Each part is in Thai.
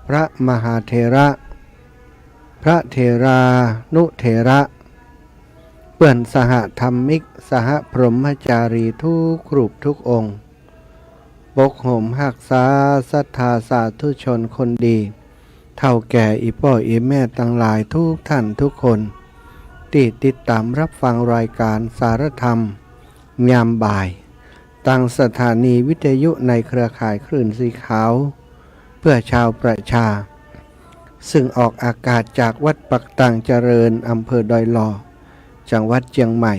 พระมหาเถระพระเถรานุเถระเปื่อนสหธรรมิกสหพรหมจารีทุกรูปทุกองค์ปกห่มหักษาศรัทธาสาธุชนคนดีเท่าแก่อีพ่ออีแม่ทั้งหลายทุกท่านทุกคนที่ติดตามรับฟังรายการสารธรรมยามบ่ายตั้งสถานีวิทยุในเครือข่ายคลื่นสีขาวเพื่อชาวประชาซึ่งออกอากาศจากวัดปักตังเจริญอำเภอดอยหล่อจังหวัดเชียงใหม่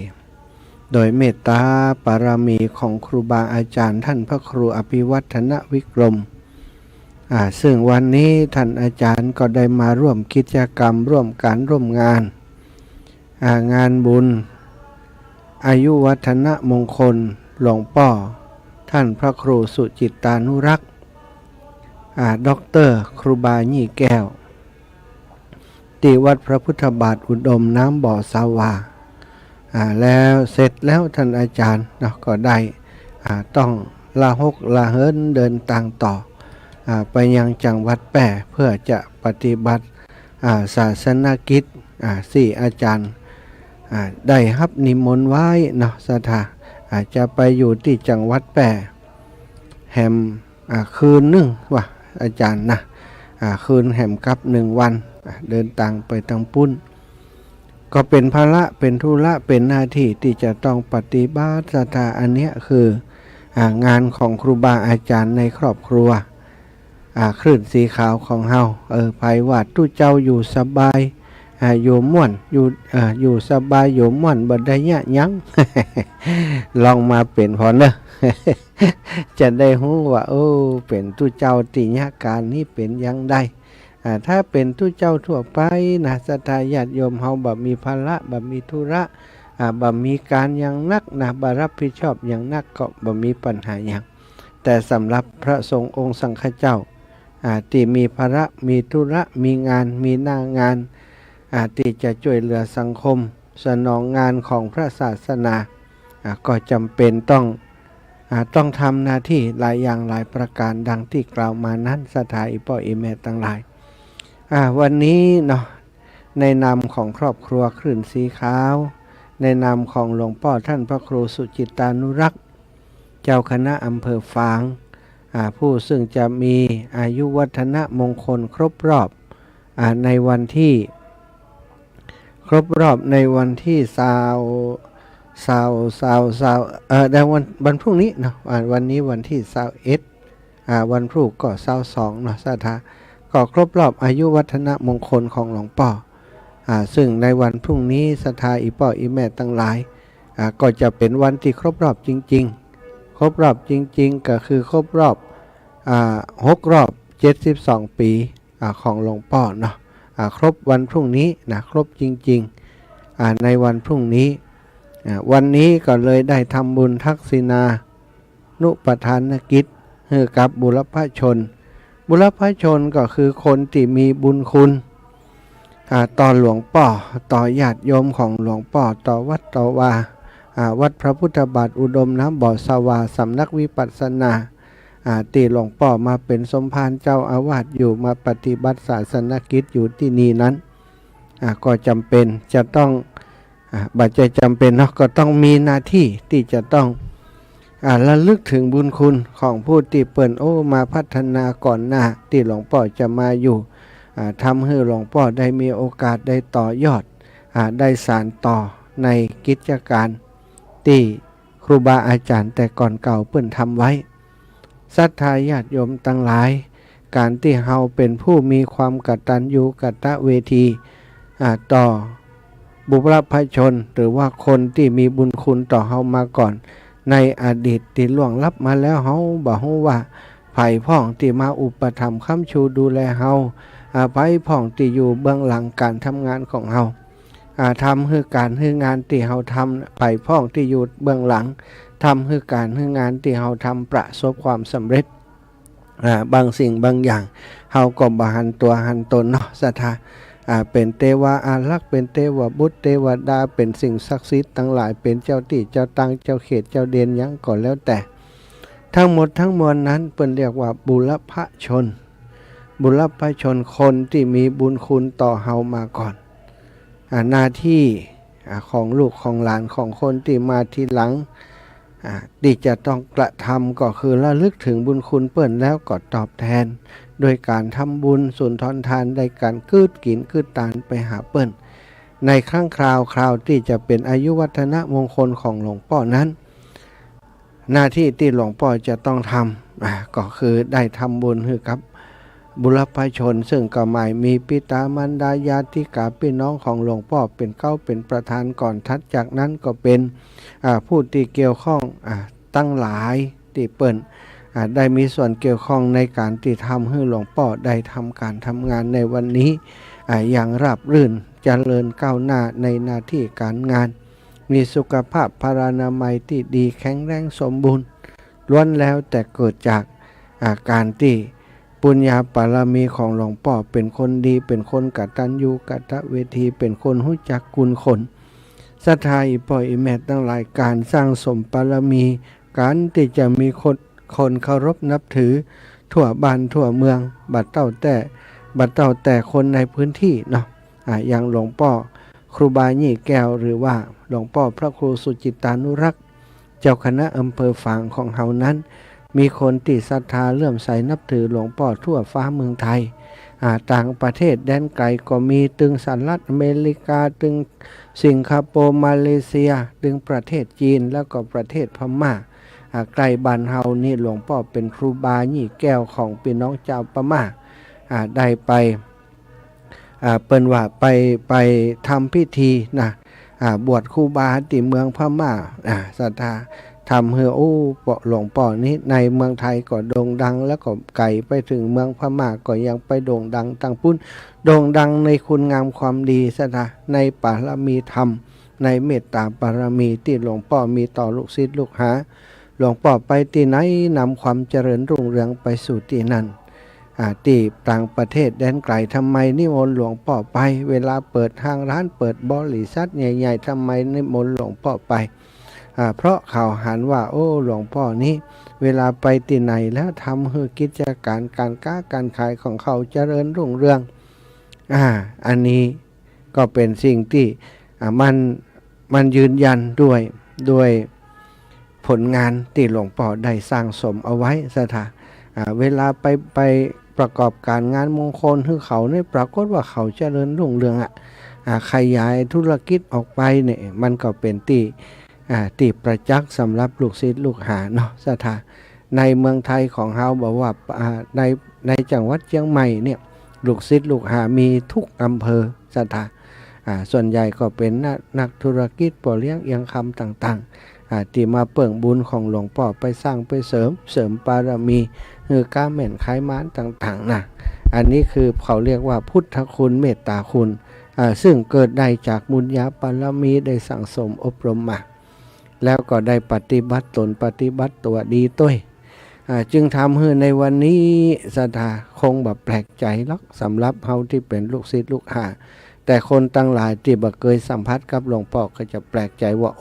โดยเมตตาปารามีของครูบาอาจารย์ท่านพระครูอภิวัฒนวิกรมซึ่งวันนี้ท่านอาจารย์ก็ได้มาร่วมกิจกรรมร่วมการร่วมงานงานบุญอายุวัฒนมงคลหลวงพ่อท่านพระครูสุจิตานุรักษ์ด็อกเตอร์ครูบายี่แก้วที่วัดพระพุทธบาทอุดมน้ำบ่อสาวาแล้วเสร็จแล้วท่านอาจารย์ก็ได้ต้องลาหกลาเฮินเดินทางต่อไปยังจังหวัดแปร่เพื่อจะปฏิบัติศาสนกิจสี่อาจารย์ได้รับนิมนต์ไว้สถาจะไปอยู่ที่จังหวัดแปร่แหมคืนหนึ่งว่ะอาจารย์นะคืนแหมกับ1 วันเดินทางไปทางปุ้นก็เป็นภาระเป็นธุระเป็นหน้าที่ที่จะต้องปฏิบัติศรัทธาอันเนี้ยคืองานของครูบาอาจารย์ในครอบครัวคลื่นสีขาวของเฮาไผว่าตู้เจ้าอยู่สบายอยู่ม่วนอยู่สบายอยู่ม่วนบ่ได้ยะยั้ง ลองมาเป็นพอเนอะ จะได้รู้ว่าเป็นตู้เจ้าติญาการนี้เป็นยังไงถ้าเป็นตู้เจ้าทั่วไปนะศรัทธาญาติโยมเฮาบ่มีภาระบ่มีธุระบ่มีการอย่างนักนะบ่รับผิดชอบอย่างนักก็บ่มีปัญหาอย่างแต่สำหรับพระสงฆ์องค์สังฆเจ้าที่มีภาระมีธุระมีงานมีหน้างานที่จะช่วยเหลือสังคมสนองงานของพระศาสนาก็จำเป็นต้องทำหน้าที่หลายอย่างหลายประการดังที่กล่าวมานั้นศรัทธาอีพ่ออีแม่ทั้งหลายวันนี้ในนามของครอบครัวคลื่นสีขาวในนามของหลวงพ่อท่านพระครูสุจิตานุรักษ์เจ้าคณะอำเภอฝางผู้ซึ่งจะมีอายุวัฒนมงคลครบรอบในวันที่ในวันพรุ่งนี้วันนี้วันที่21วันพรุ่งก็22สาธาก็ครบรอบอายุวัฒนมงคลของหลวงพ่อซึ่งในวันพรุ่งนี้ศรัทธาอีพ่ออีแม่ทั้งหลายก็จะเป็นวันที่ครบรอบจริงๆครบรอบจริงๆก็คือครบรอบ6 รอบ72 ปีของหลวงพ่อครบวันพรุ่งนี้ครบจริงๆในวันพรุ่งนี้วันนี้ก็เลยได้ทำบุญทักษิณานุปทานกิจให้กับบุรพชนก็คือคนที่มีบุญคุณต่อหลวงพ่อต่อญาติโยมของหลวงพ่อต่อวัดต่อวาวัดพระพุทธบาทอุดมน้ำบ่อสาวาสำนักวิปัสสนาที่หลวงพ่อมาเป็นสมภารเจ้าอาวาสอยู่มาปฏิบัติศาสนกิจอยู่ที่นี่นั้นก็จำเป็นจะต้องบัดใจจำเป็นก็ต้องมีหน้าที่ที่จะต้องระลึกถึงบุญคุณของผู้ที่เปิ่นมาพัฒนาก่อนหน้าที่หลวงพ่อจะมาอยู่ทำให้หลวงพ่อได้มีโอกาสได้ต่อยอดได้สานต่อในกิจการที่ครูบาอาจารย์แต่ก่อนเก่าเปิ่นทำไว้ศรัทธาญาติโยมทั้งหลายการที่เฮาเป็นผู้มีความกตัญญูกตเวทีต่อบุรพชนหรือว่าคนที่มีบุญคุณต่อเฮามาก่อนในอดีตที่ล่วงลับมาแล้วเฮาบ่ฮู้ว่าไผพ้องที่มาอุปถัมภ์ค้ำชูดูแลเฮาไผพ้องที่อยู่เบื้องหลังการทำงานของเฮาทำให้การให้งานที่เฮาทำไผพ้องที่อยู่เบื้องหลังทำให้การให้งานที่เฮาทำประสบความสำเร็จบางสิ่งบางอย่างเฮาก็บ่หันตัวหันตนศรัทธาเป็นเทวาอารักษ์เป็นเทวบุตรเทวดาเป็นสิ่งศักดิ์สิทธิ์ทั้งหลายเป็นเจ้าที่เจ้าตังเจ้าเขตเจ้าเดียนยังก่อนแล้วแต่ทั้งหมดทั้งมวลนั้นเป็นเรียกว่าบุรพชน บุรพชนคนที่มีบุญคุณต่อเฮามาก่อนหน้าที่ของลูกของหลานของคนที่มาทีหลังที่จะต้องกระทำก็คือระลึกถึงบุญคุณเปิ้นแล้วก็ตอบแทนโดยการทำบุญสุนทรทานในการกืดกินกืดตานไปหาเปิ้นในครั้งคราวที่จะเป็นอายุวัฒนะมงคลของหลวงพ่อนั้นหน้าที่ที่หลวงพ่อจะต้องทำก็คือได้ทำบุญให้กับบุรพชนซึ่งก็หมายมีปิตามารดาญาติกาพี่น้องของหลวงพ่อเป็นเป็นประธานก่อนทัดจากนั้นก็เป็นผู้ที่เกี่ยวข้องตั้งหลายที่เปิ้นได้มีส่วนเกี่ยวข้องในการที่ทำให้หลวงพ่อได้ทำการทำงานในวันนี้อย่างราบรื่นเจริญก้าวหน้าในหน้าที่การงานมีสุขภาพพลานามัยที่ดีแข็งแรงสมบูรณ์ล้วนแล้วแต่เกิดจากการที่ปุญญาบารมีของหลวงพ่อเป็นคนดีเป็นคนกตัญญูกตเวทีเป็นคนรู้จักคุณคนศรัทธาอีพ่ออีแม่ตั้งหลายการสร้างสมบารมีการที่จะมีคนเคารพนับถือทั่วบ้านทั่วเมืองบัดเต้าแต่คนในพื้นที่เนาะอย่างหลวงพ่อครูบายี่แก้วหรือว่าหลวงพ่อพระครูสุจิตานุรักษ์เจ้าคณะอำเภอฝางของเฮานั้นมีคนที่ศรัทธาเลื่อมใสนับถือหลวงพ่อทั่วฟ้าเมืองไทยต่างประเทศแดนไกลก็มีตึงสหรัฐอเมริกาตึงสิงคโปร์มาเลเซียตึงประเทศจีนแล้วก็ประเทศพม่าใกล้บ้านเฮานี่หลวงพ่อเป็นครูบายี่แก้วของพี่น้องชาวพม่าได้ไปเปิ้นว่าไปทำพิธีนะบวชครูบาที่เมืองพม่าศรัทธาทำให้หลวงพ่อนี้ในเมืองไทยก็โด่งดังแล้วก็ไกลไปถึงเมืองพม่าก็ยังไปโด่งดังตั้งปุ้นโด่งดังในคุณงามความดีศรัทธาในบารมีธรรมในเมตตาบารมีที่หลวงพ่อมีต่อลูกศิษย์ลูกหาหลวงพ่อไปที่ไหนนำความเจริญรุ่งเรืองไปสู่ที่นั่นที่ต่างประเทศแดนไกลทำไมนิมนต์หลวงพ่อไปเวลาเปิดทางร้านเปิดบริษัทใหญ่ๆทำไมนิมนต์หลวงพ่อไปเพราะข่าวหันว่าหลวงพ่อนี้เวลาไปที่ไหนแล้วทำให้กิจการการค้าการขายของเขาเจริญรุ่งเรืองอันนี้ก็เป็นสิ่งที่มันยืนยันด้วยผลงานที่หลวงพ่อได้สร้างสมเอาไว้ศรัทธาเวลาไปประกอบการงานมงคลให้เขาเนี่ยปรากฏว่าเขาเจริญรุ่งเรืองขยายธุรกิจออกไปเนี่ยมันก็เป็นที่ประจักษ์สำหรับลูกศิษย์ลูกหาเนาะศรัทธาในเมืองไทยของเฮาบอกว่าในจังหวัดเชียงใหม่เนี่ยลูกศิษย์ลูกหามีทุกอำเภอศรัทธาส่วนใหญ่ก็เป็นนักธุรกิจป่อเลี้ยงเอียงคำต่างๆที่มาเปิ่งบุญของหลวงพ่อไปสร้างไปเสริมบารมีคือก้าแม่นคล้ายม้านต่างๆนะอันนี้คือเขาเรียกว่าพุทธคุณเมตตาคุณซึ่งเกิดได้จากบุญญาบารมีได้สั่งสมอบรมมาแล้วก็ได้ปฏิบัติตนปฏิบัติตัวดีต้วยจึงทำให้ในวันนี้ศรัทธาคงแบบแปลกใจหรอกสำหรับเฮาที่เป็นลูกศิษย์ลูกหาแต่คนตั้งหลายที่บ่เคยสัมผัสกับหลวงพ่อก็จะแปลกใจว่า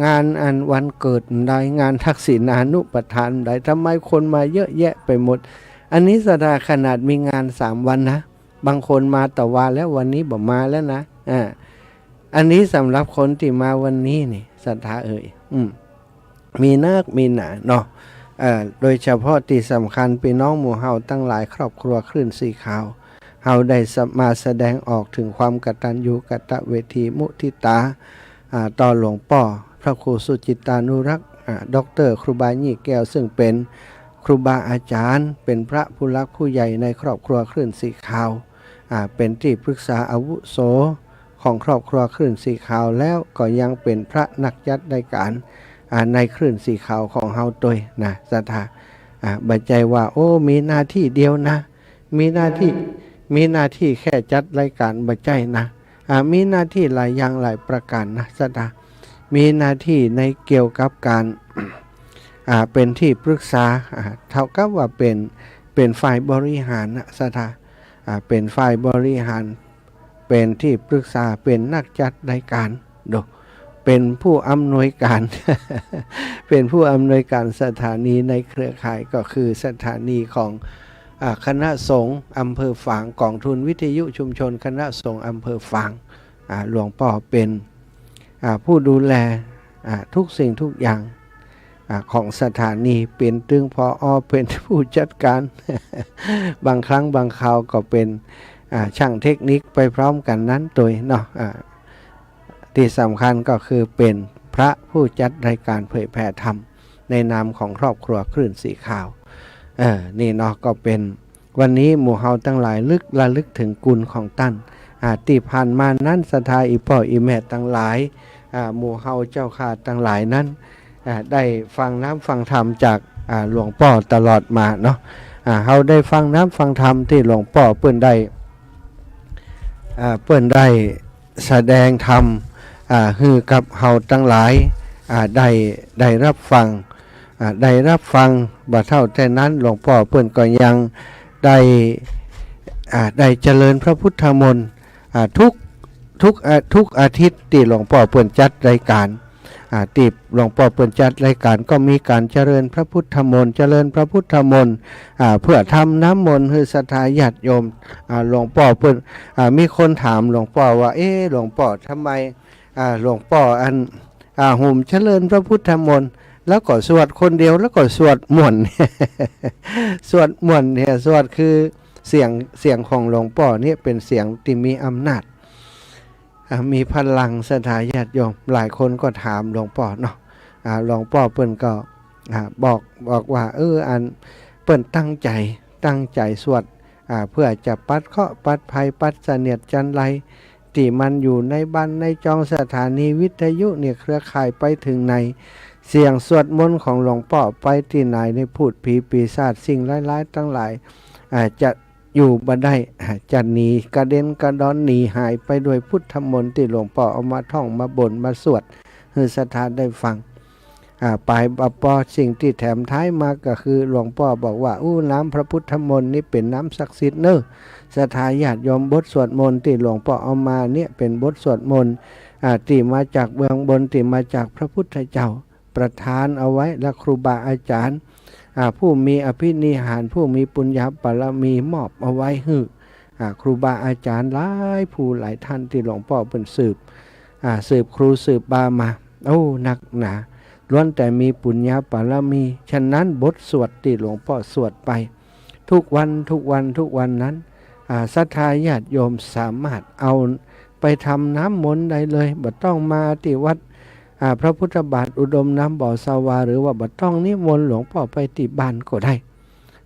งานอันวันเกิดได้งานทักษิณานุปทานได้ทำไมคนมาเยอะแยะไปหมดอันนี้ศรัทธาขนาดมีงาน3 วันนะบางคนมาต่อวันแล้ววันนี้บ่มาแล้วนะอันนี้สำหรับคนที่มาวันนี้นี่ศรัทธามีนักมีหนาเนาะโดยเฉพาะที่สำคัญพี่น้องหมู่เฮาตั้งหลายครอบครัวคลื่นสีขาวเฮาได้มาแสดงออกถึงความกตัญญูกตเวทีมุทิตาต่อหลวงพ่อพระครูสุจิตานุรักษ์ดร.ครูบายี่แก้วซึ่งเป็นครูบาอาจารย์เป็นพระผู้รักผู้ใหญ่ในครอบครัวคลื่นสีขาวเป็นที่ปรึกษาอาวุโสของครอบครัวคลื่นสีขาวแล้วก็ยังเป็นพระนักยัดในการในคลื่นสีขาวของเฮาตัวนะศรัทธาบัจจัยว่ามีหน้าที่เดียวนะมีหน้าที่แค่จัดรายการบัจจัยนะมีหน้าที่หลายอย่างหลายประการนะศรัทธามีหน้าที่ในเกี่ยวกับการเป็นที่ปรึกษาเท่ากับว่าเป็นฝ่ายบริหารนะศรัทธาเป็นฝ่ายบริหารเป็นที่ปรึกษาเป็นนักจัดรายการเป็นผู้อำนวยการ เป็นผู้อำนวยการสถานีในเครือข่ายก็คือสถานีของ คณะสงฆ์อำเภอฝางกองทุนวิทยุชุมชนคณะสงฆ์อำเภอฝางหลวงพ่อเป็นผู้ดูแลทุกสิ่งทุกอย่างของสถานีเป็นตึงพอเป็นผู้จัดการ บางครั้งบางคราวก็เป็นช่างเทคนิคไปพร้อมกันนั้นโดยเนาะที่สำคัญก็คือเป็นพระผู้จัดรายการเผยแผ่ธรรมในนามของครอบครัวคลื่นสีขาวนี่เนาะก็เป็นวันนี้หมู่เฮาตั้งหลายระลึกถึงกุลของท่านที่ผ่านมานั้นศรัทธาอีพ่ออีแม่ตั้งหลายหมู่เฮาเจ้าข้าตั้งหลายนั้นได้ฟังน้ำฟังธรรมจากหลวงพ่อตลอดมาเนาะเฮาได้ฟังน้ำฟังธรรมที่หลวงพ่อเปิ้นได้แสดงธรรมฮือกับเฮาตั้งหลายได้รับฟังบ่เท่าแต่นั้นหลวงพ่อเปิ้นก็ยังได้เจริญพระพุทธมนต์ทุกอาทิตย์ที่หลวงพ่อเปิ้นจัดรายการที่หลวงพ่อเปิ้นจัดรายการก็มีการเจริญพระพุทธมนต์เพื่อทำน้ำมนต์ให้ศรัทธาญาติโยมหลวงพ่อเปิ้นมีคนถามหลวงพ่อว่าหลวงพ่อทำไมหลวงพ่อหุ่มเจริญพระพุทธมนต์แล้วก็สวดคนเดียวแล้วก็สวดม่วน สวดม่วนเนี่ยสวดคือเสียงของหลวงพ่อเนี่ยเป็นเสียงที่มีอำนาจมีพลังศรัทธาญาติโยมหลายคนก็ถามหลวงพ่อเนาะหลวงพ่อเปิ้นก็บอกว่าอันเปิ้นตั้งใจสวดเพื่อจะปัดเคราะห์ปัดภัยปัดเสนียดจันไรที่มันอยู่ในบ้านในจองสถานีวิทยุเนี่ยเครือข่ายไปถึงในเสียงสวดมนต์ของหลวงพ่อไปที่ไหนในพูดผีปีศาจสิ่งร้ายๆทั้งหลายจะอยู่บ่ได้จะหนีกระเด็นกระดอนหนีหายไปโดยพุทธมนต์ที่หลวงพ่อเอามาท่องมาบ่นมาสวดให้ศรัทธาได้ฟังปลายปอสิ่งที่แถมท้ายมาก็คือหลวงพ่อบอกว่าน้ำพระพุทธมนต์นี่เป็นน้ำศักดิ์สิทธิ์เนอะศรัทธาญาติโยมบทสวดมนต์ที่หลวงพ่อเอามาเนี่ยเป็นบทสวดมนต์ที่มาจากเบื้องบนที่มาจากพระพุทธเจ้าประทานเอาไว้และครูบาอาจารย์ผู้มีอภินิหารผู้มีปุญญาบารมีมอบเอาไว้ให้ครูบาอาจารย์หลายผู้หลายท่านที่หลวงพ่อเป็นสืบครูสืบบามาหนักหนาล้วนแต่มีปุญญาบารมีฉะนั้นบทสวดที่หลวงพ่อสวดไปทุกวันนั้นศรัทธาญาติโยมสามารถเอาไปทำน้ำมนต์ได้เลยบ่ต้องมาที่วัดพระพุทธบาทอุดมน้ำบ่อสาวาหรือว่าบ่ต้องนิมนต์หลวงพ่อไปที่บ้านก็ได้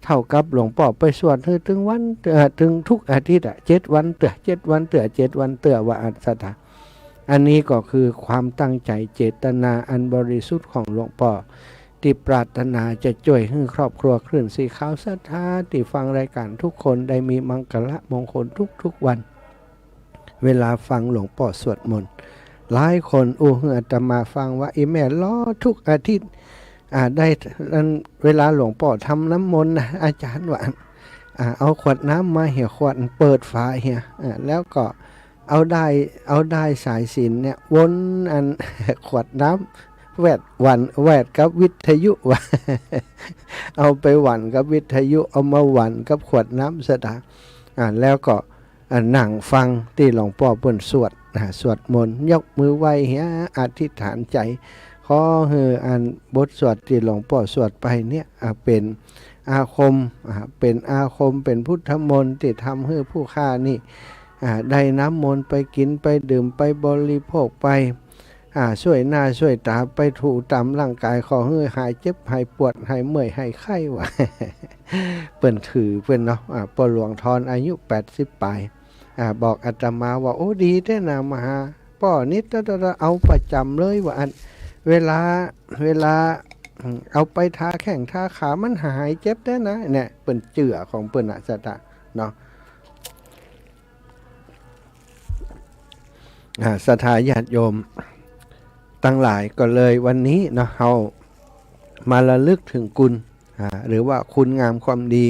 เท่ากับหลวงพ่อไปสวดถึงวันถึงทุกอาทิตย์7 วันเตือว่าอัศธาอันนี้ก็คือความตั้งใจเจตนาอันบริสุทธิ์ของหลวงพ่อที่ปรารถนาจะช่วยให้ครอบครัวคลื่นสีขาวศรัทธาที่ฟังรายการทุกคนได้มีมังกรมงคลทุกวันเวลาฟังหลวงพ่อสวดมนต์หลายคนอาตมาฟังว่าแม่ล้อทุกอาทิตย์ได้เวลาหลวงพ่อทำน้ำมนต์อาจารย์ว่าเอาขวดน้ำมาขวดเปิดฝาแล้วก็เอาได้สายสิญจน์เนี่ยวนอันขวดน้ำแวดกับวิทยุว่าเอาไปหวันกับวิทยุเอามาหวันกับขวดน้ำสดาแล้วก็นั่งฟังที่หลวงพ่อเปิ้นสวดมนต์ยกมือไหว้อธิษฐานใจขอให้บทสวดที่หลวงพ่อสวดไปเนี่ยเป็นอาคมเป็นพุทธมนต์ที่ทำให้ผู้ฆ่านี่ได้น้ำมนต์ไปกินไปดื่มไปบริโภคไปช่วยหน้าช่วยตาไปถูตามร่างกายขอให้หายเจ็บหายปวดหายเมื่อยหายไข้วะ เปิ้นถือเปิ้นเนาะปหลวงทอนอายุ80 ปลายบอกอาตมาว่าดีแท้นะมหาป้อนิดเอาประจำเลยว่าเวลาเอาไปทาแข้งทาขามันหายเจ็บได้นะเนี่ยเปิ้นเจือของเปิ้นสัตว์เนาะศรัทธาญาติโยมตั้งหลายก็เลยวันนี้เนาะเรามาระลึกถึงคุณหรือว่าคุณงามความดี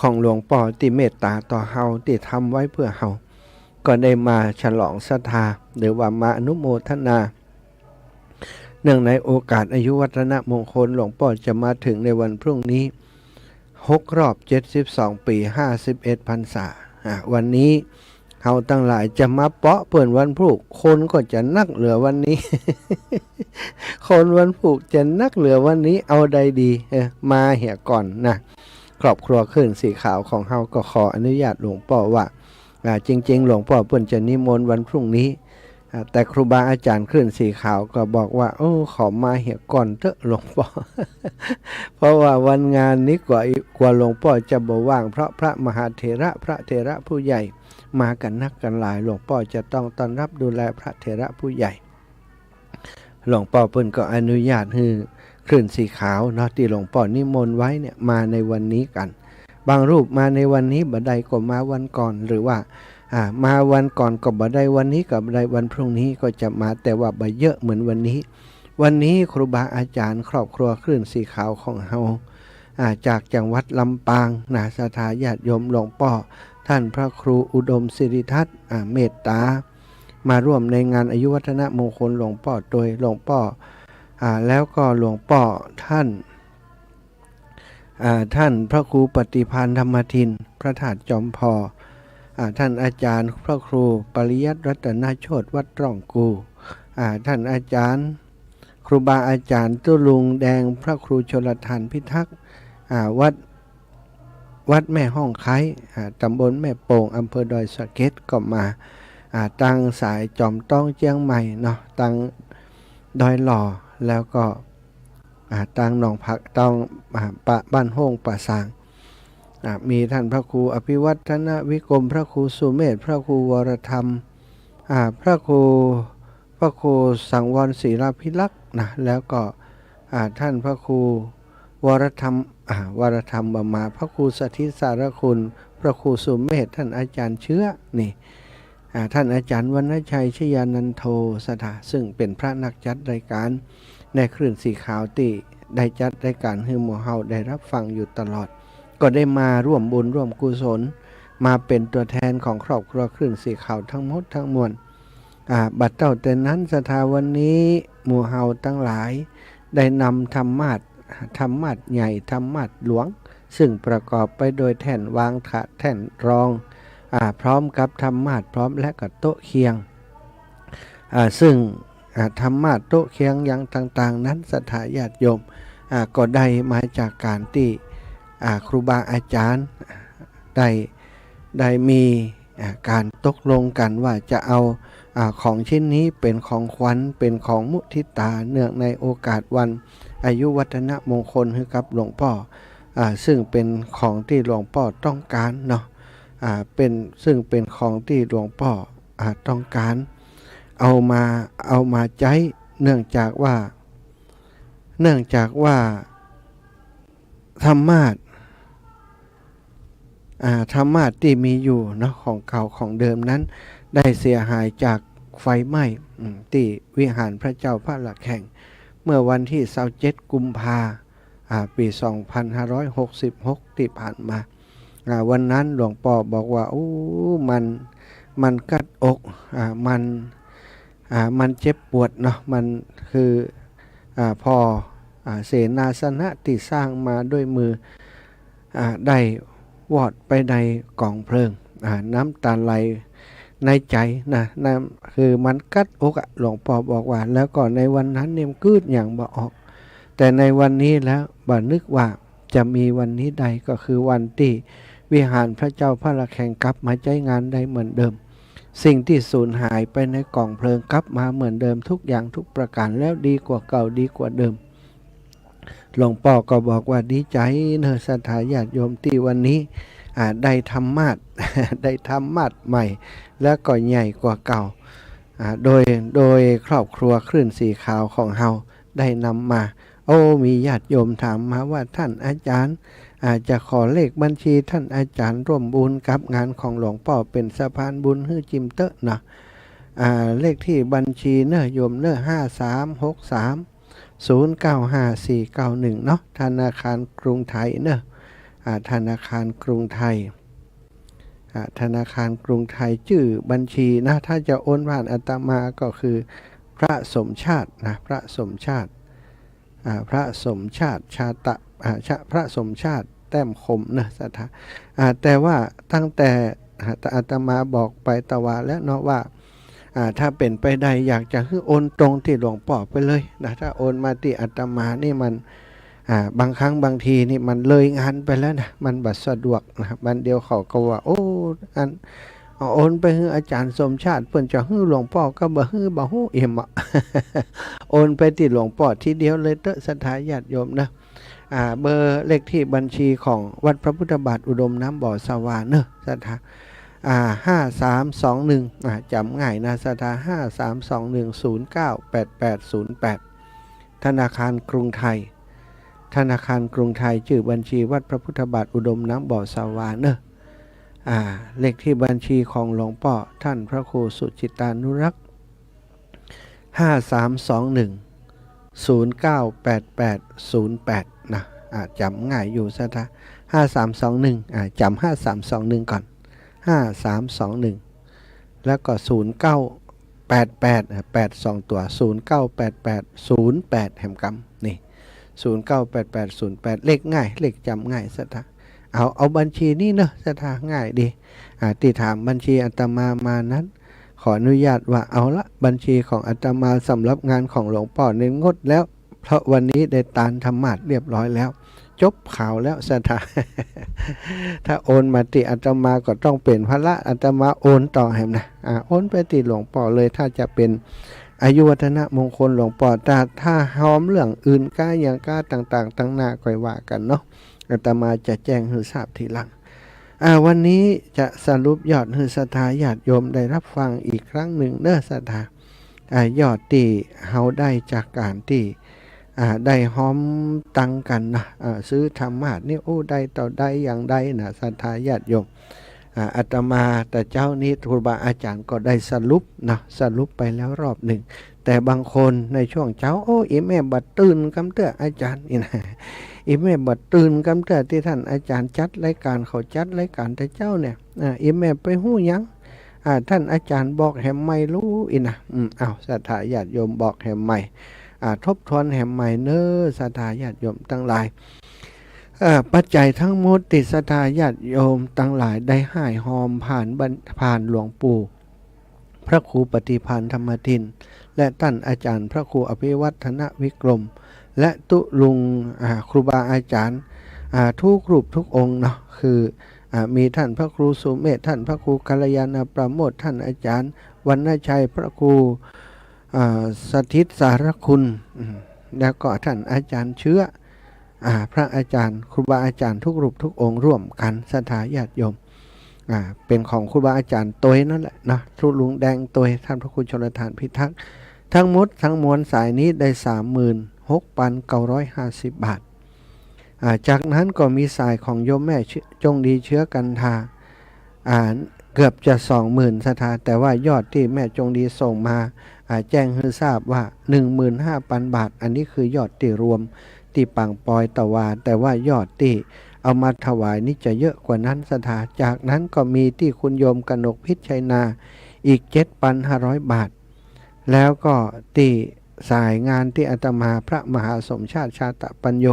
ของหลวงพ่อที่เมตตาต่อเฮาที่ทำไว้เพื่อเฮาก็ได้มาฉลองศรัทธาหรือว่ามาอนุโมทนาเนื่องในโอกาสอายุวัฒนมงคลหลวงพ่อจะมาถึงในวันพรุ่งนี้ 6 รอบ 72 ปี 51 พรรษาวันนี้เขาตั้งหลายจะมาเปาะเปิ่นวันพุกคนก็จะนักเหลือวันนี้ คนวันพุกจะนักเหลือวันนี้เอาใดดีมาเหี่ยก่อนนะครอบครัวขึ้นสีขาวของเฮาก็ขออนุญาตหลวงพ่อว่าจริงๆหลวงพ่อเปิ่นจะนิมนต์วันพรุ่งนี้แต่ครูบาอาจารย์ขึ้นสีขาวก็บอกว่าโอ้ขอมาเหี่ยก่อนเถอะหลวงพ่อ เพราะว่าวันงานนี้กว่าหลวงพ่อจะบ่ว่างเพราะพระมหาเถระพระเถระผู้ใหญ่มากันนักกันหลายหลวงพ่อจะต้องต้อนรับดูแลพระเถระผู้ใหญ่หลวงพ่อเพิ่นก็อนุญาตให้คลื่นสีขาวเนาะที่หลวงพ่อนิมนต์ไว้เนี่ยมาในวันนี้กันบางรูปมาในวันนี้บ่ได้ก็มาวันก่อนหรือว่ามาวันก่อนก็บ่ได้วันนี้ก็บ่ได้วันพรุ่งนี้ก็จะมาแต่ว่าบ่เยอะเหมือนวันนี้ครูบาอาจารย์ครอบครัวคลื่นสีขาวของเฮาจากจังหวัดลำปางนะศรัทธาญาติโยมหลวงพ่อท่านพระครูอุดมศิริทัศน์เมตตามาร่วมในงานอายุวัฒนมงคลหลวงพ่อโดยหลวงพ่อแล้วก็หลวงพ่อท่านพระครูปฏิภาณธรรมทินพระธาตุจอมพอท่านอาจารย์พระครูปริยัติรัตนโชติวัดร่องกูท่านอาจารย์ครูบาอาจารย์ตุลุงแดงพระครูชลทานพิทักษ์วัดแม่ห้องไคตำบลแม่โป่งอำเภอดอยสะเก็ดก็มาตั้งสายจอมต้องเจียงใหม่เนาะตั้งดอยหล่อแล้วก็ตั้งหนองผักต้องบ้านโฮงป่าสางมีท่านพระครูอภิวัฒนวิกรมพระครูสุเมธพระครูวรธรรมพระครูสังวรศรีราภิลักษ์นะแล้วก็ท่านพระครูวรธรรมบมาพระครูสถิตสารคุณพระครูสุเมธท่านอาจารย์เชื้อนี่ท่านอาจารย์วรรณชัยชยานันโทสถาซึ่งเป็นพระนักจัดรายการในคลื่นสีขาวที่ได้จัดรายการให้หมู่เฮาได้รับฟังอยู่ตลอดก็ได้มาร่วมบุญร่วมกุศลมาเป็นตัวแทนของครอบครัวคลื่นสีขาวทั้งหมดทั้งมวลบัดเต้าแต่นั้นสถาวันนี้หมู่เฮาทั้งหลายได้นำธรรมาสใหญ่ธรรมาสหลวงซึ่งประกอบไปโดยแท่นวางแท่นรองพร้อมกับธรรมาสพร้อมและกับโต๊ะเคียงซึ่งธรรมาสโต๊ะเคียงอย่างต่างๆนั้นศรัทธาญาติโยมก็ได้มาจากการที่ครูบาอาจารย์ได้มีการตกลงกันว่าจะเอาของชิ้นนี้เป็นของขวัญเป็นของมุทิตาเนื่องในโอกาสวันอายุวัฒนมงคลให้กับหลวงพ่อซึ่งเป็นของที่หลวงพ่อต้องการเนาะซึ่งเป็นของที่หลวงพ่อต้องการเอามาใช้เนื่องจากว่าธรรมาสที่มีอยู่เนาะของเก่าของเดิมนั้นได้เสียหายจากไฟไหม้ที่วิหารพระเจ้าพระหลักแห่งเมื่อวันที่27 กุมภาปี 2566 ที่ผ่านมาวันนั้นหลวงพ่อบอกว่าโอ้มันกัดอกมันเจ็บปวดเนาะมันคือพอเสนาสนะที่สร้างมาด้วยมือได้วอดไปในกองเพลิงน้ำตาไหลในใจนะคือมันกัดอกหลวงพ่อบอกว่าแล้วก็ในวันนั้นเนี่ยกืดอย่างบ่ออกแต่ในวันนี้แล้วบ่นึกว่าจะมีวันนี้ใดก็คือวันที่วิหารพระเจ้าพระหลักแห่งกลับมาใช้งานได้เหมือนเดิมสิ่งที่สูญหายไปในกองเพลิงกลับมาเหมือนเดิมทุกอย่างทุกประการแล้วดีกว่าเก่าดีกว่าเดิมหลวงพ่อก็บอกว่าดีใจเนอะศรัทธาญาติโยมที่วันนี้ได้ธรรมาสใหม่แล้วก็ใหญ่กว่าเก่าโดยครอบครัวคลื่นสีขาวของเฮาได้นำมามีญาติโยมถามมาว่าท่านอาจารย์จะขอเลขบัญชีท่านอาจารย์ร่วมบุญกับงานของหลวงพ่อเป็นสะพานบุญให้จิมเตอะนะเลขที่บัญชีเนอะโยมเนอะ5363095491เนาะธนาคารกรุงไทยเนอะธนาคารกรุงไทยชื่อบัญชีนะถ้าจะโอนผ่านอาตมาก็คือพระสมชาตินะพระสมชาติ แต้มคมนะศรัทธาแต่ว่าตั้งแต่อาตมาบอกไปตะวาแล้วเนาะว่าถ้าเป็นไปได้อยากจะให้โอนตรงที่หลวงพ่อไปเลยนะถ้าโอนมาที่อาตมานี่มันบางครั้งบางทีนี่มันเลยงานไปแล้วนะมันบัดสะดวกนะบันเดียวเขาก็ว่าโอ้อันโอนไปให้อาจารย์สมชาติเพื่อนจะให้หลวงพ่อก็บ่ให้บ่ฮู้เอ็มอ่ะ โอนไปที่หลวงพ่อทีเดียวเลยเตอะศรัทธาญาติโยมนะเบอร์เลขที่บัญชีของวัดพระพุทธบาทอุดมน้ำบ่อสวาเนอะศรัทธา5321จำง่ายนะศรัทธา5321098808ธนาคารกรุงไทยธนาคารกรุงไทยชื่อบัญชีวัดพระพุทธบาทอุดมน้ำบ่อสวาเนอะเลขที่บัญชีของหลวงพ่อท่านพระครูสุจิตานุรักษ์5321098808จำง่ายอยู่ซะท่า5321จำ5321ก่อน5321แล้วก็098882ตัว098808แหมกำนี่098808เลขง่ายเลขจำง่ายซะท่าเอาบัญชีนี้เนอะซะท่าง่ายดีที่ถามบัญชีอาตมามานั้นขออนุญาตว่าเอาละบัญชีของอาตมาสำหรับงานของหลวงพ่อเน้นงดแล้วเพราะวันนี้ได้ตานธรรมาสเรียบร้อยแล้วจบข่าวแล้วศรัทธา ถ้าโอนมาติอาตมาก็ต้องเป็นพระอาตมาโอนต่อให้นะโอนไปติหลวงพ่อเลยถ้าจะเป็นอายุวัฒนะมงคลหลวงพ่อถ้าหอมเรื่องอื่นก้าอย่างก้าต่างๆตั้งหน้าก่อยว่ากันเนาะอาตมาจะแจ้งให้ทราบทีหลังวันนี้จะสรุปยอดให้ศรัทธาญาติโยมได้รับฟังอีกครั้งหนึ่งเด้อศรัทธายอดที่เฮาได้จากการที่ได้หอมตังกันนะซื้อธรรมะนี่โอ้ได้ต่อได้อย่างใดนะศรัทธาญาติโยมอาตมาแต่เจ้านี้ครูบาอาจารย์ก็ได้สรุปนะสรุปไปแล้วรอบหนึ่งแต่บางคนในช่วงเช้าโอ้อีแม่บัดตื่นกำเตื้ออาจารย์นี่นะอีแม่บัดตื่นกำเตื้อที่ท่านอาจารย์จัดรายการเขาจัดรายการแต่เจ้าเนี่ยอีแม่ไปหู้ยังท่านอาจารย์บอกแหมไม่รู้อีนะศรัทธาญาติโยมบอกแหมไม่ทบทวนแหมใหม่เน้อศรัทธาญาติโยมทั้งหลายปัจจัยทั้งหมดติศรัทธาญาติโยมทั้งหลายได้ให้หอมผ่านหลวงปู่พระครูปฏิภาณธรรมทินและท่านอาจารย์พระครูอภิวัฒนวิกรมและตุลุงครูบาอาจารย์ทุกรูปทุกองค์เนาะคือมีท่านพระครูสุเมธท่านพระครูกัลยาณประโมทท่านอาจารย์วรรณชัยพระครูสถิตสารคุณแล้วก็ท่านอาจารย์เชื้อพระอาจารย์ครูบาอาจารย์ทุกรูปทุกองค์ร่วมกันศรัทธาญาติโยมเป็นของครูบาอาจารย์ตัวนั่นแหละนะทุลุงแดงตัวท่านพระครูชลทานพิทักษ์ทั้งหมดทั้งมวลสายนี้ได้ 36,950 บาทจากนั้นก็มีสายของโยมแม่จงดีเชื้อกันทาเกือบจะ 20,000 ศรัทธาแต่ว่ายอดที่แม่จงดีส่งมาแจ้งให้ทราบว่า 15,000 บาทอันนี้คือยอดที่รวมที่ปังปอยตะวาแต่ว่ายอดที่เอามาถวายนี่จะเยอะกว่านั้นศรัทธาจากนั้นก็มีที่คุณโยมกนกพิชัยนาอีก 7,500 บาทแล้วก็ที่สายงานที่อาตมาพระมหาสมชาติชาตปัญโย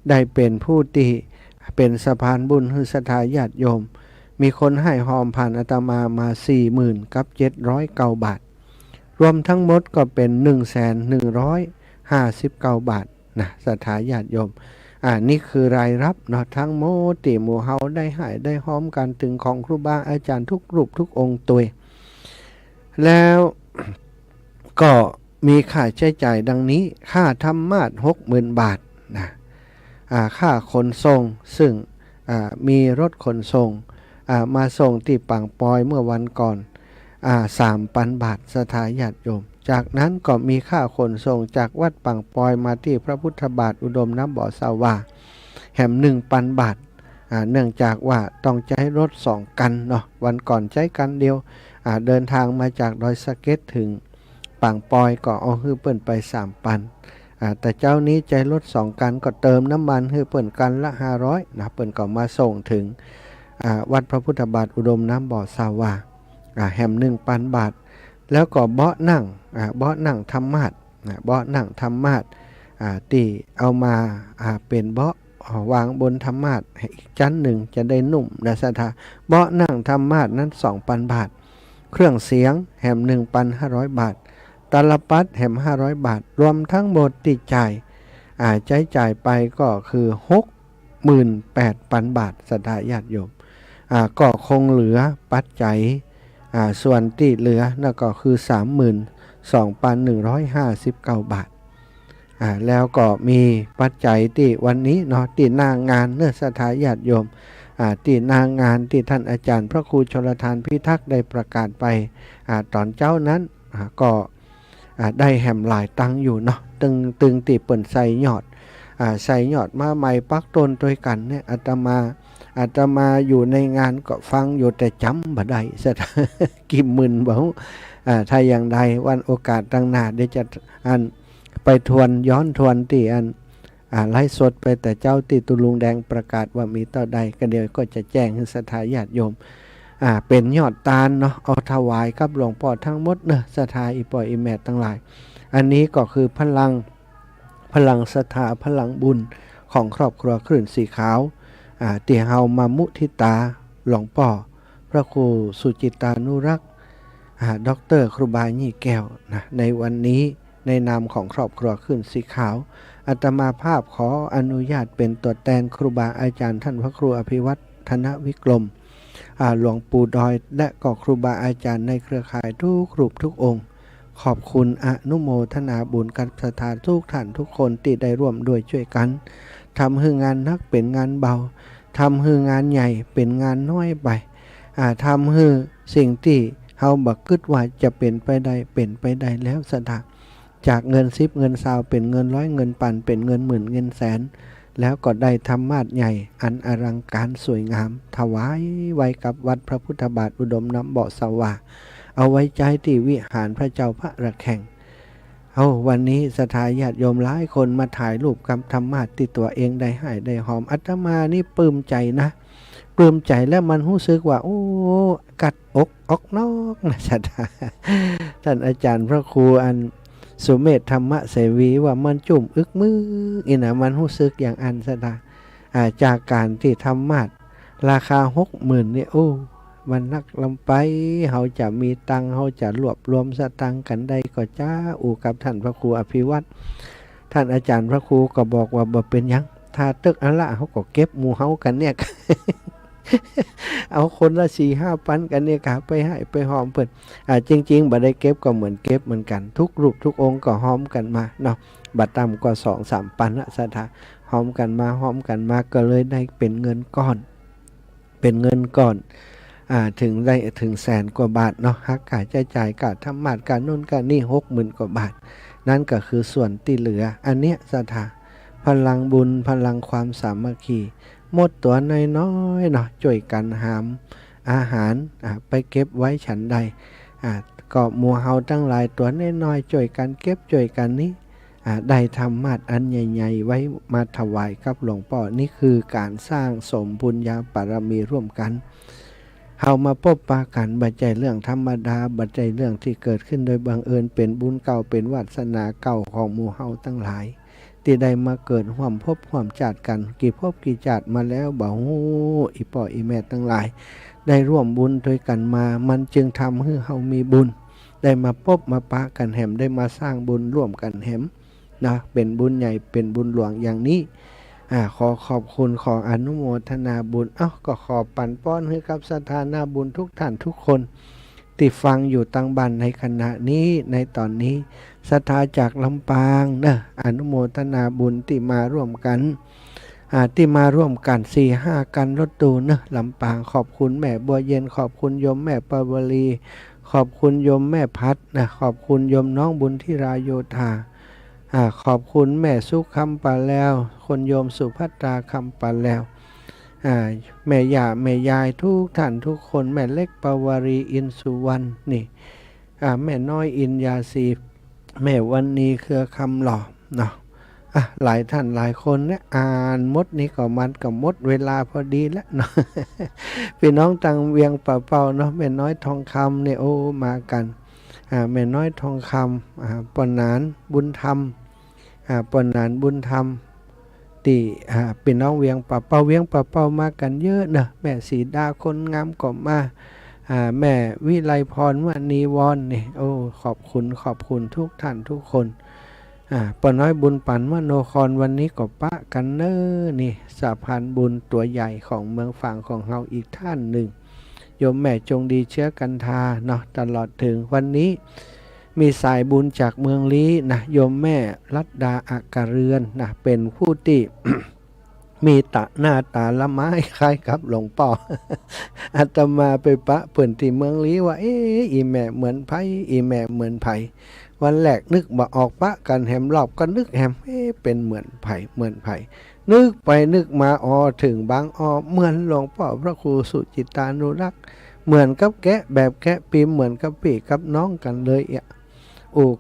ได้เป็นผู้ที่เป็นสะพานบุญให้ศรัทธาญาติโยมมีคนให้หอมผ่านอาตมา 40,709 บาทรวมทั้งหมดก็เป็น 1,159 บาทนะศรัทธาญาติโยมนี่คือรายรับเนาะทั้งหมดที่หมู่เฮาได้ให้ได้หอมกันถึงของครูบาอาจารย์ทุกรูปทุกองค์ตัวแล้วก็มีค่าใช้จ่ายดังนี้ค่าธรรมาส 60,000 บาทนะค่าขนส่งซึ่งมีรถขนส่งมาส่งที่ปังปอยเมื่อวันก่อน3,000 บาทศรัทธาญาติโยมจากนั้นก็มีค่าขนส่งจากวัดปังปอยมาที่พระพุทธบาทอุดมน้ำบ่อสาวาแหม 1,000 บาทเนื่องจากว่าต้องใช้รถ2 กันเนาะวันก่อนใช้กันเดียวเดินทางมาจากดอยสะเก็ดถึงปังปอยก็เอาฮื้อเปิ้นไป 3,000แต่เจ้านี้ใจรถ2 กันก็เติมน้ำมันฮื้อเปิ้นกันละ 500นะเปิ้นก็มาส่งถึงวัดพระพุทธบาทอุดมน้ำบ่อสาวาแหม 1,000 บาทแล้วก็เบาะนั่งธรรมาสเบาะนั่งธรรมาสที่เอามาเป็นเบาะ วางบนธรรมาสน์อีกชั้นหนึ่งจะได้นุ่มนะสถาเบาะนั่งธรรมาสน์นั้น 2,000 บาทเครื่องเสียงแหม 1,500 บาทตลปัดแหม500 บาทรวมทั้งหมดที่ใช้จ่ายไปก็คือ 68,000 บาทสถาญาติโยมก็คงเหลือปัจจัยส่วนที่เหลือนั่นก็คือ 32,159 บาทแล้วก็มีปัจจัยที่วันนี้เนาะที่หน้างานเนื้อสถาญาติโยมที่หน้างานที่ท่านอาจารย์พระครูชลทานพิทักษ์ได้ประกาศไปตอนเจ้านั้นก็ได้แหมหลายตังอยู่เนาะตึงติเปิ่นใส่ยอดมาใหม่ปักต้นด้วยกันเนี่ยอาตมาอยู่ในงานก็ฟังอยู่แต่จำบ่ได้สัก กี่หมื่นบ่ถ้าอย่างใดวันโอกาสตั้งหน้าเดี๋ยวจะไปย้อนทวนที่ไลฟ์สดไปแต่เจ้าติตุลุงแดงประกาศว่ามีต่อใดก็เดี๋ยวก็จะแจ้งให้ศรัทธาญาติโยมเป็นยอดตาลเนาะเอาถวายกับหลวงพ่อทั้งหมดเนอะศรัทธาอีปอยอีแม่ทั้งหลายอันนี้ก็คือพลังศรัทธาพลังบุญของครอบครัวคลื่นสีขาวเตี่ยเฮามามุทิตาหลวงพ่อพระครูสุจิตานุรักษ์ดร.ครูบายี่แก้วนะในวันนี้ในนามของครอบครัวคลื่นสีขาวอาตมาภาพขออนุญาตเป็นตัวแทนครูบาอาจารย์ท่านพระครูอภิวัฒนวิกรมหลวงปู่ดอยและก็ครูบาอาจารย์ในเครือข่ายทุกรูปทุกองค์ขอบคุณอนุโมทนาบุญกับศรัทธาทุกท่านทุกคนที่ได้ร่วมด้วยช่วยกันทำให้งานนักเป็นงานเบาทำให้งานใหญ่เป็นงานน้อยไปทำให้สิ่งที่เฮาบักคิดว่าจะเป็นไปได้แล้วศรัทธาจากเงิน10เงิน20เป็นเงิน100เงินพันเป็นเงินหมื่นเงินแสนแล้วก็ได้ธรรมาสน์ใหญ่อันอลังการสวยงามถวายไว้กับวัดพระพุทธบาทอุดมน้ำเบาะสว่างเอาไว้ใจที่วิหารพระเจ้าพระระแข่งวันนี้ศรัทธาญาติโยมหลายคนมาถ่ายรูปกับธรรมาสน์ที่ตัวเองได้ให้ได้หอมอาตมานี่ปลื้มใจนะปลื้มใจแล้วมันรู้สึกว่าโอ้กัดอกออกนอกนะศรัทธาท่านอาจารย์พระครูสุเมธธรรมเสวีว่ามันจุ่มอึกมืออีนะมันรู้สึกอย่างอันศรัทธาจากการที่ธรรมาสน์ราคา 60,000 เนี่ยโอ้มันนักลำไปเขาจะมีตังเขาจะรวบรวมสตังกันได้ก็จ้ากับท่านพระครูอภิวัตรท่านอาจารย์พระครูก็บอกว่าบ่เป็นยังถ้าตึกอันละเขาก็เก็บหมู่เฮากันเนี่ย เอาคนละ4-5 พันกันเนี่ยค่ะไปให้ไปหอมเปิดจริงๆบ่ได้เก็บก็เหมือนเก็บเหมือนกันทุกรูปทุกองค์ก็หอมกันมาเนาะบัดต่ำกว่า 2-3 พันละศรัทธาหอมกันมาก็เลยได้เป็นเงินก้อนถึงแสนกว่าบาทเนาะหักค่าใช้จ่ายกับธรรมาสน์การนู่นการนี่ 60,000 กว่าบาทนั่นก็คือส่วนที่เหลืออันเนี้ยศรัทธาพลังบุญพลังความสามัคคีหมดตัวน้อยๆเนาะช่วยกันหามอาหารไปเก็บไว้ฉันใดก็หมู่เฮาตั้งหลายตัวน้อยๆช่วยกันเก็บช่วยกันนี้ได้ธรรมาสน์อันใหญ่ๆไว้มาถวายกับหลวงพ่อนี่คือการสร้างสมบุญญาบารมีร่วมกันเฮามาพบปะกันบัดใจเรื่องธรรมดาบัดใจเรื่องที่เกิดขึ้นโดยบังเอิญเป็นบุญเก่าเป็นวาสนาเก่าของหมู่เฮาตั้งหลายที่ได้มาเกิดร่วมพบร่วมชาติกันกี่พบกี่ชาติมาแล้วบ่ฮู้อีพ่ออีแม่ทั้งหลายได้ร่วมบุญด้วยกันมามันจึงทำให้เฮามีบุญได้มาพบมาปะกันแหมได้มาสร้างบุญร่วมกันแหมนะเป็นบุญใหญ่เป็นบุญหลวงอย่างนี้ขอขอบคุณขออนุโมทนาบุญก็ขอปั่นป้อนให้กับศรัทธานาบุญทุกท่านทุกคนที่ฟังอยู่ตั้งบ้านในขณะนี้ในตอนนี้ศรัทธาจากลำปางนะอนุโมทนาบุญที่มาร่วมกัน4-5 กันรถตู้นะลำปางขอบคุณแม่บัวเย็นขอบคุณโยมแม่ปาวลีขอบคุณโยมแม่พัดนะขอบคุณโยมน้องบุญที่ราโยธาขอบคุณแม่สุขคำปาแล้วคนโยมสุภัตราคำปาแล้วแม่ย่าแม่ยายทุกท่านทุกคนแม่เล็กปาวารีอินสุวรรณนี่แม่น้อยอินยาสีแม่วันนี้เครือคำหล่อเนาะหลายท่านหลายคนเนี่ยอ่านมดนี้ก็มันกับมดเวลาพอดีแล้วเนาะ พี่น้องตังเวียงเป่าเนาะแม่น้อยทองคำเนี่ยโอ้มากันแม่น้อยทองคำปนานบุญธรรมปนานบุญธรรม ตีเป็นน้องเวียงป่าเป้าเวียงป่าเป้ามากันเยอะเนอะแม่สีดาคนงามก็มาแม่วิไลพรวณีวรนี่โอ้ขอบคุณทุกท่านทุกคนป้าน้อยบุญปันมโนครวันนี้ก็ปะกันเนอนี่สะพานบุญตัวใหญ่ของเมืองฝั่งของเฮาอีกท่านหนึ่งโยมแม่จงดีเชื้อกันทาเนาะตลอดถึงวันนี้มีสายบุญจากเมืองลี้นะโยมแม่รัตดาอักเรือนนะเป็นผู้ที่ มีหน้าตาละไม้คล้ายกับหลวงป่อ อาตมาไปปะเปิ่นที่เมืองลี้ว่าอีแม่เหมือนไผอีแม่เหมือนไผวันแรกนึกบ่ออกปะกันแหมรอบก็นึกแหมเป็นเหมือนไผนึกไปนึกมาถึงบางเหมือนหลวงพ่อพระครูสุจิตานุรักษ์เหมือนกับแกะแบบแกะปีเหมือนกับพี่กับน้องกันเลย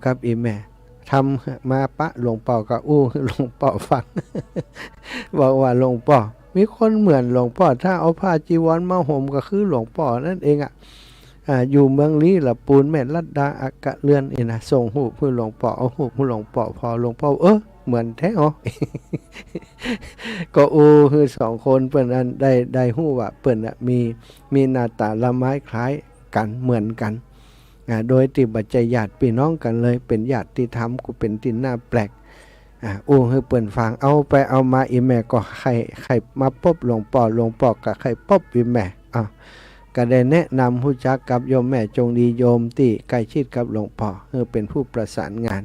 กับอีแม่ทำมาปะหลวงป่อกับหลวงป่อฟัง บอกว่าหลวงป่อมีคนเหมือนหลวงป่อถ้าเอาผ้าจีวรมาห่มก็คือหลวงป่อนั่นเองอยู่เมืองลี้ละปูนแม่รัตดาอักเรือนนะส่งหูพื่อหลวงป่อเอาหูพื่อหลวงป่อพอหลวงป่อเหมือนแท้ก็คือสองคนเปิ้นอันได้หู้ว่าเปิ้นมีหน้าตาละไม้คล้ายกันเหมือนกันโดยติบัจจัยญาติพี่น้องกันเลยเป็นญาติธรรมกูเป็นตินหน้าแปลกคือเปิ้นฟังเอาไปเอามาอีแม่ก็ใครมาพบหลวงป่อกับใครพบอีแม่ก็ได้แนะนำผู้จักกับโยมแม่จงดีโยมที่ใกล้ชิดกับหลวงป่อคือเป็นผู้ประสานงาน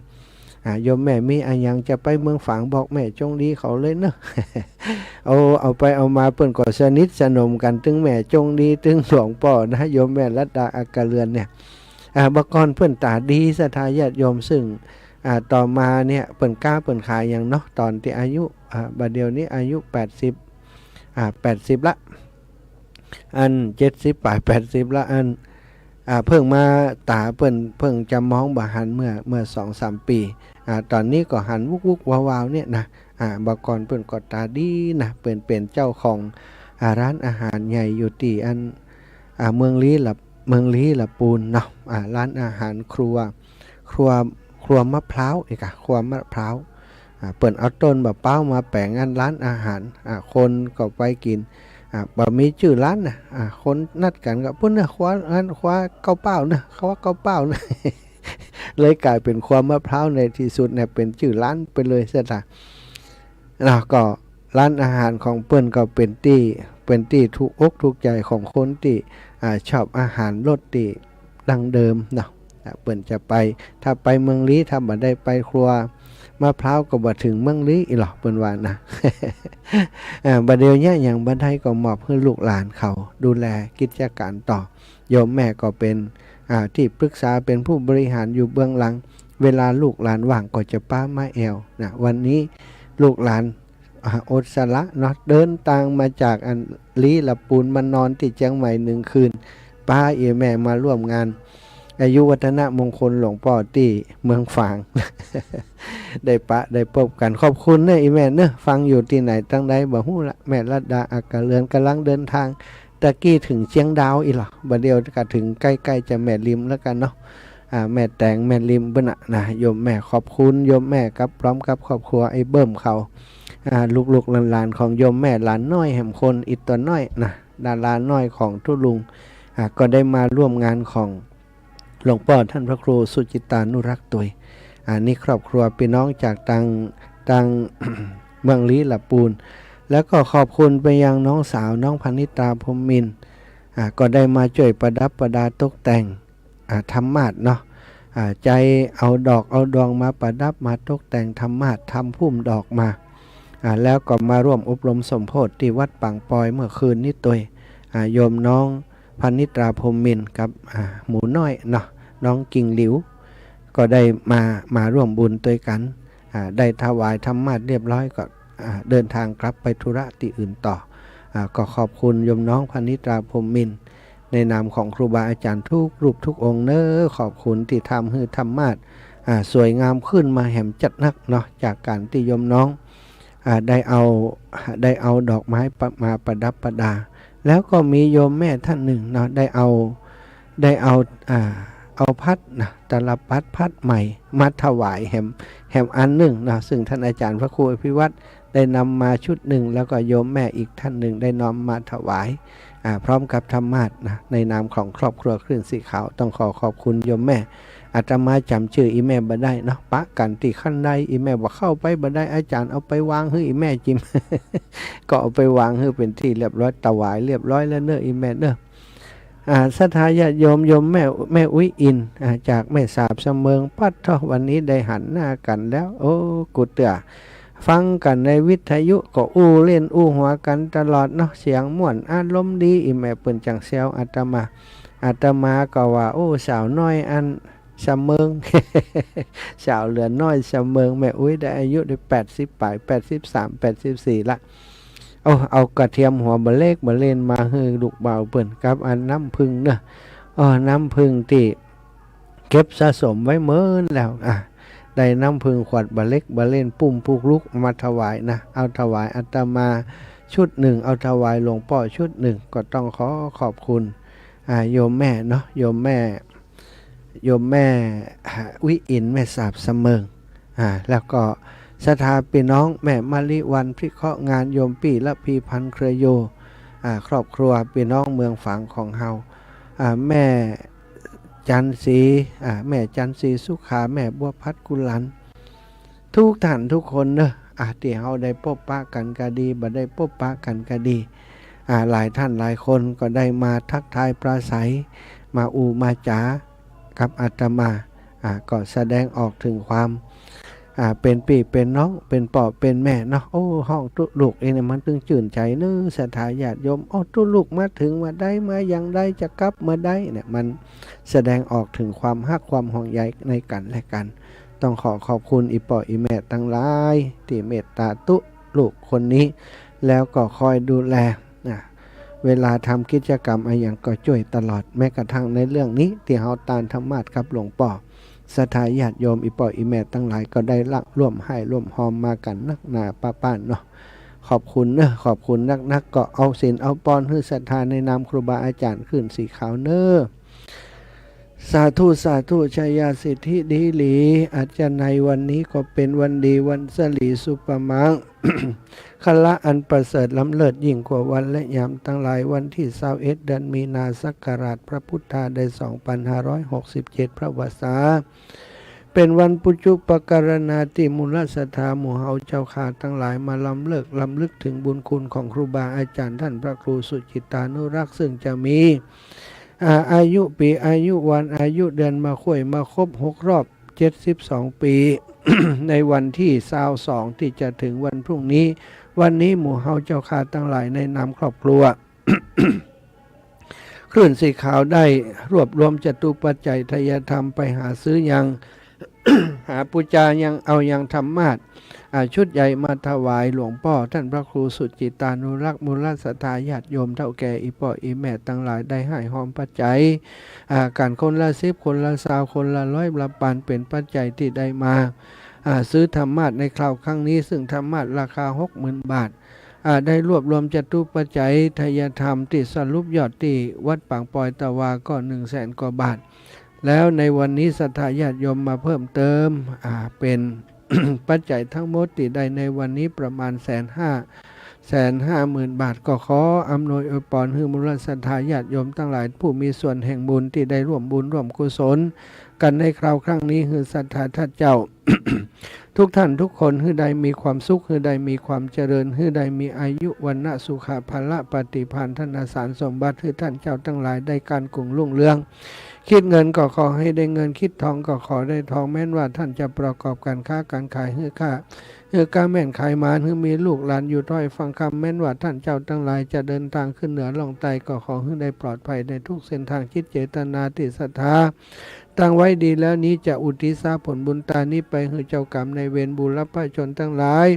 โยมแม่มีอันยังจะไปเมืองฝางบอกแม่จงดีเขาเลยเนอะ เอาไปเอามาเปิ้นก็สนิทสนมกันถึงแม่จงดีถึงหลวงป่อนะโยมแม่รัตดาอักเรือนเนี่ยบกรเพื่อนตาดีศรัทธาญาติโยมซึ่งต่อมาเนี่ยเปิ่นกล้าเปิ่นขายอย่างเนาะตอนที่อายุบัดเดียวนี้อายุ80ละอัน70 80ละอันเพิ่งมาตาเพิ่งจะมองบ่หันเมื่อ 2-3 ปีตอนนี้ก็หันวุกวาวเนี่ยนะบกรเปิ่นก็ตาดีนะเป็นเจ้าของร้านอาหารใหญ่อยู่ที่อันเมืองลี้ละปูนเนาะร้านอาหารครัวมะพร้าวอีกครัวมะพร้าวเปิดเอาต้นมะพร้าวมาแปลงงานร้านอาหารคนก็ไปกินบะมีชื่อร้านนะคนนัดกันกับพุ่นนะคว้าเก้าเป้านะเขาว่าเก้าเป้านะ เลยกลายเป็นครัวมะพร้าวในที่สุดเนี่ยเป็นชื่อร้านไปเลยเสียละแล้วก็ร้านอาหารของเปิ้นก็เป็นที่ถูกอกถูกใจของคนที่ชอบอาหารรสที่ดั้งเดิมเนาะเปิ้นจะไปถ้าไปเมืองลี้ถ้าบ่ได้ไปครัวมะพร้าวก็บ่ถึงเมืองลี้อีหรอกเปิ้นว่านะ บัดเดียวเนี่ยอย่างบัดใดก็มอบให้ลูกหลานเขาดูแลกิจการต่อโยมแม่ก็เป็นที่ปรึกษาเป็นผู้บริหารอยู่เบื้องหลังเวลาลูกหลานว่างก็จะป้ามาแอวนะวันนี้ลูกหลานอดสละเนาะเดินทางมาจากอันลี้ละปูนมานอนที่เชียงใหม่1 คืนป้าแม่มาร่วมงานอายุวัฒนมงคลหลวงพ่อที่เมืองฝาง ได้พบกันขอบคุณเนอะแม่เนอะฟังอยู่ที่ไหนตั้งใดบ่ฮู้ละแม่รัตดาอักเรือนกำลังเดินทางตะกี้ถึงเชียงดาวอีหรอบัดเดียวก็ถึงใกล้ๆจะแม่ริมแล้วกันเนาะแม่แตงแม่ริมเบิ่นนะโยมแม่ขอบคุณโยมแม่กับพร้อมกับครอบครัวไอ้เบิ่มเขาลูกหลานของโยมแม่หลานน้อยแห่มคนอีกตัวน้อยนะดาราน้อยของทุลุงก็ได้มาร่วมงานของหลวงพ่อท่านพระครูสุจิตานุรักษ์ตัวนี่ครอบครัวพี่น้องจากตัง เมืองลี้ละปูนแล้วก็ขอบคุณไปยังน้องสาวน้องพนิตาพรหมมินทร์ก็ได้มาช่วยประดับประดาตกแต่งธรรมาสเนาะใจเอาดอกเอาดวงมาประดับมาตกแต่งธรรมาสทำพุ่มดอกมาแล้วก็มาร่วมอบรมสมโภชที่วัดปังปอยเมื่อคืนนี้ตัวโยมน้องพนิตาพรหมมินทร์กับหมูน้อยเนาะน้องกิ่งหลิวก็ได้มาร่วมบุญด้วยกันได้ถวายธรรมาสเรียบร้อยก็เดินทางกลับไปธุระที่อื่นต่อก็ขอบคุณโยมน้องพนิตาพรหมมินทร์ในนามของครูบาอาจารย์ทุกรูปทุกองค์เนอขอบคุณที่ทำให้ธรรมาสสวยงามขึ้นมาแหมจัดนักเนาะจากการที่โยมน้องได้เอาดอกไม้มาประดับประดาแล้วก็มีโยมแม่ท่านหนึ่งเนาะได้เอาพัดนะตลับพัดใหม่มาถวายแหมอันหนึ่งนะซึ่งท่านอาจารย์พระครูอภิวัตร ได้นำมาชุดหนึ่งแล้วก็โยมแม่อีกท่านหนึ่งได้น้อมมาถวายพร้อมกับธรรมาสนะในนามของครอบครัวคลื่นสีขาวต้องขอบคุณโยมแม่อาตมาจำชื่ออีแม่บ่ได้เนาะปะกันที่ขั้นใดอีแม่บอกเข้าไปบ่ได้อาจารย์เอาไปวางให้อีแม่จิม ก็เอาไปวางให้เป็นที่เรียบร้อยถวายเรียบร้อยแล้วเนอะอีแม่เนอะศรัทธาญาติโยมแม่อุ้ยอินจากแม่สาบเสมิงปัดทอวันนี้ได้หันหน้ากันแล้วโอ้กุเตือฟังกันในวิทยุก็อู้เล่นอู้หัวกันตลอดเนาะเสียงม่วนอารมณ์ดีอีแม่เปิ่นจังเซลอาตมาก็ว่าโอ้สาวน้อยอันเสมิง สาวเหลือน้อยเสมิงแม่อุ้ยได้อายุได้80 ปลาย83 84ละเอากระเทียมหัวบะเล็กบะเลนมาให้ลูกเบาเปิ่นกับอันน้ำพึ่งเนอะน้ำพึ่งที่เก็บสะสมไว้เมื่อแล้วได้น้ำพึ่งขวดบะเล็กบะเลนปุ่มปุกลุกมาถวายนะเอาถวายอาตมาชุดหนึ่งเอาถวายหลวงพ่อชุดหนึ่งก็ต้องขอบคุณโยมแม่เนาะโยมแม่วิอินแม่สาบเสมิงแล้วก็ศรัทธาพี่น้องแม่มะลิวันพิเคราะห์งานโยมปี่และพีพันเครือโยครอบครัวพี่น้องเมืองฝางของเฮาแม่จันทรีแม่จันทรีสุขาแม่บัวพัดกุลันทุกท่านทุกคนเนอะที่เฮาได้พบปะกันก็ดีบ่ได้พบปะกันก็ดีหลายท่านหลายคนก็ได้มาทักทายปราศัยมามาจ๋ากับอาตมาก็แสดงออกถึงความเป็นพี่เป็นน้องเป็นป่อเป็นแม่เนาะโอ้ห้องตุลูกเองเนี่ยมันตึงจื่นใจเนื้อศรัทธาญาติโยมตุลูกมาถึงมาได้มาอย่างได้จะกลับมาได้เนี่ยมันแสดงออกถึงความฮักความห่วงใยในกันและกันต้องขอบคุณอีป่ออีแม่ทั้งหลายที่เมตตาตุลูกคนนี้แล้วก็คอยดูแลเวลาทำกิจกรรมอะไรอย่างก็ช่วยตลอดแม้กระทั่งในเรื่องนี้ที่เฮาตานธรรมาสกับหลวงป่อศรัทธาญาติโยมอีป่ออีแม่ตั้งหลายก็ได้ละร่วมให้ร่วมหอมมากันนักหนาป้านเนาะขอบคุณเนอะขอบคุณนักก็เอาศีลเอาปอนให้ศรัทธาในนามครูบาอาจารย์ขึ้นสีขาวเนอะสาธุชัยยาสิทธิดีหลีอาจจะในวันนี้ก็เป็นวันดีวันสลีสุปมัง คละอันประเสริฐล้ำเลิศยิ่งกว่าวันและยามตั้งหลายวันที่21เดือนมีนาศักราชพระพุทธาได้2567พระวสาเป็นวันปุจจุปการณาติมูลศรัทธาหมู่เฮาเจ้าข้าทั้งหลายมาล้ำลึกถึงบุญคุณของครูบาอาจารย์ท่านพระครูสุจิตานุรักษ์ซึ่งจะมีอายุปีอายุวันอายุเดือนมาค่อยมาครบ6 รอบ72 ปี ในวันที่22ที่จะถึงวันพรุ่งนี้วันนี้หมู่เฮาเจ้าข้าทั้งหลายในนามครอบครัว คลื่นสีขาวได้รวบรวมจตุปัจจัยทายธรรมไปหาซื้อยัง หาปูจายังเอายังธรรมาสชุดใหญ่มาถวายหลวงพ่อท่านพระครูสุจิตานุรักษ์มูลศรัทธาญาติโยมเท่าแก่อีป่ออีแม่ตั้งหลายได้ให้หอมปัจจัยการคนละ10คนละ20คนละ100ละปันเป็นปัจจัยที่ได้มาซื้อธรรมาสในคราวครั้งนี้ซึ่งธรรมาสราคา 60,000 บาทได้รวบรวมจตุปัจจัยทายธรรมที่สรุปยอดที่วัดปางปอยตะวาก็100,000 กว่าบาทแล้วในวันนี้ศรัทธาญาติโยมมาเพิ่มเติมเป็น ปัจจัยทั้งหมดที่ได้ในวันนี้ประมาณ150,000 บาทก็ขออำนวยอวยพรให้มูลศรัทธาญาติโยมทั้งหลายผู้มีส่วนแห่งบุญที่ได้ร่วมบุญร่วมกุศลกันในคราวครั้งนี้คือศรัทธาท่านเจ้า ทุกท่านทุกคนให้ได้มีความสุขให้ได้มีความเจริญให้ได้มีอายุวันนะสุขภาละปฏิภาณธนสารสมบัติให้ท่านเจ้าทั้งหลายได้การกุ่งรุ่งเรืองคิดเงินก็ขอให้ได้เงินคิดทองก็ขอได้ทองแม้นว่าท่านจะประกอบการค้าการขายให้ข้าการแม่นขายมาให้มีลูกหลานอยู่ถ้อยฟังคำแม้นว่าท่านเจ้าทั้งหลายจะเดินทางขึ้นเหนือล่องใต้ก็ขอให้ได้ปลอดภัยในทุกเส้นทางคิดเจตนาที่ศรัทธาตั้งไว้ดีแล้วนี้จะอุทิศผลบุญตานี้ไปให้เจ้ากรรมในเวรบุรพชนทั้งหลาย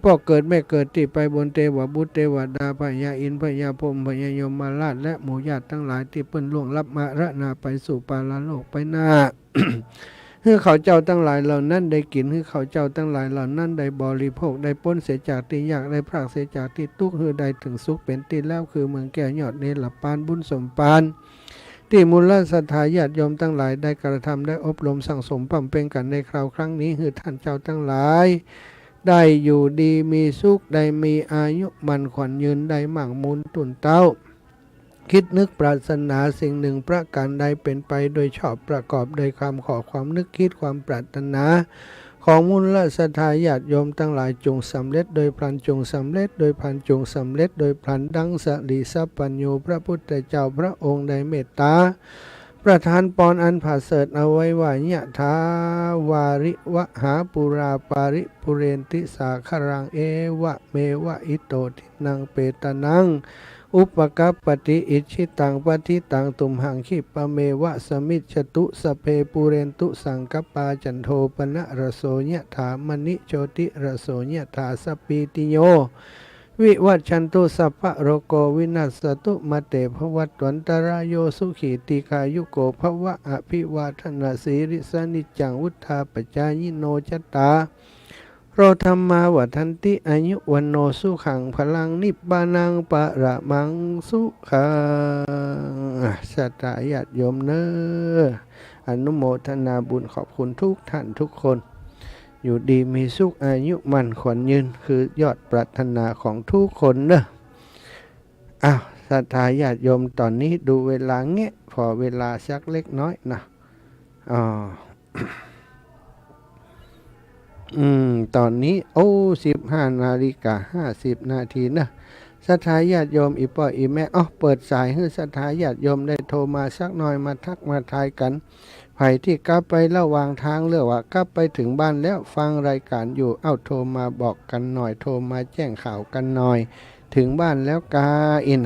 พ่อเกิดแม่เกิดที่ไปบนเทวบุตรเทวดาพญาอินทร์พญาพรหมพญายมมาราชและหมู่ญาติทั้งหลายที่เปิ้นล่วงลับมาระนาไปสู่ปาลโลกไปหน้า ให้เขาเจ้าทั้งหลายเหล่านั้นได้กินให้เขาเจ้าทั้งหลายเหล่านั้นได้บริโภคได้พ้นเสียจากที่ยากได้พรากเสียจากที่ทุกข์ให้ได้ถึงสุขเป็นที่แล้วคือเมืองแก้วยอดเนรปานบุญสมปานที่มูลศรัทธาญาติโยมทั้งหลายได้กระทำได้อบรมสั่งสมปั่มเป็นกันในคราวครั้งนี้คือท่านเจ้าทั้งหลาย ได้อยู่ดีมีสุขได้มีอายุมันขวัญยืนได้มั่งมูลตุนเต้าคิดนึกปรารถนาสิ่งหนึ่งประการใดเป็นไปโดยชอบประกอบโดยความขอความนึกคิดความปรารถนาของมูลศรัทธาญาติโยมทั้งหลายจงสำเร็จโดยพลันจงสำเร็จโดยพลันจงสำเร็จโดยพลันดังสรีสัพปัญโยพระพุทธเจ้าพระองค์ได้เมตตาประทานปอนอันผาเสดเอาไว้ว่ายะทาวาริวหาปุราปาริปุเรนติสาครังเอวะเมวะอิโตทินังเปตนังอุปกัปปติอิชิตังปฏิตังตุมหังคิปะเมวะสมิจฉตุสเพปุเรนตุสังกปาจันโทปนะระโสยะถามณิโชติระโสยะถาสปีติโยวิวัชชันตุสัพพะโรโกวินัสสตุมาเตภวัตวันตรายโยสุขีติกายุโกภวะอภิวาทนาสีริสนิจจังวุธาปจายิโนจตาโรธรรมาวัฏันติอายุวันโนสุขังพลังนิบบานังปะระมังสุขังสัตตญาติโยมเนออนุโมทนาบุญขอบคุณทุกท่านทุกคนอยู่ดีมีสุขอายุมั่นขวัญยืนคือยอดปรารถนาของทุกคนเนอะอ้าวศรัทธาญาติโยมตอนนี้ดูเวลาเงี้ยพอเวลาสักเล็กน้อยนะอ๋อ ตอนนี้15:50 นาทีนะศรัทธาญาติโยมอีพ่ออีแม่เปิดสายให้ศรัทธาญาติโยมได้โทรมาสักหน่อยมาทักมาทายกันไผ่ที่กลับไประหว่างทางเรื่องว่ากลับไปถึงบ้านแล้วฟังรายการอยู่โทรมาบอกกันหน่อยโทรมาแจ้งข่าวกันหน่อยถึงบ้านแล้วกาอิน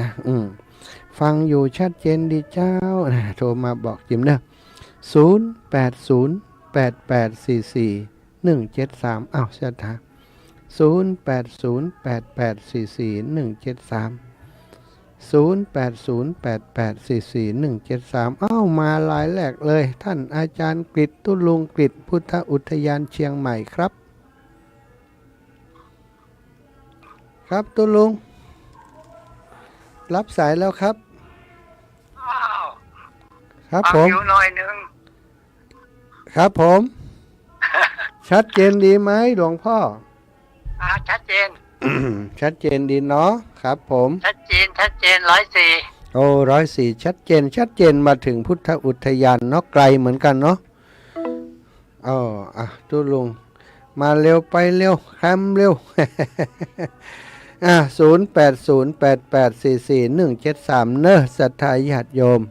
ฟังอยู่ชัดเจนดีเจ้าโทรมาบอกจิมเนอะ0808844173ศรัทธา0808844173 0808844173มาลายแรกเลยท่านอาจารย์กฤษตุลุงกฤษพุทธอุทยานเชียงใหม่ครับครับตุลุงรับสายแล้วครับครับผมอยู่หน่อยนึงครับผมชัดเจนดีไหมหลวงพ่อชัดเจน ชัดเจนดีเนาะครับผมชัดเจน104104ชัดเจนมาถึงพุทธอุทยานเนาะไกลเหมือนกันเนาะตุลุงมาเร็วไปเร็วแคมเร็ว0808844173เนอะศรัทธาญาติโยม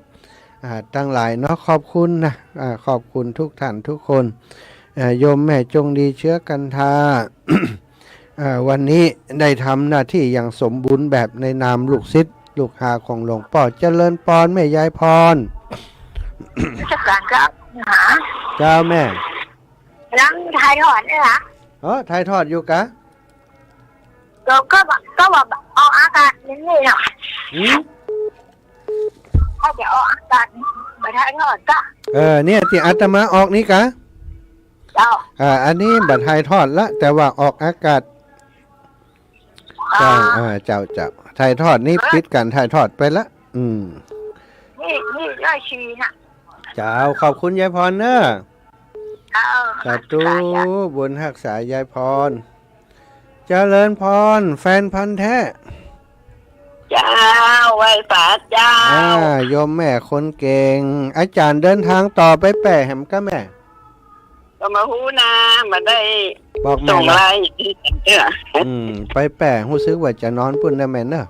ตั้งหลายเนาะขอบคุณนะขอบคุณทุกท่านทุกคนโยมแม่จงดีเชื้อกันทา วันนี้ได้ทำหน้าที่อย่างสมบูรณ์แบบในนามลูกศิษย์ลูกหาของหลวงพ่อเจริญพรแม่ยายพรราชการครับเจ้าแม่นั่งถ่ายทอดเนี่ยเหรอถ่ายทอดอยู่กะก็บอกออกอากาศนี่เนาะถ้าจะออกอากาศมาถ่ายทอดก็เนี่ยที่อาตมาออกนี่กะเจ้าอันนี้บัตรถ่ายทอดละแต่ว่าออกอากาศเจ้าถ่ายทอดนี่ปิดกันถ่ายทอดไปละนี่ย่อยชีนะเจ้าขอบคุณยายพรเนอะสาธุบุญรักษายายพรเจริญพรแฟนพันธุ์แท้เจ้าไว้ฝาเจ้าโยมแม่คนเก่งอาจารย์เดินทางต่อไปแปะแหมก็แม่ก็มาหูนามาได้บอกส่งไลน์ไปแปะหูซื้อว่าจะนอนปุ่นได้แม่เนอะ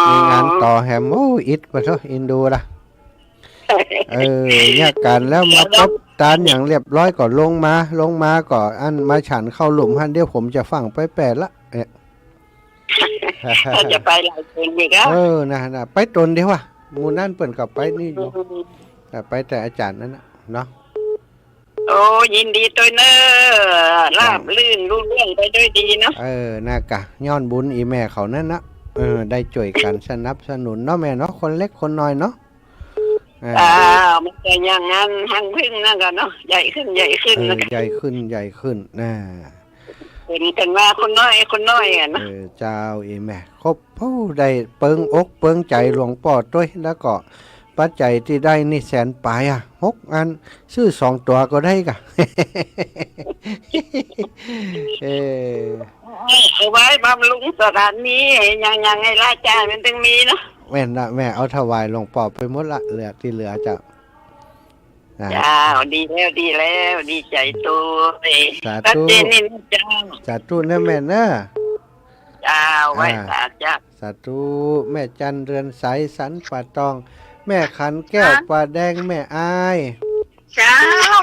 มีงานต่อแฮมอิดปะเถอะอินดูละเนี่ยกันแล้วมาพบตานอย่างเรียบร้อยก่อนลงมาก่อนอันมาฉันเข้าหลุมฮันเดียวผมจะฟังไปแปะละถ้าจะไปหลายคนอีกนะไปตนเดียวว่ะมูนั่นเปิ่นกับไปนี่อยู่ไปแต่อาจารย์นั่นนะเนาะโอ้ยินดีตัวเนอราบลื่นรุ่งเรื่องไปด้วยดีเนาะน่ากะย้อนบุญอีแม่เขานั่นนะได้ช่วยกันสนับสนุนเนาะแม่เนาะคนเล็กคนน้อยเนาะมันจะอย่างนั้นหังพึ่งนั่นกันเนาะใหญ่ขึ้นใหญ่ขึ้นนะเป็นว่าคนน้อยอ่ะนะเจ้าอีแม่ครบผู้ได้เปิงอกเปิงใจหลวงพ่อด้วยแล้วก็ป ปัจจัยที่ได้นี่แสนปลายอ่ะ6 อันซื้อ2 ตัวก็ได้กะ เออ เอาไว้บำรุงสถานนี้ยังไงรายจ่ายมันต้องมีเนาะ แม่นละแม่เอาถวายหลวงพ่อไปหมดละเหลือที่เหลือจะ เจ้าดีแล้วดีใจตัวเอง สา ตัด ธุ เจนนี่เจ้า สาธุนะแม่นะ เจ้าไว้สาเจ้า สาธุแม่จันเรือนใสสันป่าตอง แม่ขันแก้วป่าแดงแม่อาย เจ้า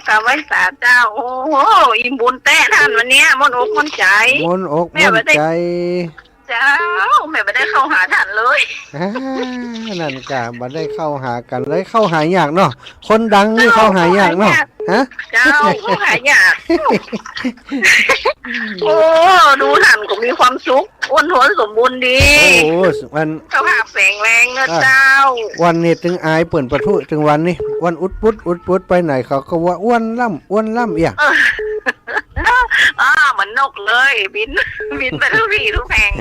กับไว้สาเจ้าโอ้โหอิ่มบุญแต้ท่านวันเนี้ยมนอกมนใจ มนต์อก แม่ มน ไม่ ต์ ได้ ใจ เจ้าแม่ไม่ได้เข้าหาท่านเลย อ่านั่นกะบ่ได้เข้าหากันเลยเข้าหายากเนาะคนดังนี่เข้าหายากเนาะฮะ เจ้าเข้าหายากโอ้ดูท่านก็มีความสุขอ้วนท้วนสมบูรณ์ดี โอ้วัน สภาพแข็งแรงเนอะเจ้า วันนี้ถึงอายเปิ่นประทุถึงวันนี้วันอุดปุดไปไหนเขาก็ว่าอ้วนล่ำเอี่ย เหมือนนกเลยบินไปทุกที่ทุกแห่ง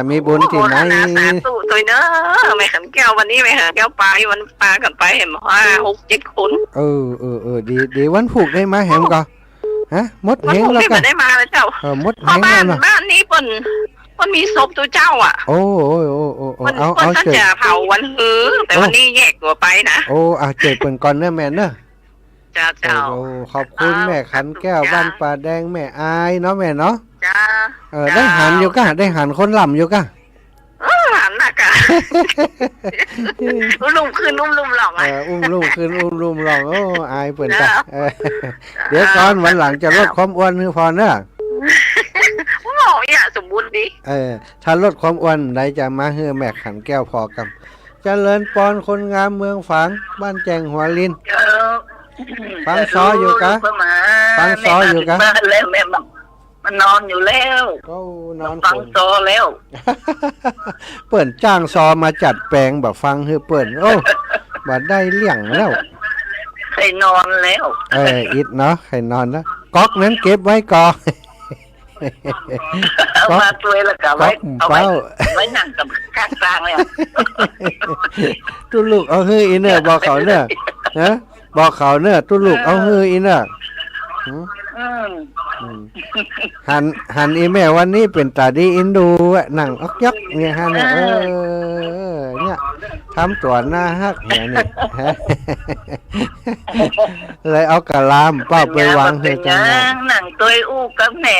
มีบุญที่ไหน โอ้โหสาธุตัวเนอะไม่ขันแก้ววันนี้ไม่ขันแก้วปลาวันปลากันไปเห็นว่า6-7 คน ดีวันผูกได้มาแหมก็ฮะมด วัน เฮง พวก แล้ว นี้ กั มัน นได้มาแล้วเจ้า มด เพราะ เฮง บ้า แล้ว น เนาะ บ้านนี้เปิ้นมีศพตัวเจ้าอ่ะ โอ้ มัน เอา ท่าน เจ็ด จะเผาวันฮือแต่วันนี้แยกตัวไปนะ โอ้เจ็ดเปิ่นก่อนเนอะแม่เนอะ เจ้า โอ้ขอบคุณแม่ขันแก้วบ้านป่าแดงแม่อายเนาะแม่เนาะ จ้า ได้หันอยู่กะได้หันคนล่ำอยู่กะ หันหนักอะลุ่มขึ้นลุ่มหลอกอ่ะ อุ้มลูกขึ้นอุ้มลูกลองโอ้อายเปิ่นจ้ะเดี๋ยวก่อนวันหลังจะลดความอ้วนคือพอเนอะ โอ้ยอ่ะสมบูรณ์ดี ถ้าลดความอ้วนได้จะมาเฮือแม่ขันแก้วพอกันเจริญปอนคนงามเมืองฝางบ้านแจงหัวลิน ฟังซ้ออยู่กะฟังซ้ออยู่กะ บ้านแล้วแม่มันนอนอยู่แล้ว ก็นอน ฟังซ้อแล้ว เปิ่นจ้างซอมาจัดแปลงแบบฟังคือเปิ่นโอ้บัดได้เลี้ยงแล้ว เคยนอนแล้ว อิดเนาะใครนอนแล้วก๊อกนั้นเก็บไว้ก่อน เอามาตัวแล้วก็ไว้เอาไว้นั่งกับข้างกลางเลย ตุลูกเอาฮืออินเนอร์บอกเขาเนอะฮะบอกเขาเนอะตุลูกเอาฮืออินเนอร์หันอีแม่วันนี้เป็นตาดีอินดูอะหนังออกยักเนี่ยฮะเนี่ยเนี่ยทำตัวหน้าฮักเนี่ยนี่เลยเอากะลามป้าไปวางเฮจังหนังตัวอู้กับแม่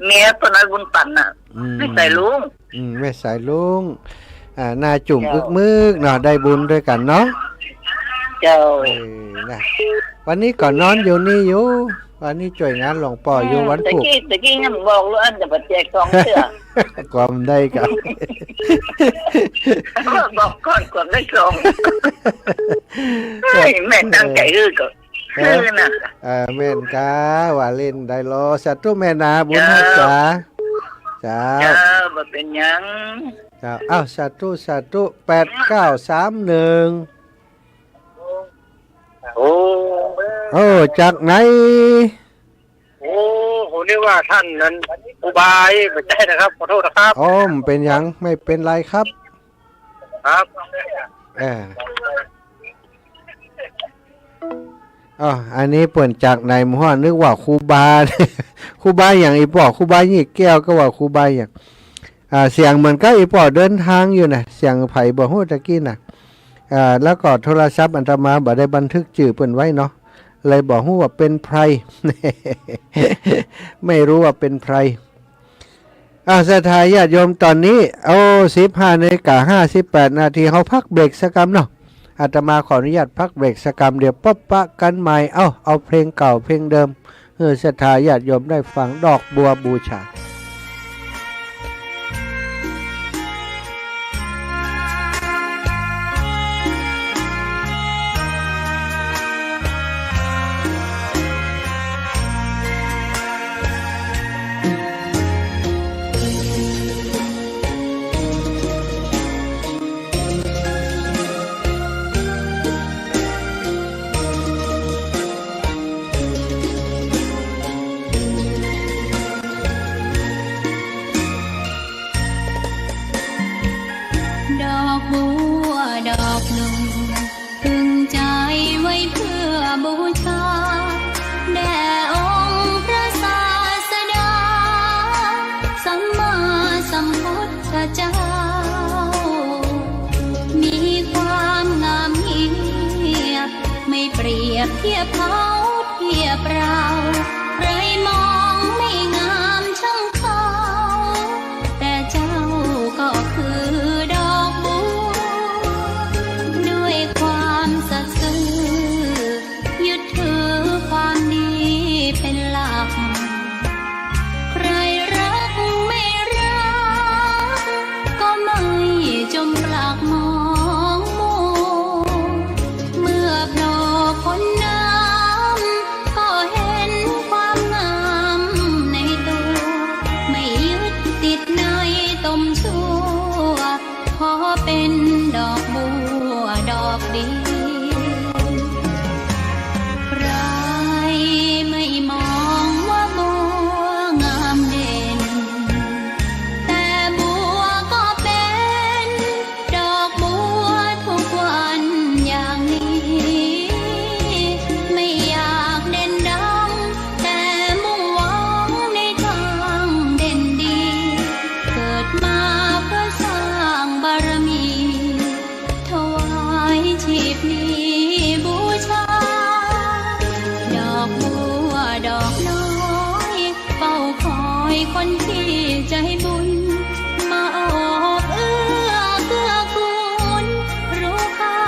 เมียตัวน้อยบุญปันน่ะไม่ใส่ลุง ไม่ใส่ลุงหน้าจุ่มอึกมึกเนาะได้บุญด้วยกันเนาะ เจ้า นะวันนี้ก่อนนอนอยู่นี่อยู่วันนี้จ่วยงานหลวงพ่ออยู่วันผูกตะกี้งั้นบอกลูกอันจะมาแจกกองเสื้อ ความได้กับ บอกก่อนความได้กองแม่ตั้งใจก็นะแม่นกาว่าเล่นได้รอสัตว์แม่นาบุญให้จ๋าจ้าบ่เป็นยังจ้าอ้าวสัตว์8931โอ้จากไหนโอ้โหนี่ว่าท่านนั้นอุบายไม่ใช่นะครับขอโทษนะครับเป็นยังไม่เป็นไรครับครับอันนี้เปิ่นจากไหนหม้อนึกว่าครูบาครูบาอย่างอีปอครูบาหยิกแก้วก็ว่าครูบาอย่างเสียงเหมือนก็อีปอเดินทางอยู่นะเสียงไผ่บ่ฮู้ตะกี้น่ะแล้วก็โทรศัพท์อันตมาบ่ได้บันทึกชื่อเปิ่นไว้เนาะเลยบอกฮู้ว่าเป็นไพร ไม่รู้ว่าเป็นไพรศรัทธาญาติโยมตอนนี้15:58 นาทีเฮาพักเบรกสักกำเนาะอาตมาขออนุญาตพักเบรกสักกำเดี๋ยวป๊อบปะกันใหม่เอาเพลงเก่าเพลงเดิมศรัทธาญาติโยมได้ฟังดอกบัวบูชา รียบเทียบเขาเทียบเราใครมองไม่งามช่างเขาแต่เจ้าก็คือดอกบัวด้วยความสัตย์ซื่อยึดถือความดีเป็นหลักใครรักไม่รักก็ไม่จมปลักมองมัวเมื่อโผล่พ้นน้ำก็เห็นความงามในตัวไม่ยึดติดในตมชั่วขอเป็นดอกบัวดอกเดียวใครไม่มองว่าบัวงามเด่นแต่บัวก็เป็นดอกบัวทุกวันอย่างนี้ไม่อยากเด่นดังแต่มุ่งหวังในทางเด่นดีเกิดมาเพื่อสร้างบารมีถวายชีพนี้บูชาดอกบัวดอกน้อยเฝ้าคอยคนที่ใจบุญมาโอบเอื้อเกื้อกูลรู้ค่า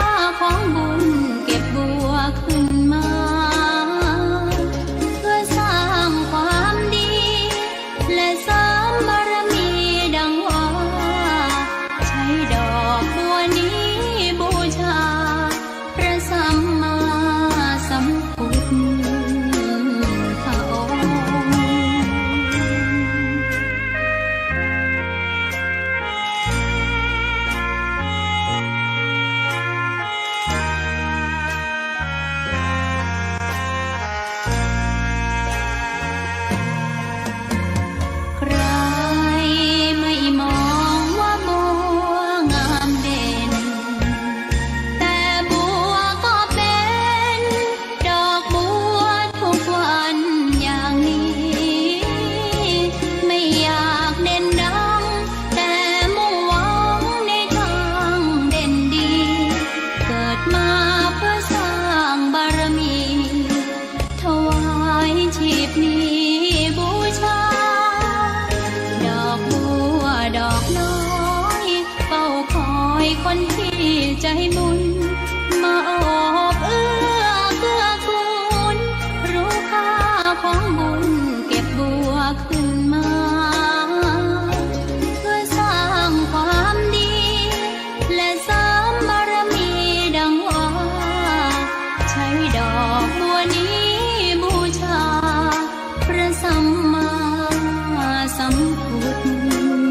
ของบุญเก็บบัวขึ้นมาเพื่อสร้างความดีและเสริมบารมีดังว่าใช้ดอกบัวนี้บูชาพระสัมมาสัมพุทธองค์ ใครไม่มองว่าบัวงามเด่นแต่บัวก็เป็นดอกบัวทุกวันอย่างนี้ไม่อยากเด่นดังแต่มุ่งหวังในทางเด่นดีเกิดมาเพื่อสร้างบารมีถวายชีพนี้บูชาดอกบัวดอกน้อยเฝ้าคอยคนที่ใจบุญมาโอบเอื้อเกื้อกูลรู้ค่าของบุญเก็บบัวขึ้นมาเพื่อสร้างความดีและเสริมบารมีดังว่าใช้ดอกบัวนี้บูชาพระสัมมาสัมพุทธองค์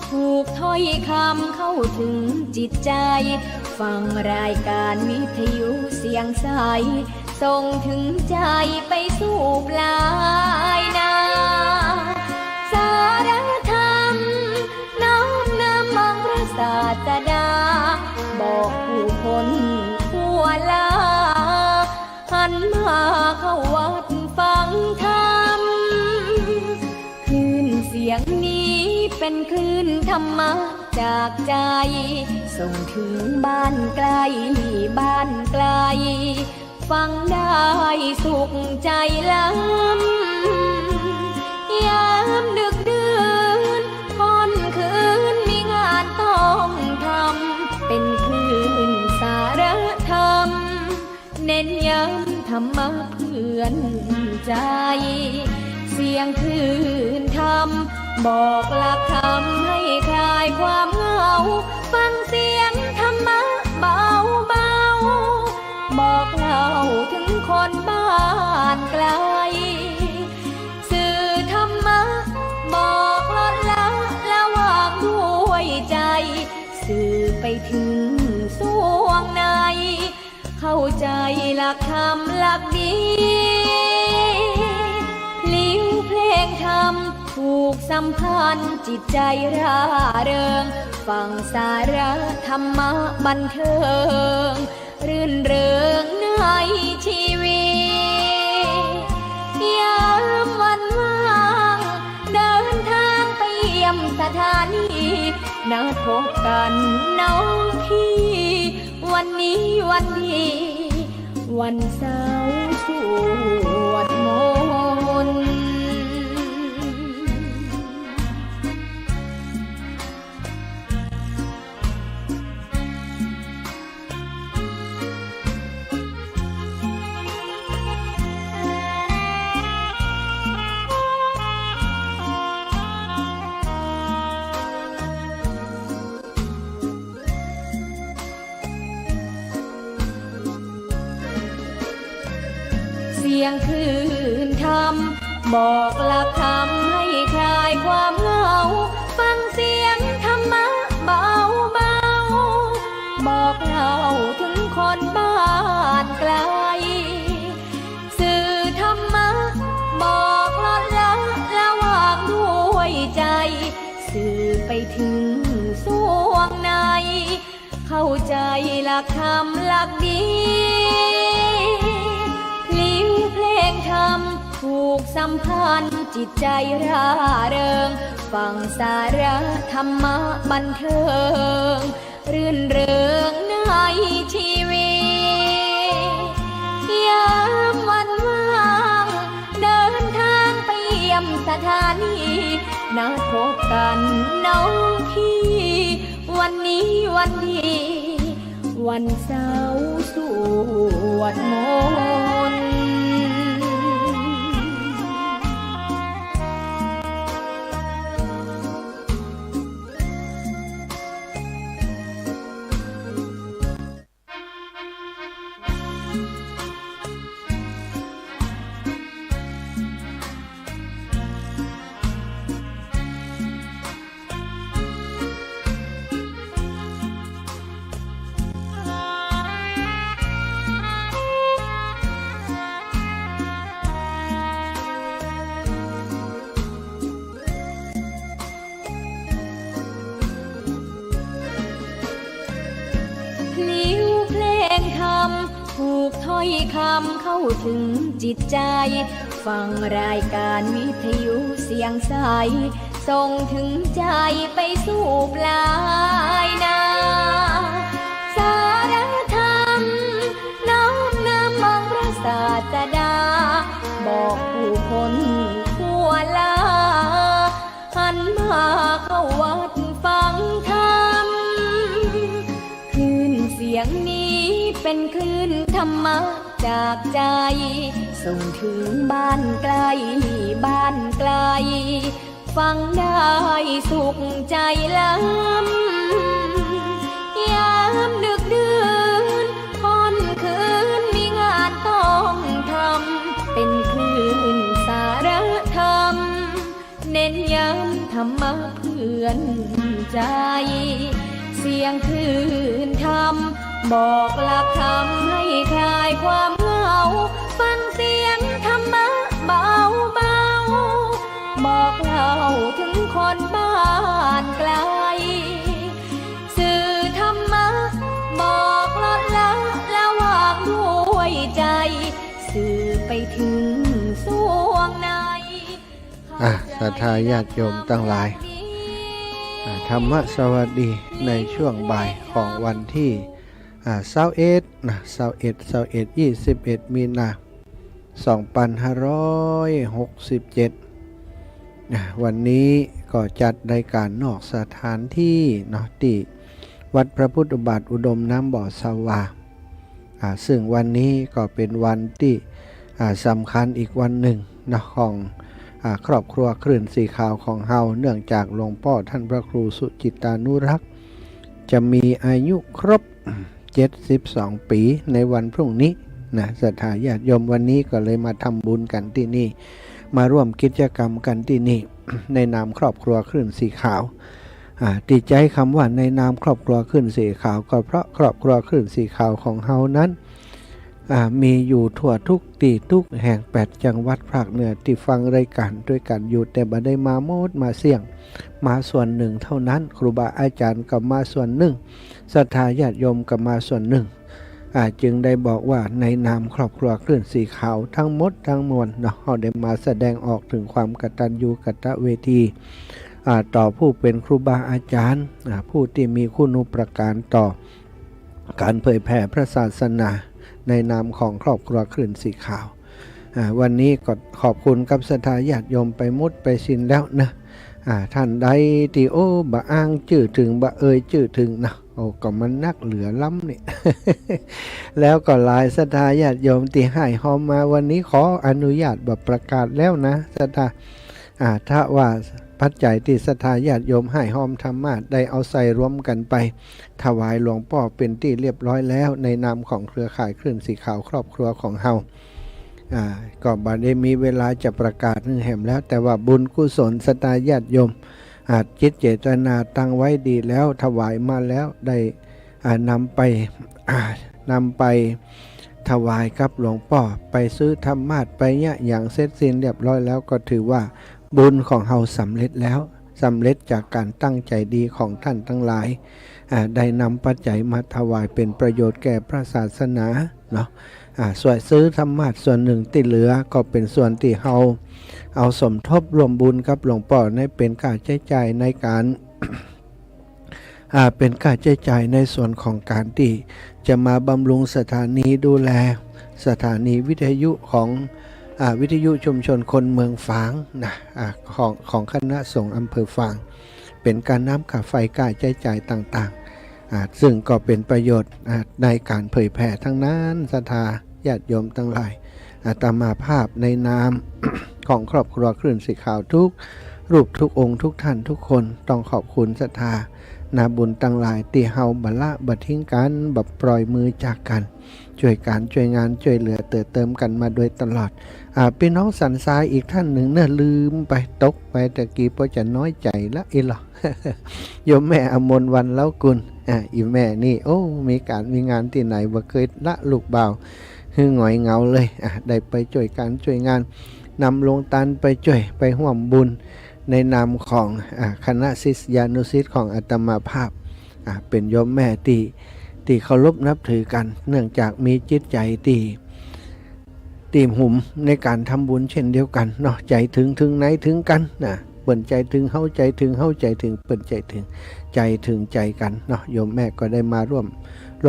ถูกถ้อยคำเข้าถึงจิตใจฟังรายการวิทยุเสียงใสส่งถึงใจไปสู่ปลายนาสารธรรมน้อมนำมองพระศาสดาบอกผู้คนทั่วลาหันมาเข้าวัดฟังธรรมคลื่นเสียงนี้เป็นคลื่นธรรมะจากใจส่งถึงบ้านไกลบ้านไกลฟังได้สุขใจล้ำยามดึกดื่นค่ำคืนมีงานต้องทำเป็นคลื่นสารธรรมเน้นย้ำธรรมะเพื่อนใจเสียงคลื่นธรรมบอกหลักธรรมให้คลายความเหงาฟังเสียงธรรมะเบาๆบอกเล่าถึงคน ใจหลักธรรมหลักดีลิ้วเพลงธรรมผูกสัมพันธ์จิตใจร่าเริงฟังสาระธรรมะบันเทิงรื่นเริงในชีวิตยามวันว่างเดินทางไปเยี่ยมสถานีนัดพบกันน้องพี่วันนี้วันดีวันเสาร์สวดมนต์เสียงคลื่นธรรมบอกหลักธรรมให้คลายความเหงาฟังเสียงธรรมะเบาเบาบอกเล่าถึงคนบ้านไกลสื่อธรรมะบอกลดละละวางด้วยใจสื่อไปถึงสวงในเข้าใจหลักธรรมหลักดีลิ้วเพลงธรรมผูกสัมพันธ์จิตใจร่าเริงฟังสาระธรรมะบันเทิงรื่นเริงในชีวิตยามวันว่างเดินทางไปเยี่ยมสถานีนัดพบกันน้องพี่วันนี้วันดีวันเสาร์สวดมนต์ลิ้วเพลงธรรมผูกถ้อยคำเข้าถึงจิตใจฟังรายการวิทยุเสียงใสส่งถึงใจไปสู่ปลายนาสารธรรมน้อมนำมองพระศาสดาบอกผู้คนทั่วลาหันมาเข้าวัดฟังธรรมคลื่นเสียงนี้เป็นคลื่นธรรมะจากใจส่งถึงบ้านไกลบ้านไกลฟังได้สุขใจล้ำยามดึกดื่นค่ำคืนมีงานต้องทำเป็นคลื่นสารธรรมเน้นย้ำธรรมะเพื่อนใจเสียงคลื่นธรรมบอกหลักธรรมให้คลายความเหงาฟังเสียงธรรมะเบาเบาบอกเล่าถึงคนบ้านไกลสื่อธรรมะบอกลดละละวางด้วยใจสื่อไปถึงสวงในศรัทธาญาติโยมตั้งหลายธรรมะสวัสดีในช่วงบ่ายของวันที่21 21 มีนา 2567วันนี้ก็จัดรายการนอกสถานที่เนาะที่วัดพระพุทธบาทอุดมน้ำบ่อสวาซึ่งวันนี้ก็เป็นวันที่สำคัญอีกวันหนึ่งนะของครอบครัวคลื่นสีขาวของเฮาเนื่องจากหลวงพ่อท่านพระครูสุจิตานุรักษ์จะมีอายุครบ72 ปีในวันพรุ่งนี้นะศรัทธาญาติโยมวันนี้ก็เลยมาทำบุญกันที่นี่มาร่วมกิจกรรมกันที่นี่ ในนามครอบครัวคลื่นสีขาวติดใจคำว่าในนามครอบครัวคลื่นสีขาวก็เพราะครอบครัวคลื่นสีขาวของเฮานั้น มีอยู่ทั่วทุกที่ทุกแห่ง8จังหวัดภาคเหนือที่ฟังรายการด้วยกันอยู่แต่บ่ได้มาโมดมาเสี่ยงมาส่วนหนึ่งเท่านั้นครูบาอาจารย์ก็มาส่วนหนึ่งศรัทธาญาติโยมก็มาส่วนหนึ่งจึงได้บอกว่าในนามครอบครัวคลื่นสีขาวทั้งหมดทั้งมวลเนาะเราได้มาแสดงออกถึงความกตัญญูกตเวทีต่อผู้เป็นครูบาอาจารย์ผู้ที่มีคุณูปการต่อการเผยแผ่พระศาสนาในนามของครอบครัวคลื่นสีขาววันนี้ก็ขอบคุณกับศรัทธาญาติโยมไปมุดไปสินแล้วนะท่านใดที่บะอ้างชื่อถึงบะเอ่ยชื่อถึงนะก็มันนักเหลือล้ำนี่ แล้วก็หลายศรัทธาญาติโยมที่ให้หอมมาวันนี้ขออนุญาตแบบประกาศแล้วนะศรัทธาถ้าว่าปัจจัยที่ศรัทธาญาติโยมให้หอมธรรมะได้เอาใส่รวมกันไปถวายหลวงพ่อเป็นที่เรียบร้อยแล้วในนามของเครือข่ายคลื่นสีขาวครอบครัวของเฮาก็บัดนี้มีเวลาจะประกาศนึงแห่มแล้วแต่ว่าบุญกุศลศรัทธาญาติโยมจิตเจตนาตั้งไว้ดีแล้วถวายมาแล้วได้นำไปถวายกับหลวงพ่อไปซื้อธรรมาสไปเนี่ยอย่างเสร็จสิ้นเรียบร้อยแล้วก็ถือว่าบุญของเฮาสำเร็จแล้วสำเร็จจากการตั้งใจดีของท่านทั้งหลายได้นำปัจจัยมาถวายเป็นประโยชน์แก่พระศาสนาเนาะส่วนซื้อธรรมะส่วนหนึ่งที่เหลือก็เป็นส่วนที่เฮาเอาสมทบรวมบุญกับหลวงพ่อในเป็นค่าใช้จ่ายในการ เป็นค่าใช้จ่ายในส่วนของการที่จะมาบำรุงสถานีดูแลสถานีวิทยุของวิทยุชุมชนคนเมืองฝางนะของคณะสงฆ์อำเภอฝางเป็นการน้ำค่าไฟค่าใช้จ่ายต่างๆซึ่งก็เป็นประโยชน์ในการเผยแผ่ทั้งนั้นศรัทธาญาติโยมทั้งหลายอาตมาภาพในนาม ของครอบครัวคลื่นสีขาวทุกรูปทุกองค์ทุกท่านทุกคนต้องขอบคุณศรัทธานาบุญตั้งหลายตีเฮาบัละบัดทิ้งกันบับปล่อยมือจากกันช่วยการช่วยงานช่วยเหลือเติมกันมาโดยตลอดพี่น้องสันทรายอีกท่านหนึ่งเนี่ยลืมไปตกไปตะกี้เพราะจะน้อยใจละอีหรอ โยมแม่อมนวันเล้ากุลอีแม่นี่มีการมีงานที่ไหนบ่เคยละลูกบ่าวหงอยเหงาเลยได้ไปช่วยการช่วยงานนำลงตันไปช่วยไปห่วมบุญในนามของคณะศิษยานุศิษย์ของอาตมาภาพเป็นโยมแม่ที่เคารพนับถือกันเนื่องจากมีจิตใจตีมหุ่มในการทำบุญเช่นเดียวกันเนาะใจถึงไหนถึงกันนะเปิ่นใจถึงเฮาใจถึงเฮาใจถึงเปิ่นใจถึงใจกันเนาะโยมแม่ก็ได้มาร่ว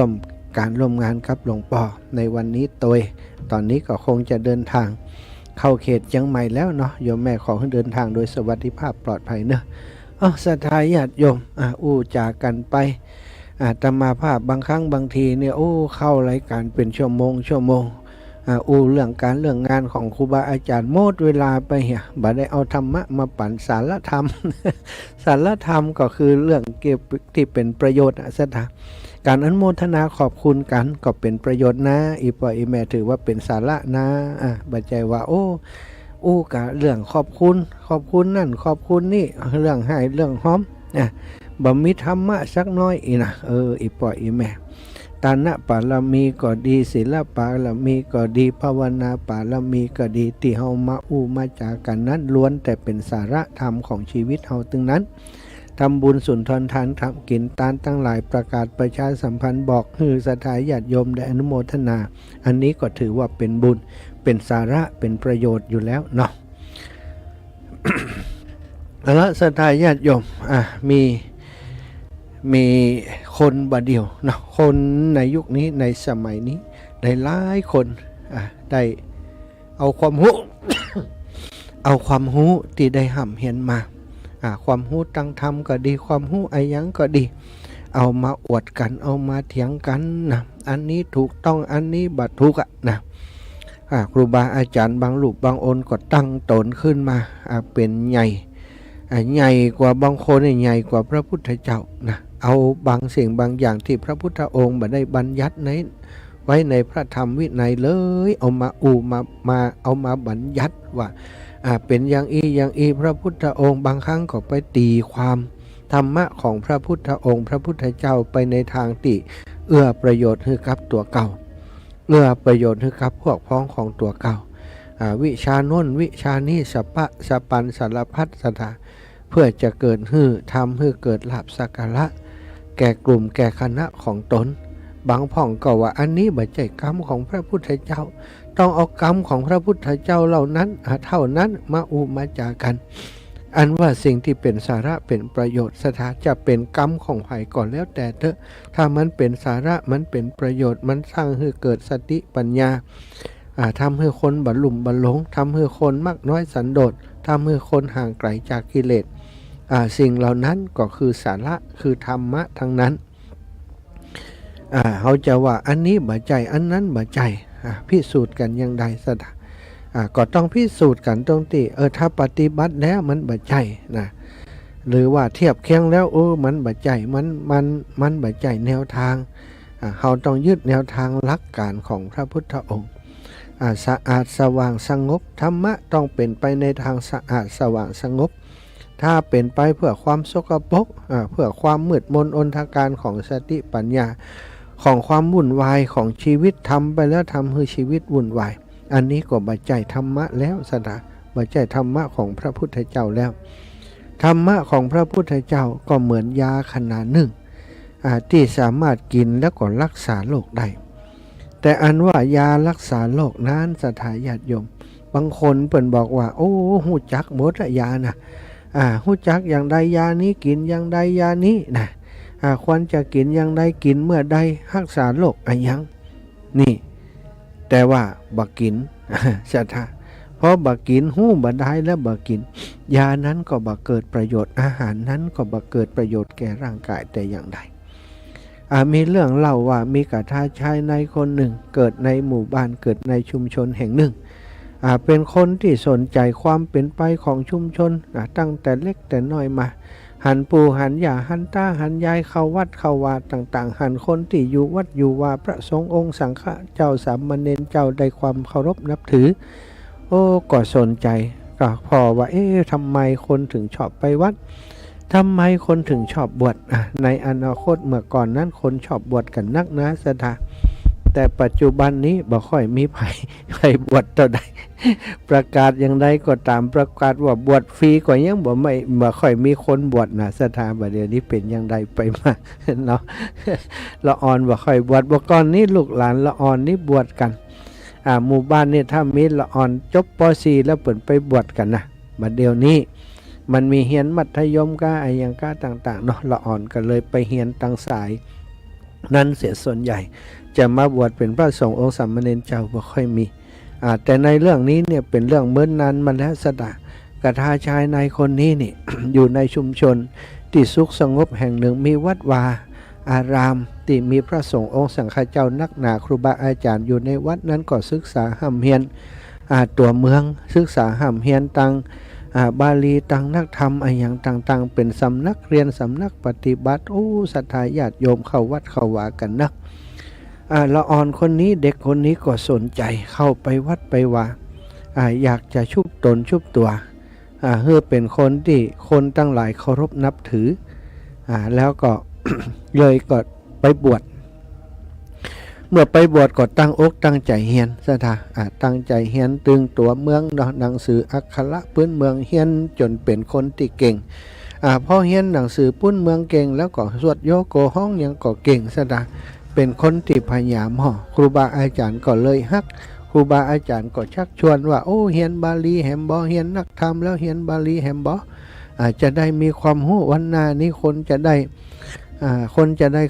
มการร่วมงานกับหลวงพ่อในวันนี้ตอนนี้ก็คงจะเดินทางเข้าเขตเชียงใหม่แล้วเนาะโยมแม่ขอให้เดินทางโดยสวัสดิภาพปลอดภัยเนอะศรัทธาญาติโยมจากกันไปอาตมาภาพบางครั้งบางทีเนี่ยเข้ารายการเป็นชั่วโมงเรื่องการเรื่องงานของครูบาอาจารย์หมดเวลาไปเหี่ยบ่ได้เอาธรรมะมาปั่นสารธรรม สารธรรมก็คือเรื่องเกี่ยวที่เป็นประโยชน์ศรัทธาการอนุโมทนาขอบคุณกันก็เป็นประโยชน์นะอีพ่ออีแม่ถือว่าเป็นสาระนะบัดใจว่ากะเรื่องขอบคุณนั่นขอบคุณนี่เรื่องให้เรื่องหอมบ่มีธรรมะสักน้อยอีนะอีพ่ออีแม่ตานะปารมีก็ดีศีลปารมีก็ดีภาวนาปารมีก็ดีที่เฮามาจากกันนั้นล้วนแต่เป็นสาระธรรมของชีวิตเฮาตึงนั้นทำบุญสุนทรทานทำกินตานตั้งหลายประกาศประชาสัมพันธ์บอกฮือศรัทธาญาติโยมได้อนุโมทนาอันนี้ก็ถือว่าเป็นบุญเป็นสาระเป็นประโยชน์อยู่แล้วเนาะ แล้วศรัทธาญาติโยมมีคนบ่เดียวเนาะคนในยุคนี้ในสมัยนี้ได้หลายคนได้เอาความรู้ เอาความรู้ที่ได้ห่ำเห็นมาความรู้ตั้งธรรมก็ดีความรู้ไอ้ยังก็ดีเอามาอวดกันเอามาเถียงกันนะอันนี้ถูกต้องอันนี้บัดถูกนะครูบาอาจารย์บางรูปบางองค์ก็ตั้งตนขึ้นมาเป็นใหญ่กว่าบางคนใหญ่กว่าพระพุทธเจ้านะเอาบางสิ่งบางอย่างที่พระพุทธองค์ได้บัญญัติไว้ในพระธรรมวินัยเลยเอามาเอามาบัญญัติว่าเป็นอย่างอีพระพุทธองค์บางครั้งก็ไปตีความธรรมะของพระพุทธองค์พระพุทธเจ้าไปในทางที่เอื้อประโยชน์ให้กับตัวเก่า เอื้อประโยชน์ให้กับพวกพ้องของตัวเก่าวิชาโน้นวิชานี้สปะสปันสารพัดสถาเพื่อจะเกิดทำให้เกิดลาภสักการะแก่กลุ่มแก่คณะของตนบางพ่องก็ว่าอันนี้บ่ใช่กรรมของพระพุทธเจ้าต้องเอากรรมของพระพุทธเจ้าเหล่านั้นเท่านั้นมามาจากันอันว่าสิ่งที่เป็นสาระเป็นประโยชน์สถาจะเป็นกรรมของใครก่อนแล้วแต่เถอะถ้ามันเป็นสาระมันเป็นประโยชน์มันสร้างให้เกิดสติปัญญาทำให้คนบรรลุบรรลงทำให้คนมากน้อยสันโดษทำให้คนห่างไกลจากกิเลสสิ่งเหล่านั้นก็คือสาระคือธรรมะทั้งนั้นเขาจะว่าอันนี้บ่ใจอันนั้นบ่ใจพิสูจน์กันอย่างใดสถาก็ต้องพิสูจน์กันตรงที่ถ้าปฏิบัติแล้วมันบ่ใจนะหรือว่าเทียบเคียงแล้วมันบ่ใจมันบ่ใจแนวทางเขาต้องยึดแนวทางหลักการของพระพุทธองค์สะอาดสว่างสงบธรรมะต้องเป็นไปในทางสะอาดสว่างสงบถ้าเป็นไปเพื่อความสกปรกเพื่อความมืดมนอนทการของสติปัญญาของความวุ่นวายของชีวิตทำไปแล้วทำให้ชีวิตวุ่นวายอันนี้ก็บ่ใจธรรมะแล้วสถาบ่ใจธรรมะของพระพุทธเจ้าแล้วธรรมะของพระพุทธเจ้าก็เหมือนยาขนาดหนึ่งที่สามารถกินแล้วก็รักษาโรคได้แต่อันว่ายารักษาโรคนั้นสถาญาติโยมบางคนเปิ่นบอกว่าโอ้หูจักหมดยานะหูจักอย่างใดยานี้กินอย่างใดยานี้นะควรจะกินอย่างใดกินเมื่อใดรักษาโรคอะไรยังนี่แต่ว่าบักกินสถาเพราะบักกินหูบัได้แล้วบักกินยานั้นก็บักเกิดประโยชน์อาหารนั้นก็บักเกิดประโยชน์แก่ร่างกายแต่อย่างใดมีเรื่องเล่าว่ามีกฐาชายในคนหนึ่งเกิดในหมู่บ้านเกิดในชุมชนแห่งหนึ่งเป็นคนที่สนใจความเป็นไปของชุมชนตั้งแต่เล็กแต่น้อยมาหันปู่หันย่าหันตาหันยายเข้าวัดเข้าวาต่างๆหันคนที่อยู่วัดอยู่วาพระสงฆ์องค์สังฆเจ้าสามเณรเจ้าได้ความเคารพนับถือก็สนใจก็พอว่าทำไมคนถึงชอบไปวัดทำไมคนถึงชอบบวชในอนาคตเมื่อก่อนนั้นคนชอบบวชกันนักนะสถาแต่ปัจจุบันนี้บ่ค่อยมีใครบวชต่อใดประกาศอย่างใดก็ตามประกาศว่าบวชฟรีก็ยังบ่ค่อยมีคนบวชนะสถาบัดเดี๋ยวนี้เป็นอย่างใดไปมาเนาะละอ่อนบ่ค่อยบวชบ่ก่อนนี้ลูกหลานละอ่อนนี่บวชกันหมู่บ้านนี่ถ้ามีละอ่อนจบป .4 แล้วเปิ่นไปบวชกันนะบัดเดี๋ยวนี้มันมีเฮียนมัธยมก็อย่างก็ต่างๆเนาะละอ่อนก็เลยไปเฮียนตังสายนั่นเสียส่วนใหญ่จะมาบวชเป็นพระสงฆ์องค์สามเณรเจ้าบ่ค่อยมีแต่ในเรื่องนี้เนี่ยเป็นเรื่องเมื่อนนานมาแล้วสดากฐาชายในคนนี้นี่ อยู่ในชุมชนที่สุขสงบแห่งหนึ่งมีวัดวาอารามที่มีพระสงฆ์องค์สังฆเจ้านักหนาครูบาอาจารย์อยู่ในวัดนั้นก็ศึกษาห้ำเฮียนตัวเมืองศึกษาห้ำเฮียนตังบาลีตังนักธรรมอย่างต่างๆเป็นสำนักเรียนสำนักปฏิบัติศรัทธาญาติโยมเข้าวัดเข้าวากันนักละอ่อนคนนี้เด็กคนนี้ก็สนใจเข้าไปวัดไปวาอยากจะชุบตนชุบตัวเพื่อเป็นคนที่คนตั้งหลายเคารพนับถือแล้วก็ เลยก็ไปบวชเมื่อไปบวชก็ตั้งอกตั้งใจเฮียนสถาตั้งใจเฮียนตึงตัวเมืองหนังสืออักขระพื้นเมืองเฮียนจนเป็นคนที่เก่งพอเฮียนหนังสือพื้นเมืองเก่งแล้วก็สวดโยโกห้องยังก็เก่งสถาเป็นคนที่พยายามครูบาอาจารย์ก็เลยฮักครูบาอาจารย์ก็ชักชวนว่าเฮียนบาลีแฮมบอเฮียนนักธรรมแล้วเฮียนบาลีแฮมบอจะได้มีความรู้วันหน้านี้คนจะได้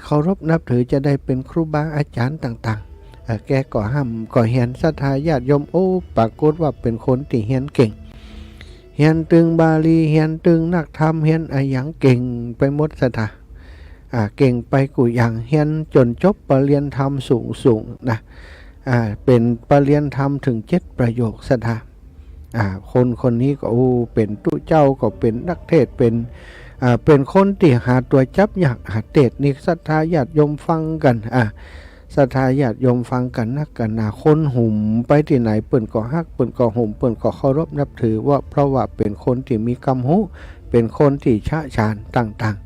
เคารพนับถือจะได้เป็นครูบาอาจารย์ต่างๆแกก็ห้ามก็เฮียนศรัทธาญาติโยมปรากฏว่าเป็นคนที่เฮียนเก่งเฮียนตึงบาลีเฮียนตึงนักธรรมเฮียนอย่างเก่งไปหมดศรัทธาเก่งไปกูอย่างเฮียนจนจบปรริญญาธรรมสูงนะเป็นปรริญญาธรรมถึง7 ประโยคศรัทธาคนนี้ก็เป็นตุเจ้าก็เป็นนักเทศเป็นคนที่หาตัวจับอยากหาเทศนี่ศรัทธาญาติโยมฟังกันศรัทธาญาติโยมฟังกันนักกันนาคนหุ่มไปที่ไหนเปิ่นก็ฮักเปิ่นก็หุ่มเปิ่นก็เคารพนับถือว่าเพราะว่าเป็นคนที่มีกำหูเป็นคนที่ชะชานต่าง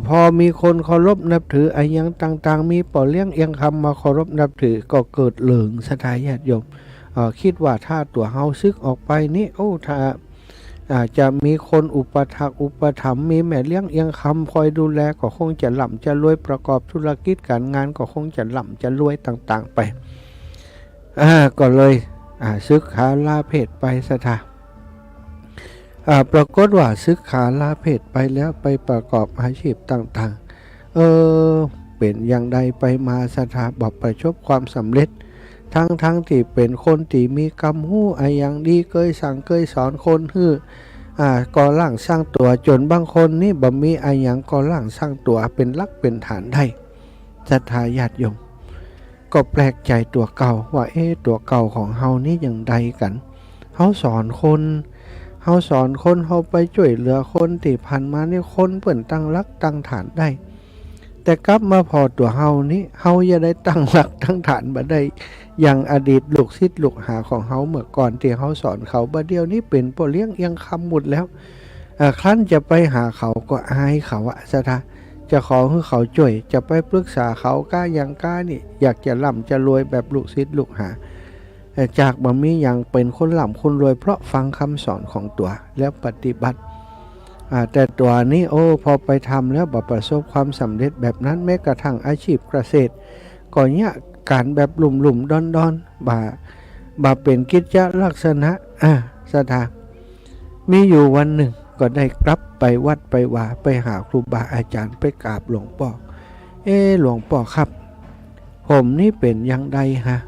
พอมีคนเคารพนับถืออะไรยังต่างๆมีป่อเลี้ยงเอียงคำมาเคารพนับถือก็เกิดเหลิงศรัทธาญาติโยมคิดว่าถ้าตัวเฮาซึกออกไปนี่ถ้าจะมีคนอุปถัมภ์อุปถัมภ์มีแม่เลี้ยงเอียงคำคอยดูแลก็คงจะหล่ำจะรวยประกอบธุรกิจการงานก็คงจะหล่ำจะรวยต่างๆไปก็เลยซึกขาลาเพศไปศรัทธาปรากฏว่าซึกขาลาเพศไปแล้วไปประกอบอาชีพต่างๆเป็นอย่างใดไปมาศรัทธาบอกประสบความสำเร็จทั้งที่เป็นคนที่มีกรรมหู้อย่างดีเคยสั่งเคยสอนคนก่อร่างสร้างตัวจนบางคนนี่บ่มีอย่างก่อร่างสร้างตัวเป็นลักเป็นฐานได้ศรัทธาญาติโยมก็แปลกใจตัวเก่าว่าตัวเก่าของเฮานี่อย่างใดกันเฮาสอนคนเฮาไปช่วยเหลือคนที่ผ่านมานี่คนเปิ่นตั้งรักตั้งฐานได้แต่กลับมาพอตัวเฮานี่เฮาอย่าได้ตั้งรักตั้งฐานบ่ได้อย่างอดีตลูกศิษย์ลูกหาของเฮาเมื่อก่อนที่เฮาสอนเขาบัดเดียวนี้เป็นป่อเลี้ยงเอียงคำหมดแล้วครั้นจะไปหาเขาก็อายเขาศรัทธาจะขอให้เขาช่วยจะไปปรึกษาเขาก้าอย่างก้านี่อยากจะร่ำจะรวยแบบลูกศิษย์ลูกหาจากบ่มีอย่างเป็นคนร่ำคนรวยเพราะฟังคำสอนของตัวแล้วปฏิบัติแต่ตัวนี้พอไปทำแล้วบ่ประสบความสำเร็จแบบนั้นแม้กระทั่งอาชีพเกษตรก็เนี่ยการแบบหลุ่มๆดอนบ่เป็นกิจลักษณะศรัทธามีอยู่วันหนึ่งก็ได้กลับไปวัดไปว่าไปหาครูบาอาจารย์ไปกราบหลวงพ่อหลวงพ่อครับผมนี่เป็นอย่างใดฮะ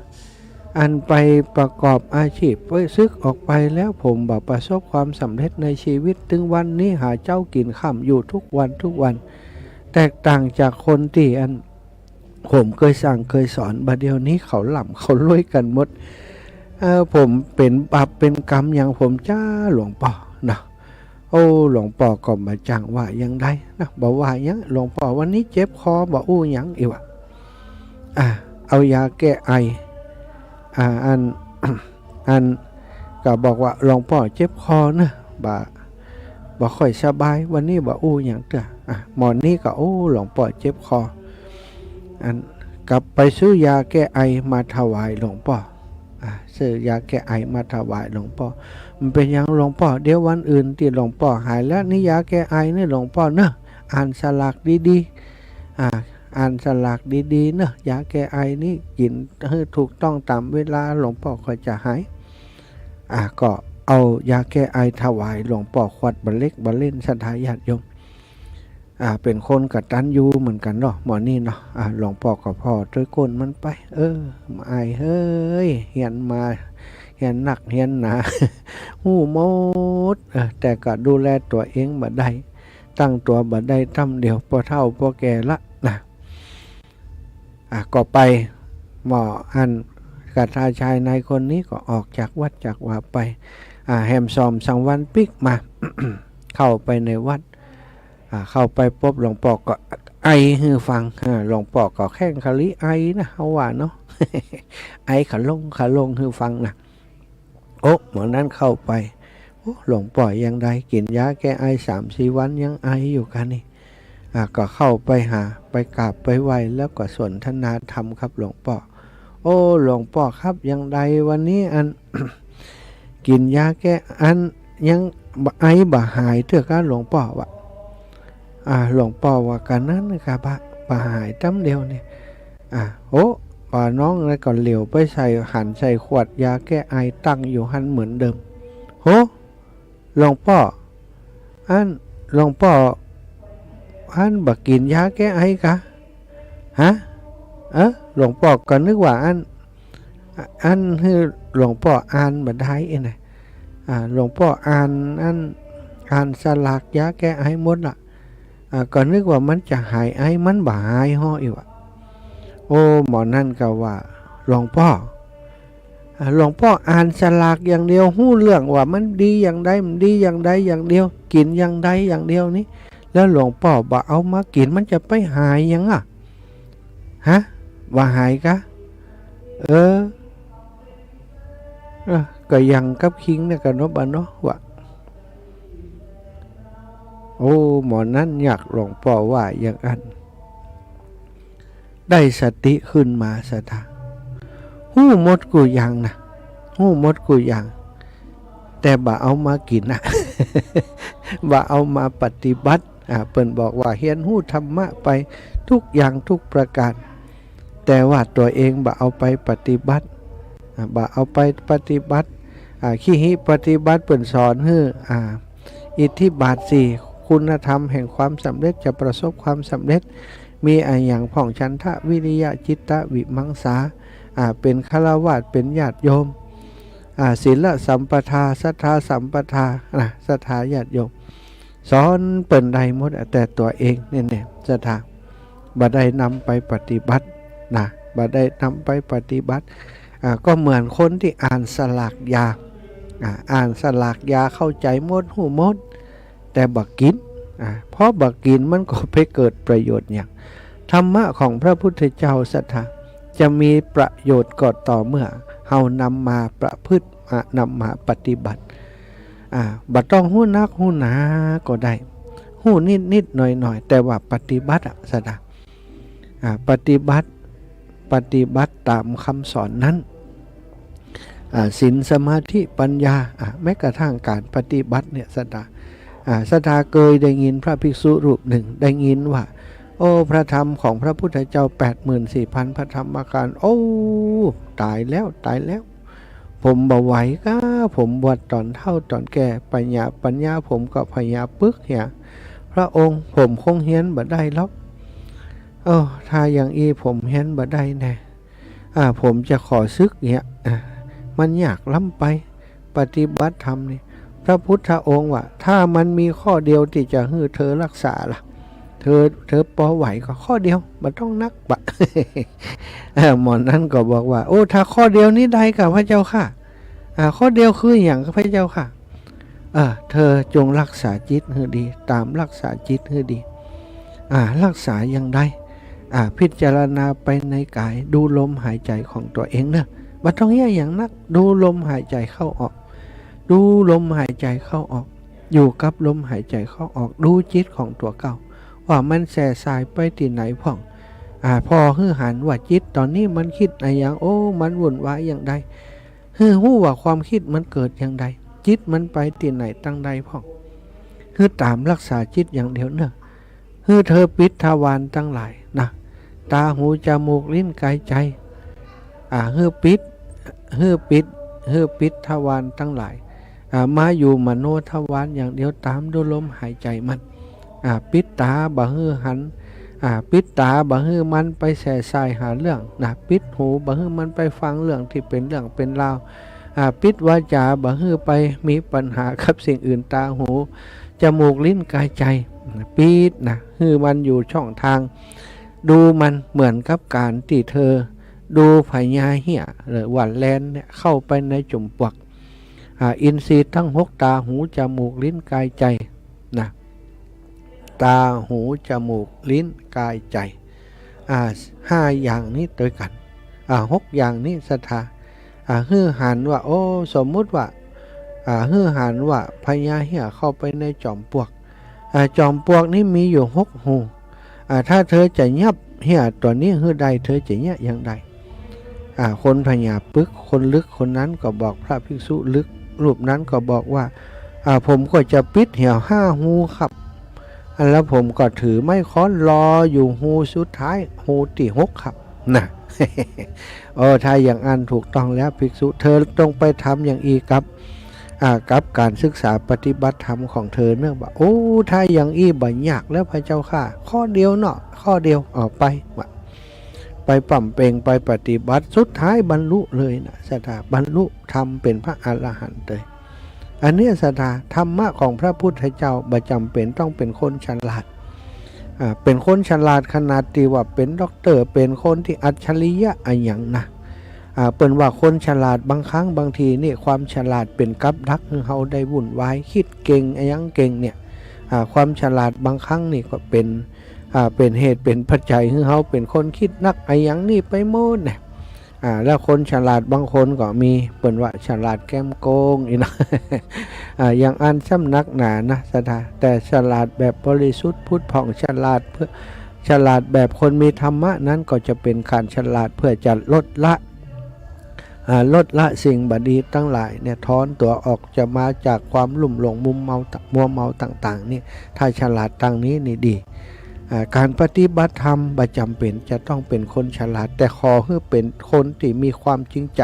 อันไปประกอบอาชีพไปซึกออกไปแล้วผมบ่ประสบความสำเร็จในชีวิตถึงวันนี้หาเจ้ากินข้ามอยู่ทุกวันแตกต่างจากคนที่ผมเคยสั่งเคยสอนบัดเดียวนี้เขาหล่ำเขารวยกันหมดผมเป็นบาปเป็นกรรมอย่างผมจ้าหลวงพ่อนะหลวงพ่อก็มาจังว่ายังได้นะบอกว่ายังหลวงพ่อวันนี้เจ็บคอบอกยังอีวะเอายาแก้ไออันก็บอกว่าหลวงพ่อเจ็บคอนะบ่ค่อยสบายวันนี้บอกอย่างเถอะหมอนนี้ก็หลวงพ่อเจ็บคอกลับไปซื้อยาแก้ไอมาถวายหลวงพ่อซื้อยาแก้ไอมาถวายหลวงพ่อมันเป็นอย่างหลวงพ่อเดี๋ยววันอื่นที่หลวงพ่อหายแล้วนี่ยาแก้ไอนี่หลวงพ่อเนอะอ่านสลากดีๆอ่านสลากดีๆเนอะยาแก้ไอนี่กินให้ถูกต้องตามเวลาหลวงพ่อก็จะหายก็เอายาแก้ไอถวายหลวงพ่อขวดบะเล็กบะเล่นศรัทธาญาติโยมเป็นคนกตัญญูเหมือนกันเนาะหมอนี่เนาะหลวงพ่อกับพ่อช่วยก้นมันไปมาไอเฮ้ยเฮียนมาเฮียนหนักเฮียนหนา หูหมดแต่ก็ดูแลตัวเองบ่ได้ตั้งตัวบ่ได้ทำเดียวพอเท่าพอแก่ละนะก็ไปหมออันกฐาชายในคนนี้ก็ออกจากวัดจากว่าไปแฮมซอมสังวันปิกมา เข้าไปในวัดเข้าไปพบหลวงพ่อก็ไอฮือฟังหลวงพ่อก็แข้งคลิไอนะเขาว่าเนาะ ไอขาลงฮือฟังนะเหมือนนั้นเข้าไปหลวงพ่อยังได้กินยาแก้ไอ3-4 วันยังไออยู่กันนี่ก็เข้าไปหาไปกราบไปไหว้แล้วก็สนทนาธรรมครับหลวงพ่อหลวงพ่อครับยังใดวันนี้อัน กินยาแก้อันยังไอบ่หายเถอะครับหลวงพ่อวะหลวงพ่อว่ากันนั้นนะครับบ่หายตั้มเดียวเนี่ยป่าน้องอะไรก่อนเหลียวไปใส่หันใส่ขวดยาแก้ไอตั้งอยู่หันเหมือนเดิมหลวงพ่อหลวงพ่อบักกินยาแก้ไอกะหลวงพ่อก็นึกว่าอันคือหลวงพ่ออ่านบัดได้เองนะหลวงพ่ออ่านสลากยาแก้ไอหมดละก็นึกว่ามันจะหายไอมันบ่หายอีกหมอนั่นก็ว่าหลวงพ่ออ่านสลากอย่างเดียวหู้เรื่องว่ามันดีอย่างใดมันดีอย่างใดอย่างเดียวกินอย่างใดอย่างเดียวนี้แล้วหลวงพ่อบ่เอามากินมันจะไปหายยังว่าหายกะก็ยังกับคิงเนี่ยกันเนาะบ่เนาะว่า โอ้หมอนั้นอยากหลวงพ่อว่าอย่างนั้นได้สติขึ้นมาสตาหู้มดกูยังนะหู้มดกูยังแต่บ่เอามากินนะ บ่เอามาปฏิบัติเปิ้นบอกว่าเฮียนหู้ธรรมะไปทุกอย่างทุกประการแต่ว่าตัวเองบ่เอาไปปฏิบัติบ่เอาไปปฏิบัติขี้หิปฏิบัติเปิ้นสอนให้อิทธิบาท4คุณธรรมแห่งความสำเร็จจะประสบความสำเร็จมีอย่างผ่องฉันทะวิริยะจิตตะวิมังสาเป็นฆราวาสเป็นญาติโยมศีลสัมปทาศรัทธาสัมปทาศรัทธาญาติโยมสอนเปิ่นใดหมดแต่ตัวเองเนี่ยศรัทธาบ่ได้นำไปปฏิบัตินะบ่ได้นำไปปฏิบัติก็เหมือนคนที่อ่านสลากยาอ่านสลากยาเข้าใจหมดหูหมดแต่บักกินเพราะบักกินมันก็ไปเกิดประโยชน์อย่างธรรมะของพระพุทธเจ้าศรัทธาจะมีประโยชน์ก็ต่อเมื่อเฮานำมาประพฤตินำมาปฏิบัติบัดต้องหู้นักหู้หนาก็ได้หู้นิดหน่อยแต่ว่าปฏิบัติศรัทธาปฏิบัติตามคำสอนนั้นศีลสมาธิปัญญาแม้กระทั่งการปฏิบัติเนี่ยศรัทธาเคยได้ยินพระภิกษุรูปหนึ่งได้ยินว่าโอ้พระธรรมของพระพุทธเจ้า 84,000 พระธรรมขันธ์โอ้ตายแล้วผมบ่ไหวก็ผมบวชตอนเฒ่าตอนแก่ปัญญาผมก็พยาปึกเนี่ยพระองค์ผมคงเฮียนบ่ได้หรอกถ้าอย่างผมเฮียนบ่ได้แน่ผมจะขอซึกเนี่ยมันยากล้ำไปปฏิบัติธรรมนี่พระพุทธองค์ว่าถ้ามันมีข้อเดียวที่จะให้เธอรักษาล่ะเธอพอไหวก็ข้อเดียวมันต้องนักบะ หมอนั้นก็บอกว่าโอ้ถ้าข้อเดียวนี้ได้กับพระเจ้าค่ะข้อเดียวคืออย่างพระเจ้าค่ะเธอจงรักษาจิตให้ดีตามรักษาจิตให้ดีรักษาอย่างใดพิจารณาไปในกายดูลมหายใจของตัวเองเนอะบัดต้องแย่อย่างนักดูลมหายใจเข้าออกดูลมหายใจเข้าออกอยู่กับลมหายใจเข้าออกดูจิตของตัวเก่าว่ามันแส่สายไปที่ไหนพ่องพอฮือหันว่าจิตตอนนี้มันคิดอะไรอย่างโอ้มันวุ่นวายอย่างใดฮู้ว่าความคิดมันเกิดอย่างใดจิตมันไปที่ไหนตั้งใดพ่องตามรักษาจิตอย่างเดียวเนอะเธอปิดทวารตั้งหลายนะตาหูจมูกลิ้นกายใจปิดทวารตั้งหลายมาอยู่มโนทวารอย่างเดียวตามดูลมหายใจมันปิดตาบ่ฮือหันปิดตาบ่ฮือมันไปแส่สายหาเรื่องปิดหูบ่ฮือมันไปฟังเรื่องที่เป็นเรื่องเป็นราวปิดวาจาบ่ฮือไปมีปัญหากับสิ่งอื่นตาหูจมูกลิ้นกายใจปิดฮือมันอยู่ช่องทางดูมันเหมือนกับการที่เธอดูพญาเหี้ยหรือว่าแลนเนี่ยเข้าไปในจุ่มปวกอินทรีย์ทั้ง6ตาหูจมูกลิ้นกายใจตาหูจมูกลิ้นกายใจ5อย่างนี้ด้วยกัน6อย่างนี้ศรัทธาฮือหันว่าโอ้สมมุติว่าฮือหันว่าพญาเหี้ยเข้าไปในจอมปลวกจอมปลวกนี้มีอยู่6หูถ้าเธอจะยับเหี้ยตัวนี้ฮือใดเธอจะยับอย่างใดคนพญาปึกคนลึกคนนั้นก็บอกพระภิกษุลึกรูปนั้นก็บอกว่าผมก็จะปิดเหี่ยว5หูครับแล้วผมก็ถือไม้ค้อนรออยู่หูสุดท้ายหูที่6ครับนะ ถ้าอย่างอันถูกต้องแล้วภิกษุเธอต้องไปทำอย่างอีกกับการศึกษาปฏิบัติธรรมของเธอเนื่องว่าโอ้ถ้าอย่างอีบ่ยากแล้วพระเจ้าค่ะข้อเดียวเนาะข้อเดียวออกไปปั่มเปงไปปฏิบัติสุดท้ายบรรลุเลยนะศรัทธาบรรลุธรรมเป็นพระอรหันต์เลยอันนี้ศรัทธาธรรมะของพระพุทธเจ้าบ่จำเป็นต้องเป็นคนฉลาดเป็นคนฉลาดขนาดที่ว่าเป็นด็อกเตอร์เป็นคนที่อัจฉริยะอย่างนะเป็นว่าคนฉลาดบางครั้งบางทีนี่ความฉลาดเป็นกับดักให้เขาได้วุ่นวายคิดเก่งยังเก่งเนี่ยความฉลาดบางครั้งนี่ก็เป็นเหตุเป็นปัจจัยให้เขาเป็นคนคิดนักอย่างนี้ไปหมดเนี่ย แล้วคนฉลาดบางคนก็มีเปิ่นว่าฉลาดแก้มโกงอีนะ อย่างอันซ้ำนักหนานะสถาแต่ฉลาดแบบบริสุทธิ์พุทธผ่องฉลาดเพื่อฉลาดแบบคนมีธรรมะนั้นก็จะเป็นการฉลาดเพื่อจะลดละสิ่งบดีทั้งหลายเนี่ยถอนตัวออกจะมาจากความลุ่มหลงมัวเมาต่างๆนี่ถ้าฉลาดทางนี้นี่ดีการปฏิบัติธรรมประจำเป็นจะต้องเป็นคนฉลาดแต่ขอให้เป็นคนที่มีความจริงใจ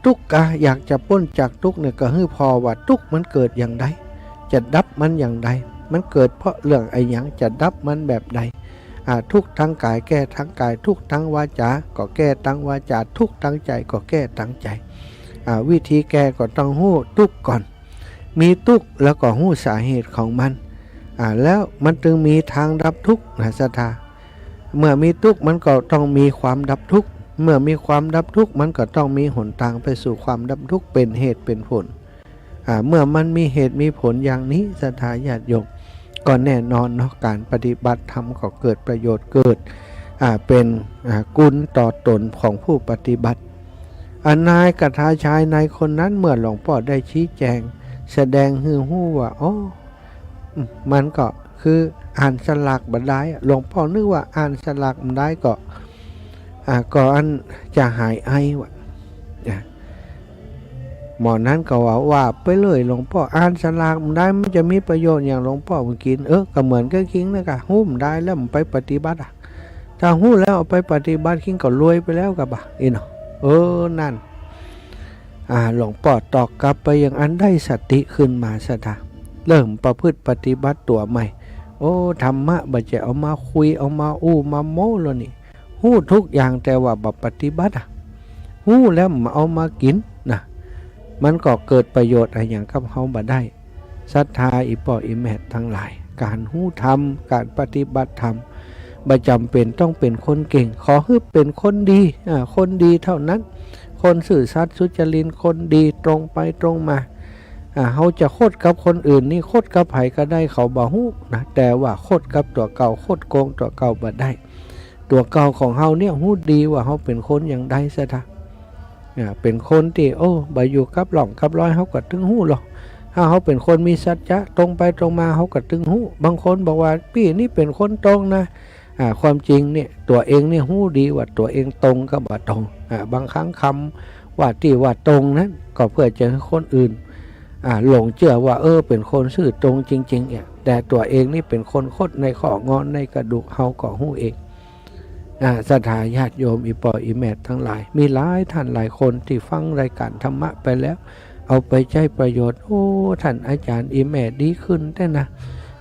ทุกข์อยากจะพ้นจากทุกข์เนี่ยก็ให้พอว่าทุกข์มันเกิดอย่างใดจะดับมันอย่างใดมันเกิดเพราะเรื่องไอ้หยังจะดับมันแบบใดทุกข์ทั้งกายแก้ทั้งกายทุกข์ทั้งวาจาก็แก้ทั้งวาจาทุกข์ทั้งใจก็แก้ทั้งใจวิธีแก้ก็ต้องหู้ทุกข์ก่อนมีทุกข์แล้วก็หู้สาเหตุของมันแล้วมันจึงมีทางดับทุกข์นะศรัทธาเมื่อมีทุกข์มันก็ต้องมีความดับทุกข์เมื่อมีความดับทุกข์มันก็ต้องมีหนทางไปสู่ความดับทุกข์เป็นเหตุเป็นผลเมื่อมันมีเหตุมีผลอย่างนี้ศรัทธาญาติโยมก็แน่นอนเนาะการปฏิบัติธรรมก็เกิดประโยชน์เกิดเป็นกุลต่อตนของผู้ปฏิบัตินายกถาชายนายคนนั้นเมื่อหลวงพ่อได้ชี้แจงแสดงให้รู้ว่าอ๋อมันก็คืออ่านสลักบันไดหลวงพ่อนึกว่าอ่านสลักบันไดก็อันจะหายไอวะหมอนั้นก็ว่าไปเลยหลวงพ่ออ่านสลากมันได้มันจะมีประโยชน์อย่างหลวงพ่อเมื่อกี้ก็เหมือนก็คิงนะกะหู้มันได้แล้วมันไปปฏิบัติถ้าหู้แล้วเอาไปปฏิบัติคิงก็รวยไปแล้วกับเนาะนั่นหลวงพ่อตอกกลับไปอย่างอันได้สติขึ้นมาสถาเริ่มประพฤติปฏิบัติตัวใหม่ธรรมะบัจเจเอามาคุยเอามาอู้มาโม้แล้วนี่หู้ทุกอย่างแต่ว่าบัปฏิบัติหู้แล้วมาเอามากินนะมันก็เกิดประโยชน์อะไรอย่างกับเขาบ่ได้ศรัทธาอีปออีแมททั้งหลายการหู้ธรรมการปฏิบัติธรรมประจำเป็นต้องเป็นคนเก่งขอให้เป็นคนดีคนดีเท่านั้นคนซื่อสัตย์สุจริตคนดีตรงไปตรงมาเขาจะโคตรกับคนอื่นนี่โคตรกับไผก็ได้เขาบ่ฮู้นะแต่ว่าโคตรกับตัวเก่าโคตรโกงตัวเก่าบ่ได้ตัวเก่าของเฮาเนี่ยฮู้ดีว่าเฮาเป็นคนอย่างใดซะท่าเป็นคนที่บ่อยู่กับหล่องกับร้อยเฮาก็ถึงฮู้หรอกถ้าเฮาเป็นคนมีสัจจะตรงไปตรงมาเฮาก็ถึงฮู้บางคนบอกว่าพี่นี่เป็นคนตรงนะความจริงเนี่ยตัวเองเนี่ยฮู้ดีว่าตัวเองตรงกับบ่ตรงบางครั้งคำว่าที่ว่าตรงนั้นก็เพื่อจะให้คนอื่นหลงเชื่อว่าเป็นคนซื่อตรงจริงๆแต่ตัวเองนี่เป็นคนคดในข้องอนในกระดูกเฮาก็ฮู้เองศรัทธาญาติโยมอีปออีแมททั้งหลายมีหลายท่านหลายคนที่ฟังรายการธรรมะไปแล้วเอาไปใช้ประโยชน์ท่านอาจารย์อีแมทดีขึ้นแต่นะ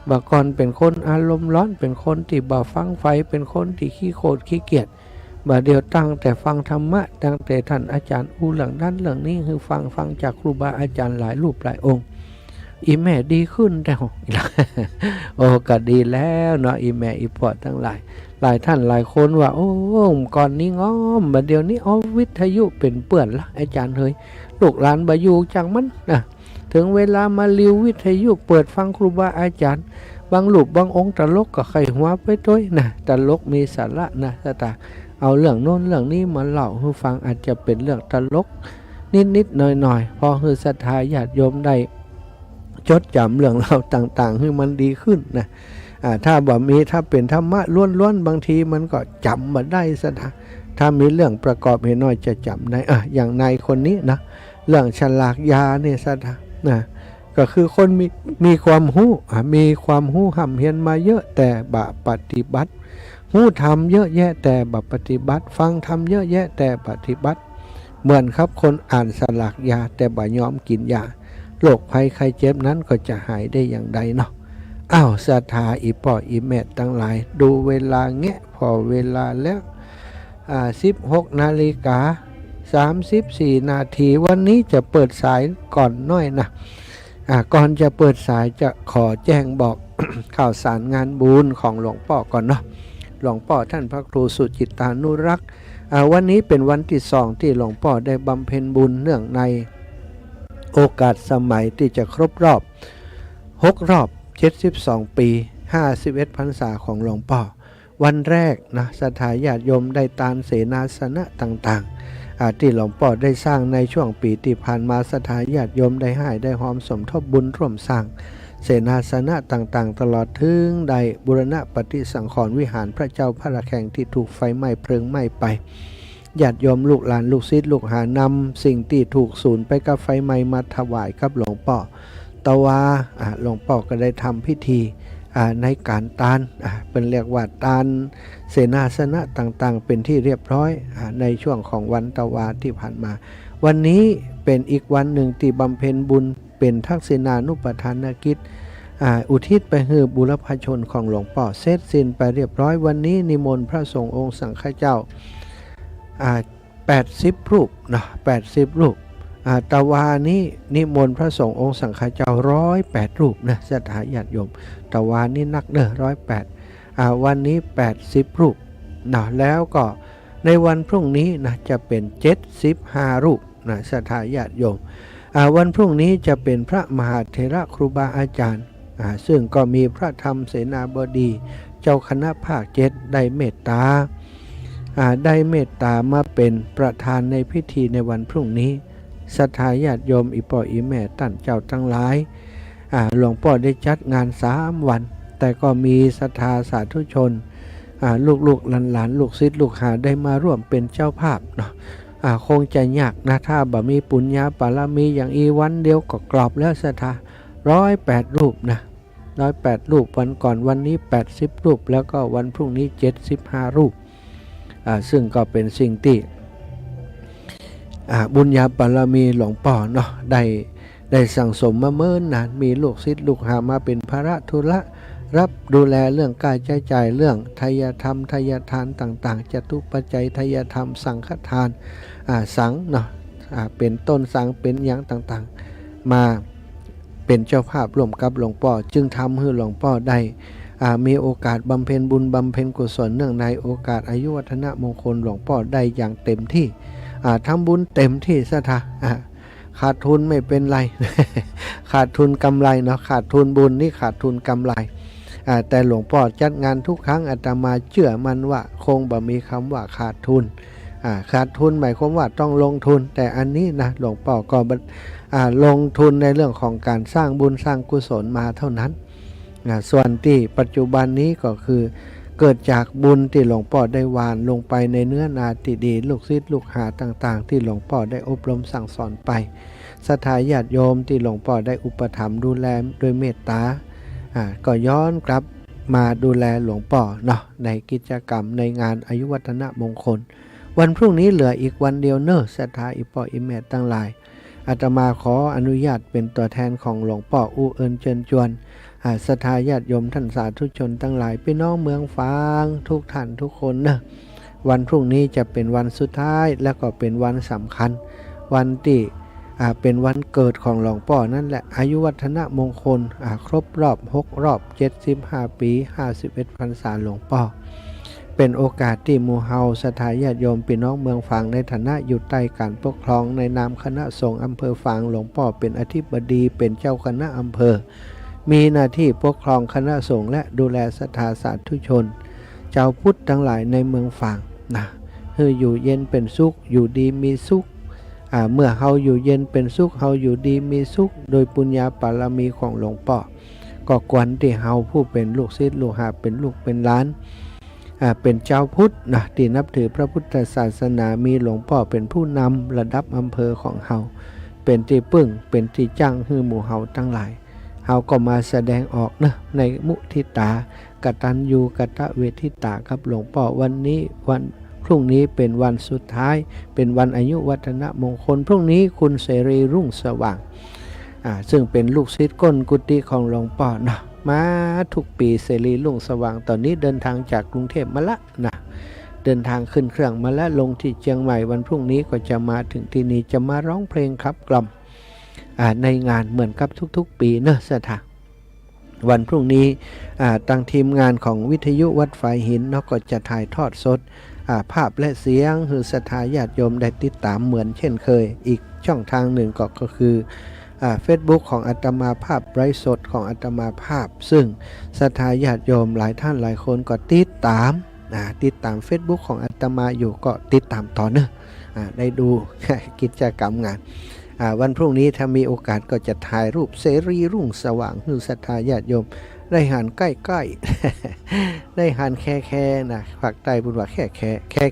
บางคนเป็นคนอารมณ์ร้อนเป็นคนที่บ่ฟังไฟเป็นคนที่ขี้โกรธขี้เกียจบ่เดียวตั้งแต่ฟังธรรมะตั้งแต่ท่านอาจารย์เรื่องนั้นเรื่องนี้คือฟังจากครูบาอาจารย์หลายรูปหลายองค์อีแม่ดีขึ้นแต่ก็ดีแล้วเนาะอีแม่อีปอทั้งหลายท่านหลายคนว่าก่อนนี้ง้อมบัดเดี๋ยวนี้วิทยุเป็นเปื่อนละอาจารย์เฮ้ยลูกหลานบ่อยู่จังมันนะถึงเวลามาลิววิทยุเปิดฟังครูบาอาจารย์บางลูกบางองค์ตลกก็ไขหัวไปด้วยนะตลกมีสาระนะตาเอาเรื่องโน้นเรื่องนี้มาเล่าให้ฟังอาจจะเป็นเรื่องตลกนิดหน่อยพอคือศรัทธาญาติโยมได้จดจำเรื่องเล่าต่างๆให้มันดีขึ้นนะถ้าถ้าเป็นธรรมะล้วนๆบางทีมันก็จำมาได้ซะนะถ้ามีเรื่องประกอบให้น้อยจะจำได้อย่างนายคนนี้นะเรื่องฉลากยาเนี่ยซะนะก็คือคนมีความรู้ห่ำเฮียนมาเยอะแต่บ่ปฏิบัติหู้ทำเยอะแยะแต่บ่ปฏิบัติฟังทำเยอะแยะแต่ปฏิบัติเหมือนครับคนอ่านสลากยาแต่บ่ยอมกินยาโรคภัยไข้เจ็บนั้นก็จะหายได้อย่างใดเนาะศรัทธาอีปออีแมททั้งหลายดูเวลาแงะพอเวลาแล้ว16:34 นาทีวันนี้จะเปิดสายก่อนน้อยนะก่อนจะเปิดสายจะขอแจ้งบอก ข่าวสารงานบุญของหลวงพ่อก่อนเนาะหลวงพ่อท่านพระครูสุจิตานุรักษ์วันนี้เป็นวันที่2ที่หลวงพ่อได้บำเพ็ญบุญเนื่องในโอกาสสมัยที่จะครบรอบ6 รอบ72 ปี51 พรรษาของหลวงพ่อ วันแรกนะศรัทธาญาติโยมได้ตานเสนาสนะต่างๆที่หลวงพ่อได้สร้างในช่วงปีที่ผ่านมาศรัทธาญาติโยมได้ให้ได้หอมสมทบบุญร่วมสร้างเสนาสนะต่างๆตลอดถึงได้บูรณะปฏิสังขรณ์วิหารพระเจ้าพระระแฆงที่ถูกไฟไหม้เพลิงไหม้ไปญาติโยมลูกหลานลูกศิษย์ลูกหานำสิ่งที่ถูกสูญไปกับไฟไหม้มาถวายกับหลวงพ่อตะวาหลวงพ่อก็ได้ทำพิธีในการตานเป็นเรียกว่าตานเสนาสนะต่างๆเป็นที่เรียบร้อยในช่วงของวันตะวาที่ผ่านมาวันนี้เป็นอีกวันหนึ่งที่บำเพ็ญบุญเป็นทักษิณานุปทานกิจอุทิศไปให้บุรพชนของหลวงพ่อเสร็จสิ้นไปเรียบร้อยวันนี้นิมนต์พระสงฆ์องค์สังฆเจ้า80 รูปนะ80 รูปตะวานี้นิมนต์พระสงฆ์องค์สังฆเจ้า108 รูปนะศรัทธาญาติโยมตะวานี้นักเด้อ108วันนี้80 รูปนะแล้วก็ในวันพรุ่งนี้นะจะเป็น75 รูปนะศรัทธาญาติโยมวันพรุ่งนี้จะเป็นพระมหาเถระครูบาอาจารย์ซึ่งก็มีพระธรรมเสนาบดีเจ้าคณะภาค7ได้เมตตามาเป็นประธานในพิธีในวันพรุ่งนี้ศรัทธาญาติโยมอีพ่ออีแม่ท่านเจ้าทั้งหลายหลวงพ่อได้จัดงาน3 วันแต่ก็มีศรัทธาสาธุชนลูกหลานลูกศิษย์ลูกหาได้มาร่วมเป็นเจ้าภาพเนาะคงจะยากนะถ้าบ่มีปุญญาบารมีอย่างอีวันเดียวก็กรอบแล้วศรัทธา108 รูปนะ108 รูปวันก่อนวันนี้80 รูปแล้วก็วันพรุ่งนี้75 รูปซึ่งก็เป็นสิ่งที่บุญญาบารมีหลวงพ่อเนาะได้สั่งสมมาเมื่อนานมีลูกศิษย์ลูกหามาเป็นภาระธุระรับดูแลเรื่องการใช้จ่ายเรื่องทายธรรมทายทานต่างๆจตุปัจจัยทายธรรมสังฆทานสังเนาะเป็นต้นสังเป็นอย่างต่างๆมาเป็นเจ้าภาพร่วมกับหลวงพ่อจึงทำให้หลวงพ่อได้มีโอกาสบำเพ็ญบุญบำเพ็ญกุศลเนื่องในโอกาสอายุวัฒนะมงคลหลวงพ่อได้อย่างเต็มที่ทำบุญเต็มที่ศรัทธาขาดทุนไม่เป็นไร ขาดทุนกำไรเนาะขาดทุนบุญนี่ขาดทุนกำไรแต่หลวงพ่อจัดงานทุกครั้งอาตมาเชื่อมันว่าคงบ่มีคำว่าขาดทุนขาดทุนหมายความว่าต้องลงทุนแต่อันนี้นะหลวงพ่อก็ลงทุนในเรื่องของการสร้างบุญสร้างกุศลมาเท่านั้นส่วนที่ปัจจุบันนี้ก็คือเกิดจากบุญที่หลวงพ่อได้วานลงไปในเนื้อนาที่ดีลูกศิษย์ลูกหาต่างๆที่หลวงพ่อได้อบรมสั่งสอนไปศรัทธาญาติโยมที่หลวงพ่อได้อุปถัมภ์ดูแลโดยเมตตาก็ย้อนกลับมาดูแลหลวงพ่อเนาะในกิจกรรมในงานอายุวัฒนมงคลวันพรุ่งนี้เหลืออีกวันเดียวเนอะศรัทธาอีพ่ออีแม่ทั้งหลายอาตมาขออนุญาตเป็นตัวแทนของหลวงพ่ออู้เอิญเชิญชวนศรัทธาญาติโยมท่านสาธุชนทั้งหลายพี่น้องเมืองฟางทุกท่านทุกคนนะวันพรุ่งนี้จะเป็นวันสุดท้ายและก็เป็นวันสำคัญวันที่เป็นวันเกิดของหลวงพ่อนั่นแหละอายุวัฒนมงคลครบรอบ6 รอบ75 ปี51 พรรษาหลวงพ่อเป็นโอกาสที่หมู่เฮาศรัทธาญาติโยมพี่น้องเมืองฝางในฐานะอยู่ใต้การปกครองในนามคณะสงฆ์อำเภอฝางหลวงพ่อเป็นอธิบดีเป็นเจ้าคณะอำเภอมีหน้าที่ปกครองคณะสงฆ์และดูแลศรัทธาสาธุชนชาวพุทธทั้งหลายในเมืองฝางนะให้อยู่เย็นเป็นสุขอยู่ดีมีสุขเมื่อเฮาอยู่เย็นเป็นสุขเฮาอยู่ดีมีสุขโดยปุญญาบารมีของหลวงพ่อก็ควรที่เฮาผู้เป็นลูกศิษย์ลูกหาเป็นลูกเป็นหลานเป็นเจ้าพุทธนะที่นับถือพระพุทธศาสนามีหลวงพ่อเป็นผู้นำระดับอำเภอของเฮาเป็นที่พึ่งเป็นที่จังให้หมู่เฮาทั้งหลายเฮาก็มาแสดงออกนะในมุทิตากตัญญูกตเวทิตาครับหลวงพ่อวันนี้วันพรุ่งนี้เป็นวันสุดท้ายเป็นวันอายุวัฒนมงคลพรุ่งนี้คุณเสรีรุ่งสว่างซึ่งเป็นลูกศิษย์ก้นกุฏิของหลวงพ่อนะมาทุกปีเสรีรุ่งสว่างตอนนี้เดินทางจากกรุงเทพมาละนะเดินทางขึ้นเครื่องมาละลงที่เชียงใหม่วันพรุ่งนี้ก็จะมาถึงที่นี่จะมาร้องเพลงขับกล่อมในงานเหมือนกับทุกๆปีเนอะศรัทธาวันพรุ่งนี้ทางทีมงานของวิทยุวัดฝายหินเนาะก็จะถ่ายทอดสดภาพและเสียงให้ศรัทธาญาติโยมได้ติดตามเหมือนเช่นเคยอีกช่องทางหนึ่งก็คือFacebook ของอาตมาภาพไร้สดของอาตมาภาพซึ่งศรัทธาญาติโยมหลายท่านหลายคนก็ติดตาม ติดตาม Facebook ของอาตมาอยู่ก็ติดตามต่อเนอะได้ดู กิจกรรมงานวันพรุ่งนี้ถ้ามีโอกาสก็จะถ่ายรูปเสรีรุ่งสว่างให้ศรัทธาญาติโยมได้หันใกล้ๆ ได้หันแค่นะภาคใต้พูดว่าแค่ใกล้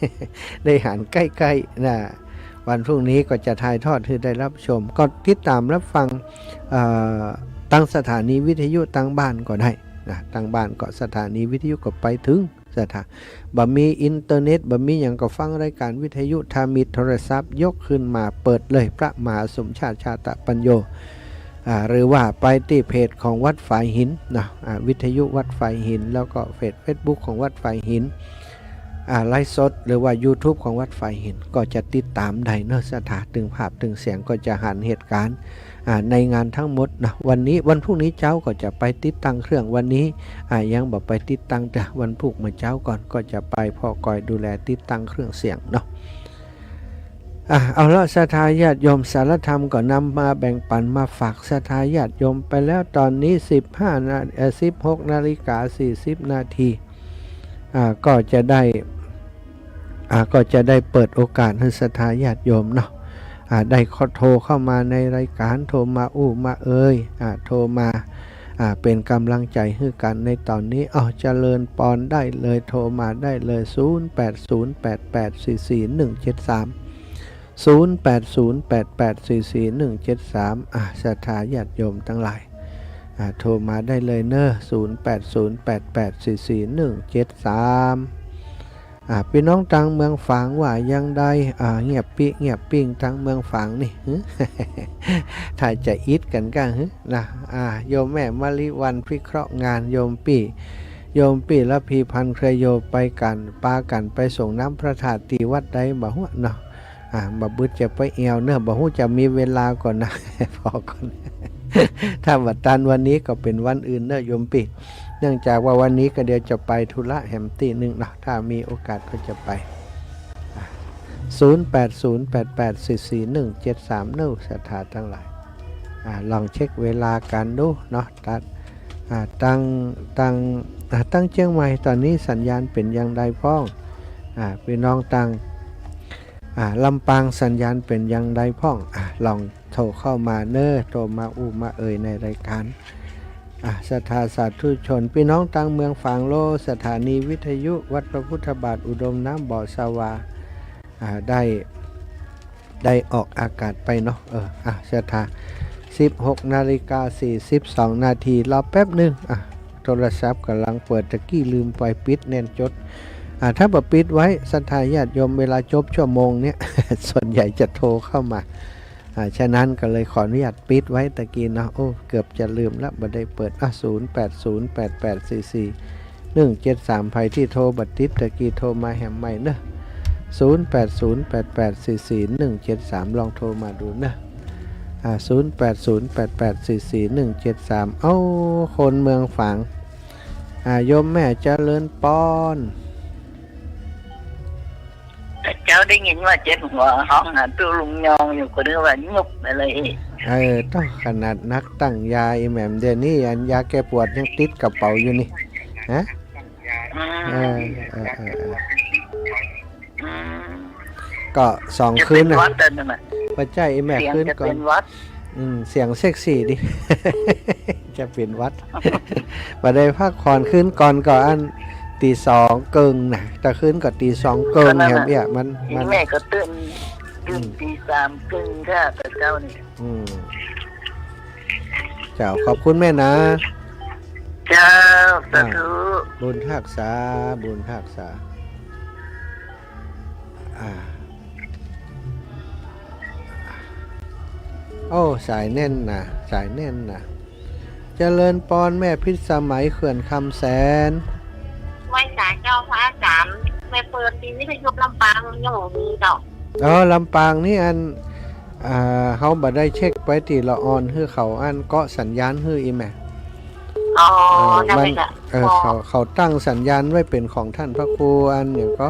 ๆ ได้หันใกล้ๆนะวันพรุ่งนี้ก็จะถ่ายทอดให้ได้รับชมก็ติดตามรับฟังตั้งสถานีวิทยุตั้งบ้านก็ได้นะตั้งบ้านก็สถานีวิทยุก็ไปถึงสถานบ่มีอินเทอร์เน็ตบ่มีอย่างก็ฟังรายการวิทยุถ้ามีโทรศัพท์ยกขึ้นมาเปิดเลยพระมหาสมชาติชาตปัญโยหรือว่าไปที่เพจของวัดฝายหินนะวิทยุวัดฝายหินแล้วก็เฟซบุ๊กของวัดฝายหินไลฟ์สดหรือว่า YouTube ของวัดฝายหินก็จะติดตามได้เนอะสถานตึงภาพตึงเสียงก็จะหันเหตุการณ์ในงานทั้งหมดนะวันพรุ่งนี้เจ้าก็จะไปติดตั้งเครื่องวันนี้ยังบอกไปติดตั้งแต่วันพรุ่งเมื่อเช้าก่อนก็จะไปพ่อคอยดูแลติดตั้งเครื่องเสียงเนาะเอาละศรัทธาญาติโยมสารธรรมก็นำมาแบ่งปันมาฝากศรัทธาญาติโยมไปแล้วตอนนี้16 นาฬิกา 40 นาทีก็จะได้เปิดโอกาสให้ศรัทธาญาติโยมเนาะได้โทรเข้ามาในรายการโทรมามาโทรมาเป็นกำลังใจให้กันในตอนนี้เจริญปอนได้เลยโทรมาได้เลย0808844173 0808844173ศรัทธาญาติโยมทั้งหลายโทรมาได้เลยเนอะ0808844173พี่น้องทางเมืองฝางว่ายังได้เงียบปิ้งทางเมืองฝางนี่ ถ้าจะอิดกันกันนะโยมแม่มะลิวันพิเคราะห์งานโยมปี้และพีพันเคยโยไปกันปากันไปส่งน้ำพระธาตุตีวัดใดบ่ฮู้เนาะบ่บึดจะไปเอวเนอะบ่ฮู้จะมีเวลาก่อนนะ พอก่อน ถ้าวัดตันวันนี้ก็เป็นวันอื่นเนอะโยมปี้เนื่องจากว่าวันนี้ก็เดี๋ยวจะไปธุระแฮมตี้นึงนะถ้ามีโอกาสก็จะไป0808844173นู่ศรัทธาทั้งหลายลองเช็คเวลากันดูเนาะตั้งเชียงใหม่ตอนนี้สัญญาณเป็นอย่างไรพ้องพี่น้องตั้งลำปางสัญญาณเป็นอย่างไรพ้องลองโทรเข้ามาเนอะโทรมามาในรายการศรัทธาสาธุชนพี่น้องตั้งเมืองฝางโลสถานีวิทยุวัดพระพุทธบาทอุดมน้ำบ่อสวาได้ออกอากาศไปเนาะศรัทธา16 นาฬิกา 42 นาทีรอแป๊บนึงโทรศัพท์กำลังเปิดตะกี้ลืมไปปิดแน่นจดถ้าบ่ปิดไว้ศรัทธาญาติโยมเวลาจบชั่วโมงเนี้ย ส่วนใหญ่จะโทรเข้ามาฉะนั้นก็เลยขออนุญาตปิดไว้ตะกี้นะเกือบจะลืมแล้วบ่ได้เปิด0808844173ใครที่โทรบัดติดตะกี้โทรมาแหมใหม่เนอะ0808844173ลองโทรมาดูนะ0808844173คนเมืองฝางโยมแม่เจริญปอนเจ้าได้ยินว่าเจ็บหัวห้องตัวลุงยองอยู่ก็เรียกว่ายุบอะไรต้องขนาดนักตั้งยาแหม่มเดี๋ยวนี้ยาแก้ปวดยังติดกระเป๋าอยู่นี่ฮะก็2 คืนนะปัจจัยแม่คืนก่อนเสียงเซ็กซี่ดิ จะเป็นวัด มาได้พักผ่อนคืนก่อนอันตี 2 เกิงนะแต่คืนก็ตี 2 เกิงแหมเนี่ยมันแม่ก็ตื่นตี 3 เกิงค่ะแต่เจ้านี่เจ้าขอบคุณแม่นะเจ้าสาธุบุญรักษาสายแน่นนะเจริญปอนแม่พิษสมัยเขื่อนคำแสนไม่สายเจ้าพระ3ไม่เปิดทีวิทยุลำปางยังมีดอกลำปางนี่อันเขาบ่ได้เช็คไปตีละออนคือเขาอันเกาะสัญญาณคืออีแม่เขาตั้งสัญญาณไว้เป็นของท่านพระครูอันอย่างก็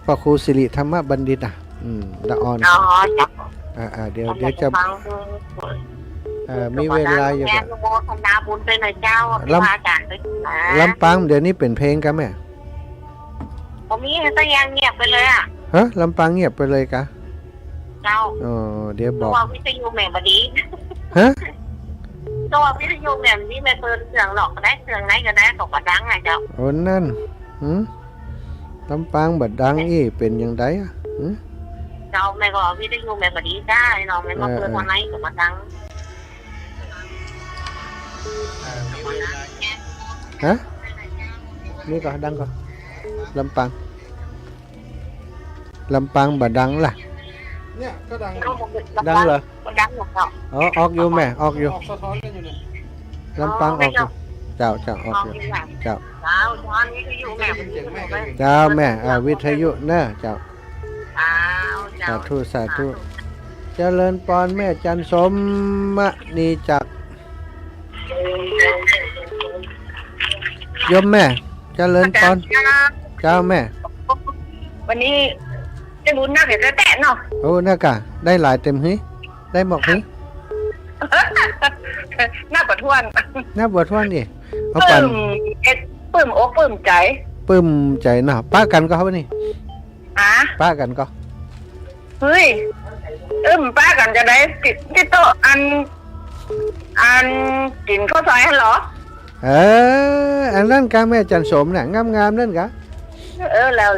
พระครูสิริธรรมบัณฑิตละออนเดี๋ยวจะ มีเวลาอยู่ แม่ กะ โมทนาบุญไปหน่อยเจ้าที่พระอาจารย์ไปดูนะ ลำปางเดี๋ยวนี้เป็นเพลงกันแม่ ผมมีแต่ยังเงียบไปเลยอ่ะ ฮะลำปางเงียบไปเลยกะ เจ้า อ๋อเดี๋ยวบ ตั อก ววิทยุแม่บดี ฮะ ตัววิทยุแม่นี่ไม่เปิดเสียงหรอกได้เสียงไหนก็ได้ตกกระดังไงเจ้า โอ้นั่นหืมลำปางบัดดังอีเป็นยังไงอ่ะหืม เจ้าแม่ก็วิทยุแม่บดีได้เนาะแม่มาเปิดทางไหนตกกระดัง ฮะนี่ก็ดังก็ลำปางบัดดังล่ะ เนี่ยก็ดัง ดังเหรอ ก็ดังหมดเจ้า อ๋อออกอยู่แม่ออกอยู่ ออกสะท้อนกันอยู่เนี่ย ลำปางออกอยู่เจ้าออกอยู่ เจ้า เจ้าตอนวิทยุแม่บดี เจ้าแม่วิทยุเนอะเจ้า เจ้า สาธุเจริญปอนแม่จันสมนีจักยมแม่เจริญปอนเจ้าแม่ วันนี้ได้บุญนักเห็นแต่เนาะ โอ้น่ากะได้หลายเต็มหิได้หมอกหิ น่าประทวน น่าบวชท่วนนี่เอา ป ปัน ปลื้มอกปลื้มใจ ปึ้มใจเนาะป้ากันก็เขานี่ อ่ะ ป้ากันก็ เฮ้ยป้ากันจะได้ติดที่โต๊ะอันกินข้าวซอยให้เหรอ อันนั้นกาแม่จันสมน่ะงามนั่นกะ แล้ว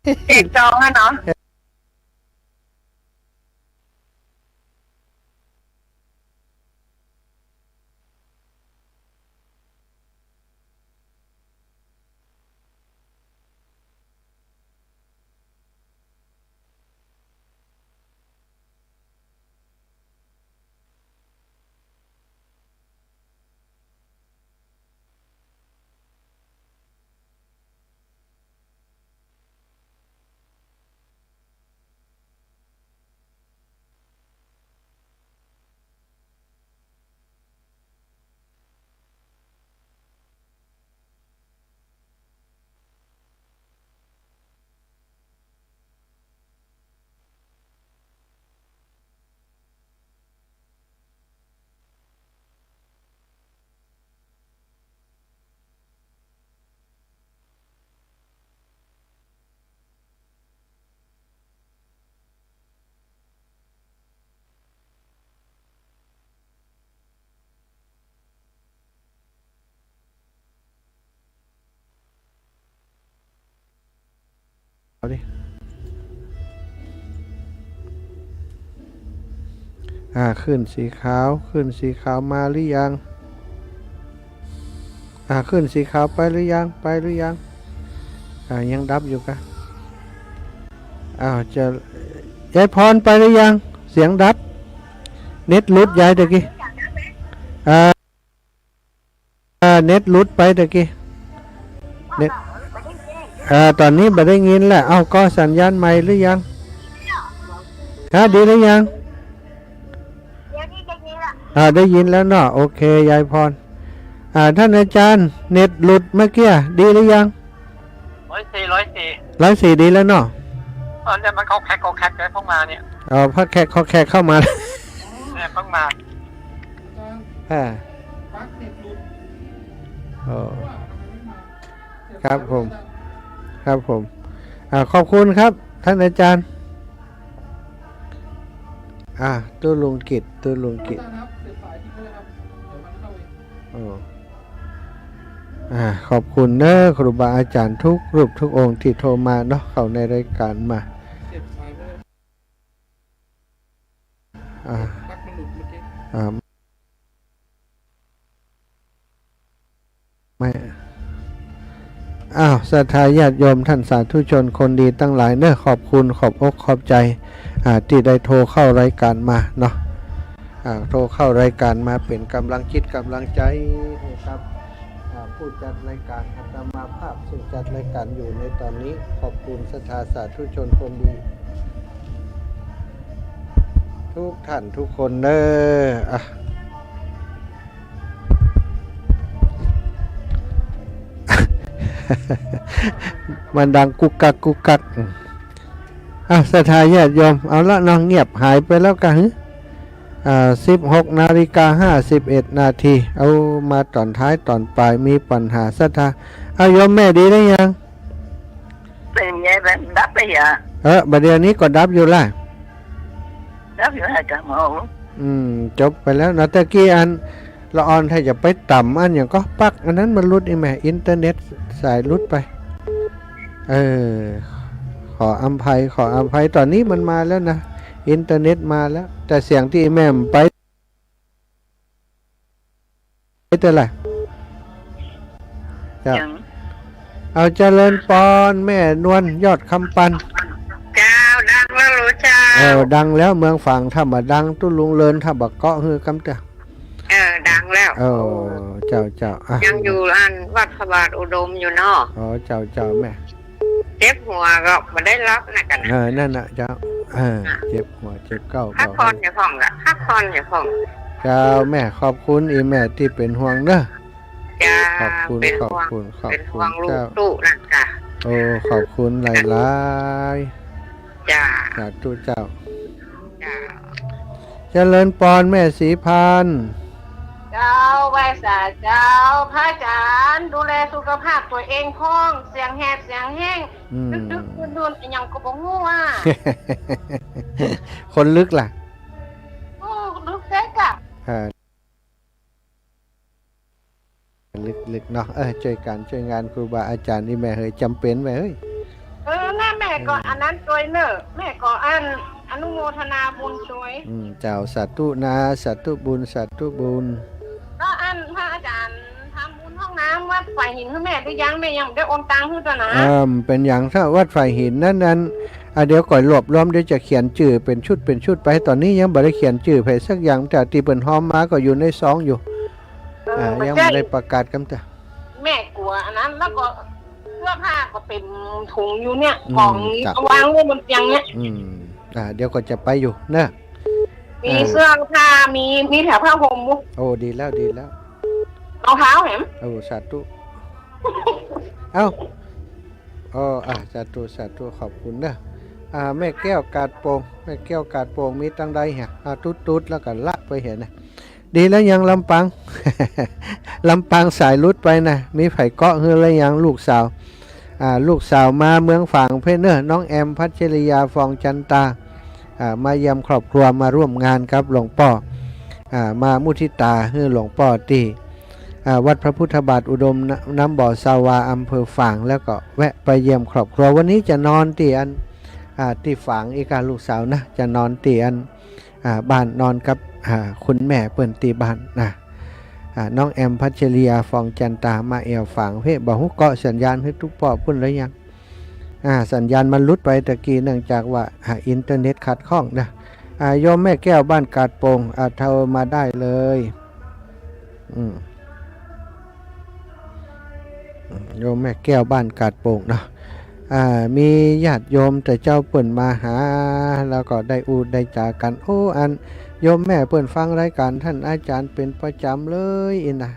เด็กจองอะเนาะ ขึ้นสีขาวขึ้นสีขาวมาหรือยังขึ้นสีขาวไปหรือยังไปหรือยังยังดับอยู่กะจะยายพรไปหรือยังเสียงดับเน็ตหลุดยายตะกี้เน็ตหลุดไปตะกี้เน็ตตอนนี้บ่ได้ยินแหละเอาก็สัญญาณใหม่หรือยังดีหรือยังได้ยินแล้วเนาะโอเคยายพรท่านอาจารย์เน็ตหลุดเมื่อกี้ดีหรือยัง104ดีแล้วเนาะเนี่ยมันเขาแคกเลยเพิ่งมาเนี่ยพักแขกเข้ามาเนี่ยเพิ่งมาปักเน็ตหลุดครับผมขอบคุณครับท่านอาจารย์ตู้ลุงกิจขอบคุณเนอะครูบาอาจารย์ทุกรูปทุกองค์ที่โทรมาเนาะเข้าในรายการมาปักมันหลุดเมื่อกี้ไม่ศรัทธาญาติโยมท่านสาธุชนคนดีตั้งหลายเนอะขอบคุณขอบอกขอบใจที่ได้โทรเข้ารายการมาเนาะโทรเข้ารายการมาเป็นกำลังจิตกำลังใจครับผู้จัดรายการอาตมาภาพซึ่งจัดรายการอยู่ในตอนนี้ขอบคุณศรัทธาสาธุชนคนดีทุกท่านทุกคนเนอะมันดังกุกกักศรัทธาญาติโยมเอาละน้องเงียบหายไปแล้วกัน16:51 เอามาตอนท้ายตอนปลายมีปัญหาศรัทธาโยมแม่ดีได้ยังเป็นไงแบบดับไปอ่ะบัดเดี๋ยวนี้ก็ดับอยู่ล่ะดับอยู่ให้กับหมอจบไปแล้วนะตะกี้อันละออนถ้าจะไปต่ำอันอย่างก็ปักอันนั้นมันรุดแม่อินเทอร์เน็ตสายรุดไปขออภัยตอนนี้มันมาแล้วนะอินเทอร์เน็ตมาแล้วแต่เสียงที่แม่ไปแต่ละเอาเจริญปอนแม่นวลยอดคำปันเจ้าดังแล้วรู้เจ้าดังแล้วเมืองฝั่งถ้ามาดังตุ้ลุงเลินถ้าบักเกาะฮือกำเตะดังแล้วเจ้ายังอยู่อันวัดพระบาทอุดมอยู่เนาะเจ้าแม่เจ็บหัวก็มาได้รับนะกันนั่นน่ะเจ้าเจ็บหัวเจ็บเก้าพักผ่อนอย่าผ่องละพักผ่อนอย่าผ่องเจ้าแม่ขอบคุณอีแม่ที่เป็นห่วงเนอะขอบคุณเป็นห่วงลูกตู้นะจ้ะขอบคุณหลายๆจ้าสาธุเจ้าเจริญปอนแม่ศรีพานเจ้าไหว้สาเจ้าพระอาจารย์ดูแลสุขภาพตัวเองพ้องเสียงแหบเสียงแห้งดึกๆดุนๆอย่างกบงูคนลึกล่ะลึกเซ็กอะลึกเนาะช่วยงานครูบาอาจารย์นี่แม่เฮ้ยจำเป็นไหมเฮ้ยแม่ก็อันนั้นช่วยเนอะแม่ก็อนุโมทนาบุญช่วยเจ้าสาธุนะสาธุบุญก็พระอาจารย์ทำบุญห้องน้ำวัดฝ่ายหินให้แม่ได้ยังแม่ยังได้โอนตังค์ให้ตัวนะเป็นอย่างถ้าวัดฝ่ายหินนั้นเดี๋ยวก่อนรวบรวมเดี๋ยวจะเขียนชื่อเป็นชุดไปตอนนี้ยังไม่ได้เขียนชื่อไปสักอย่างแต่ตีเปิ่นหอมมาก็อยู่ในซองอยู่ยังไม่ได้ประกาศกันแต่แม่กลัวอันนั้นแล้วก็เสื้อผ้าก็เป็นถุงอยู่เนี่ยของวางไว้บนเตียงเนี่ยเดี๋ยวก็จะไปอยู่นะมีเสื้อผ้ามีแถวผ้าห่มดีแล้วรองเท้าเห็นสาธุสาธุขอบคุณนะแม่แก้วกาดโป่งมีตั้งใดฮะตุ๊ดแล้วก็ละไปเห็นนะดีแล้วยังลำปังสายรุดไปนะมีไผ่เกาะเฮืออะไรยังลูกสาวมาเมืองฝั่งเพเนอร์น้องแอมพัชริยาฟองจันตามาเยี่ยมครอบครัวมาร่วมงานครับหลวงพ่อมามุทิตาเฮือหลวงพ่อที่วัดพระพุทธบาทอุดมน้ำบ่อสาวาอำเภอฝางแล้วก็แวะไปเยี่ยมครอบครัววันนี้จะนอนที่ที่ฝางอีกาลูกสาวนะจะนอนที่ บ้านนอนกับคุณแม่เปิ้นตีบ้านนะน้องแอมพัชเรียฟองจันตามาเอวฝังเพ่บอกฮุกเกาะสัญญาณให้ทุกปอพุ่นแล้วยังสัญญาณมันลุดไปตะกี้เนื่องจากว่าอินเทอร์เน็ตขัดข้องนะโยมแม่แก้วบ้านกาดโป่งโทรมาได้เลยโยมแม่แก้วบ้านกาดโป่งเนาะมีญาติโยมแต่เจ้าเปิ่นมาหาแล้วก็ได้อูได้จากันโอ้อันโยมแม่เปิ่นฟังรายการท่านอาจารย์เป็นประจำเลยนะ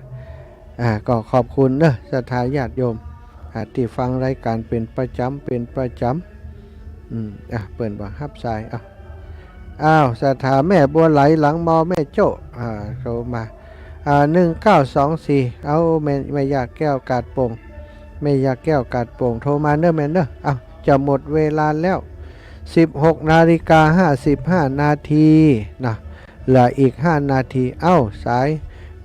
ก็ขอบคุณเนอะศรัทธาญาติโยมที่ฟังรายการเป็นประจำเปิ่นว่าฮับสายศรัทธาแม่บัวไหลหลังมอแม่โจ้โทรมา1924เอาแม่ยาแก้วกาดโป่งแม่ยาแก้วกาดโป่งโทรมาเนอะแม่เนอะจะหมดเวลาแล้ว16:55 นาทีนะเหลืออีก5นาทีสาย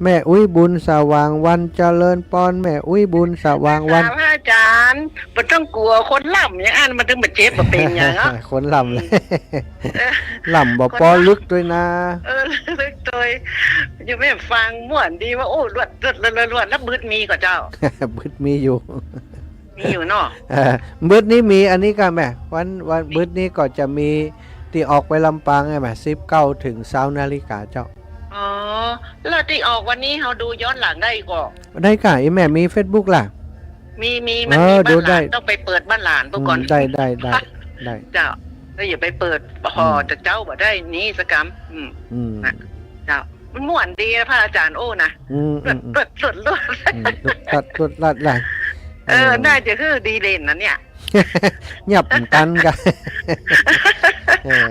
แม่อุ้ยบุญสว่างวันเจริญปอนแม่อุ้ยบุญสว่างวันอาจารย์บ่ต้องกลัวคนล่ำอย่างอันมันถึงมาเจ็บมาเป็นอย่างเนาะ คนล่ำเลยล่ำบ่ปอลึกด้วยนะลึกตัวอยู่ไม่ฟังม่วนดีว่าโอ้รวดแล้วบืดมีก่อเจ้า บืดมีอยู่เนาะบืดนี้มีอันนี้ก็แม่วันบืดนี้ก็จะมีที่ออกไปลำปางไงแม่19 ถึง 20 นาฬิกาเจ้าแล้วที่ออกวันนี้เราดูย้อนหลังได้ก็ได้ค่ะไอ้แม่มี Facebook ล่ะมีมันมีบ้านหลานต้องไปเปิดบ้านหลานพวกก่อนได้เจ้าแล้วอย่าไปเปิดห่อจะเจ้าบ่ได้นี้สกรรมเจ้ามันม่วนดีพระอาจารย์โอ้นะสุดลัดไหลน่าจะคือดีเด่นนะเนี่ยหยับกันกัน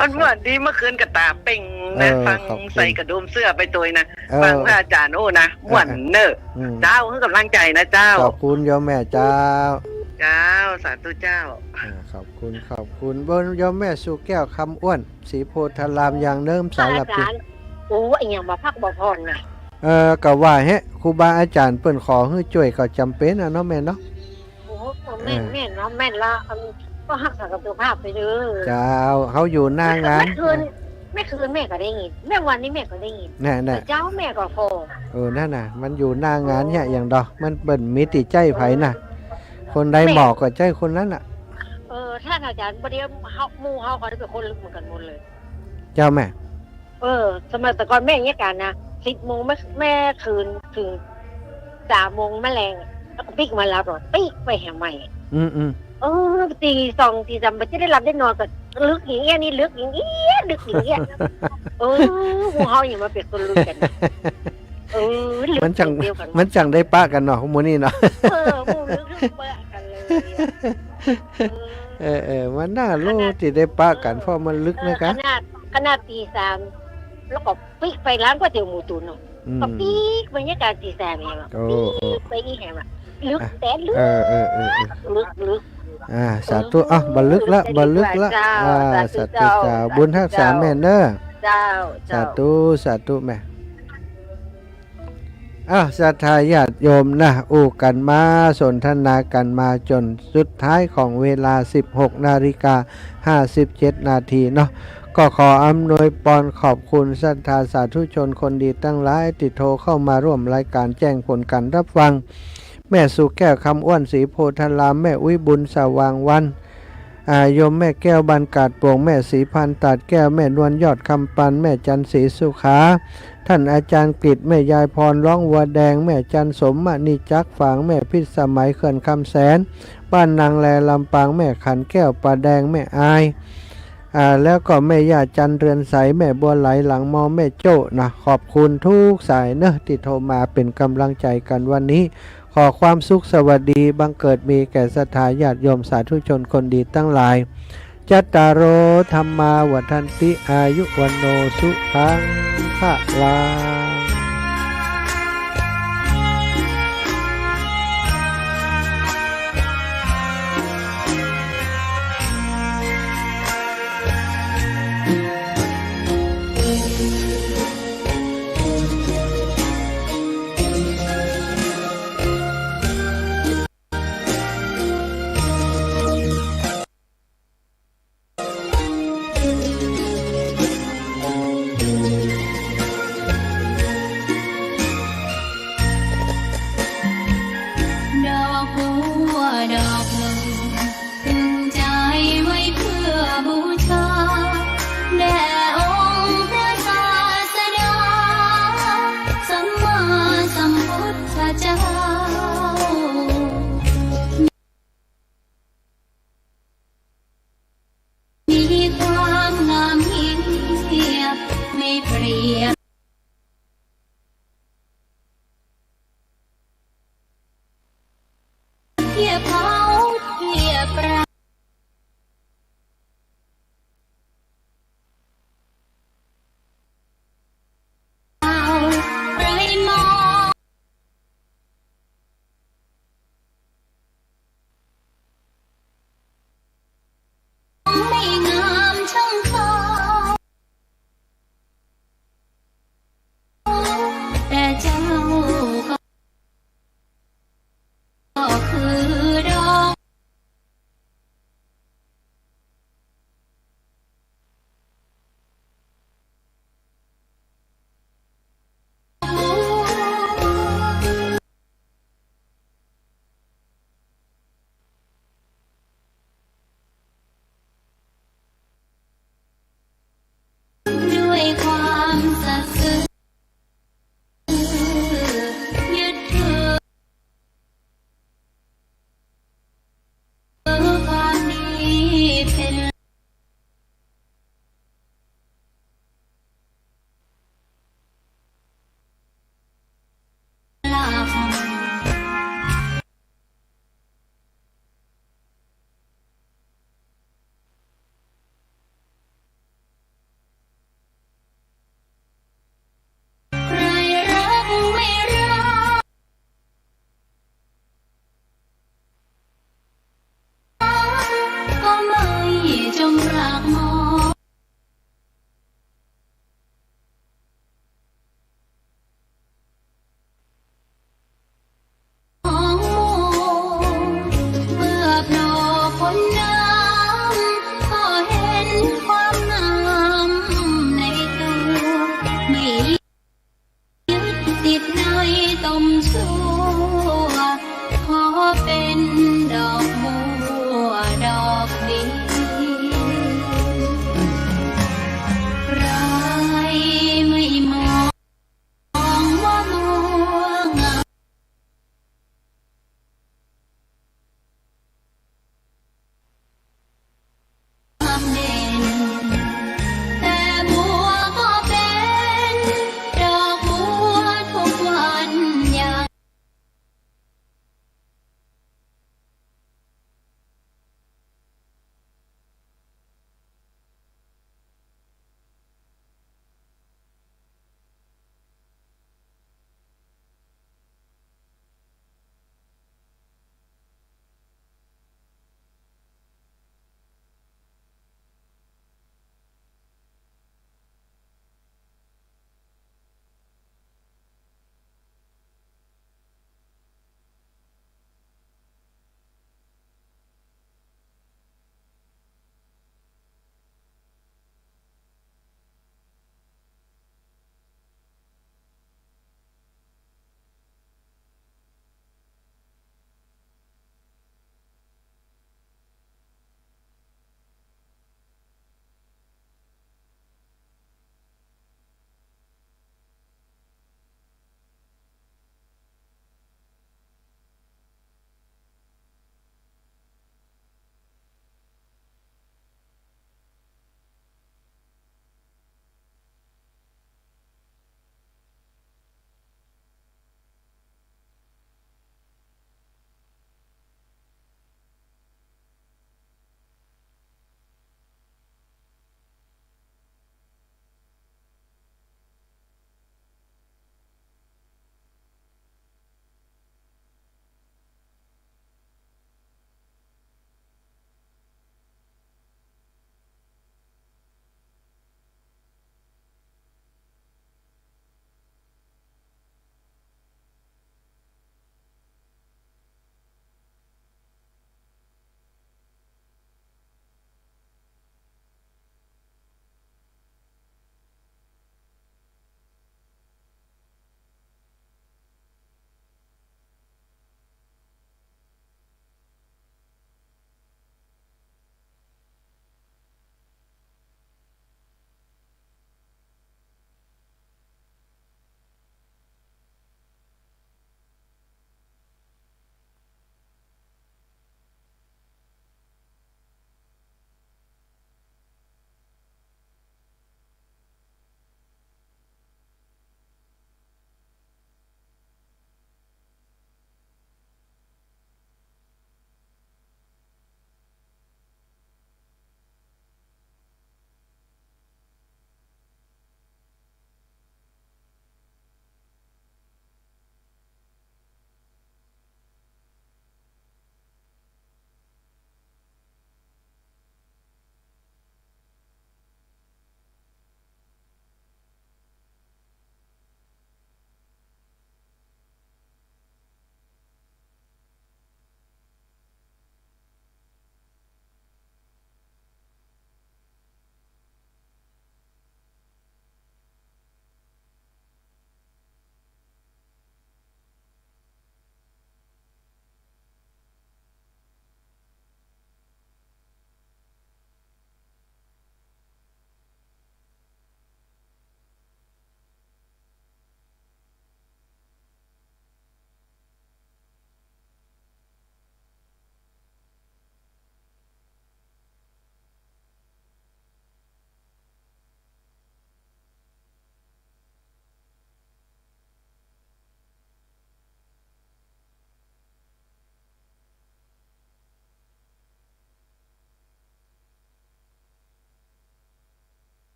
อันม่วนดีเมื่อคืนกระตาเป่งนะฟังใส่กระดุมเสื้อไปตัวนะฟังพระอาจารย์โอ้นะม่วนเนอะเจ้าคือกำลังใจนะเจ้าขอบคุณโยมแม่เจ้าสาธุเจ้าขอบคุณบนโยมแม่สุแก้วคำอ้วนสีโพธารามอย่างเนิ่มสารลับจิตโอ้ยอย่างบ่พักบ่พรนะก็ว่าครูบาอาจารย์เปิ้นขอให้ช่วยก็จำเป็นเนาะแม่เนาะแม่เนาะแม่ละก็หักษาสุขภาพไปเด้อเจ้าเขาอยู่หน้างานแม่คืนแม่ก็ได้ยินแม่วันนี้แม่ก็ได้ยินแน่เจ้าแม่ก็โฟนั่นน่ะมันอยู่หน้างานเนี่ยอย่างดอกมันเปิ้นมีติใจไผน่ะคนใดเหมาะก็ใจคนนั้นน่ะท่านอาจารย์บ่ได้เฮาหมู่เฮาก็ได้เป็นคนลึกเหมือนกันหมดเลยเจ้าแม่สมัยแต่ก่อนแม่อย่างเงี้ยกันนะ10 โมงแม่คืนถึง3 โมงแมลงแล้วก็ปิ๊กมารับหรอปิ๊กไปแห่ใหม่ตี 2 ตี 3มันจะได้รับได้นอนก็ลึกอย่างเงี้ยนี่ลึกอย่างเงี้ยดึกอย่างเงี้ยพวกเฮาอย่างมาเป็นคนลึกกันมันจังได้ปะกันเนาะมื้อนี้เนาะพวกลึกปะกันเลยมันน่ารู้ที่ได้ปะกันเพราะมันลึกนะคะขนาดตี 3แล้วก็ปิ๊กไปร้านก๋วยเตี๋ยวหมูตุ๋นเนาะก็ปิ๊กบรรยากาศตี 3เองอ่ะไปอีแห่งลึกแต่ลึกสาธุบรรลึกละสาธุเจ้าบุญทักษาแม่เนอะสาธุแม่ศรัทธาญาติโยมนะกันมาสนทนากันมาจนสุดท้ายของเวลา 16:57 นาทีเนาะก็ขออำนวยพรขอบคุณศรัทธาสาธุชนคนดีตั้งหลายติดโทรเข้ามาร่วมรายการแจ้งผลการรับฟังแม่สุแก้วคำอ้วนสีโพธารามแม่อุ้ยบุญสว่างวันโยมแม่แก้วบานกาดโป่งแม่สีพันตัดแก้วแม่นวลยอดคำปันแม่จันศรีสุขาท่านอาจารย์กฤษแม่ยายพรร้องวัวแดงแม่จันสมมณีจักฝางแม่พิษสมัยเขื่อนคำแสนบ้านนางแลลำปางแม่ขันแก้วปลาแดงแม่อายแล้วก็แม่ย่าจันเรือนใสแม่บัวไหลหลังมอแม่โจ้นะขอบคุณทุกสายเนอะที่โทรมาเป็นกำลังใจกันวันนี้ขอความสุขสวัสดีบังเกิดมีแก่ศรัทธาญาติโยมสาธุชนคนดีตั้งหลายจัตตารโอธรรมาวัฏันติอายุวันโนสุขังภะลัง ดอกหนึ่งตึงใจไว้เพื่อบูชาแด่องค์พระศาสดาสัมมาสัมพุทธเจ้ามีความงามเงียบไม่เปรียบเทียบพอ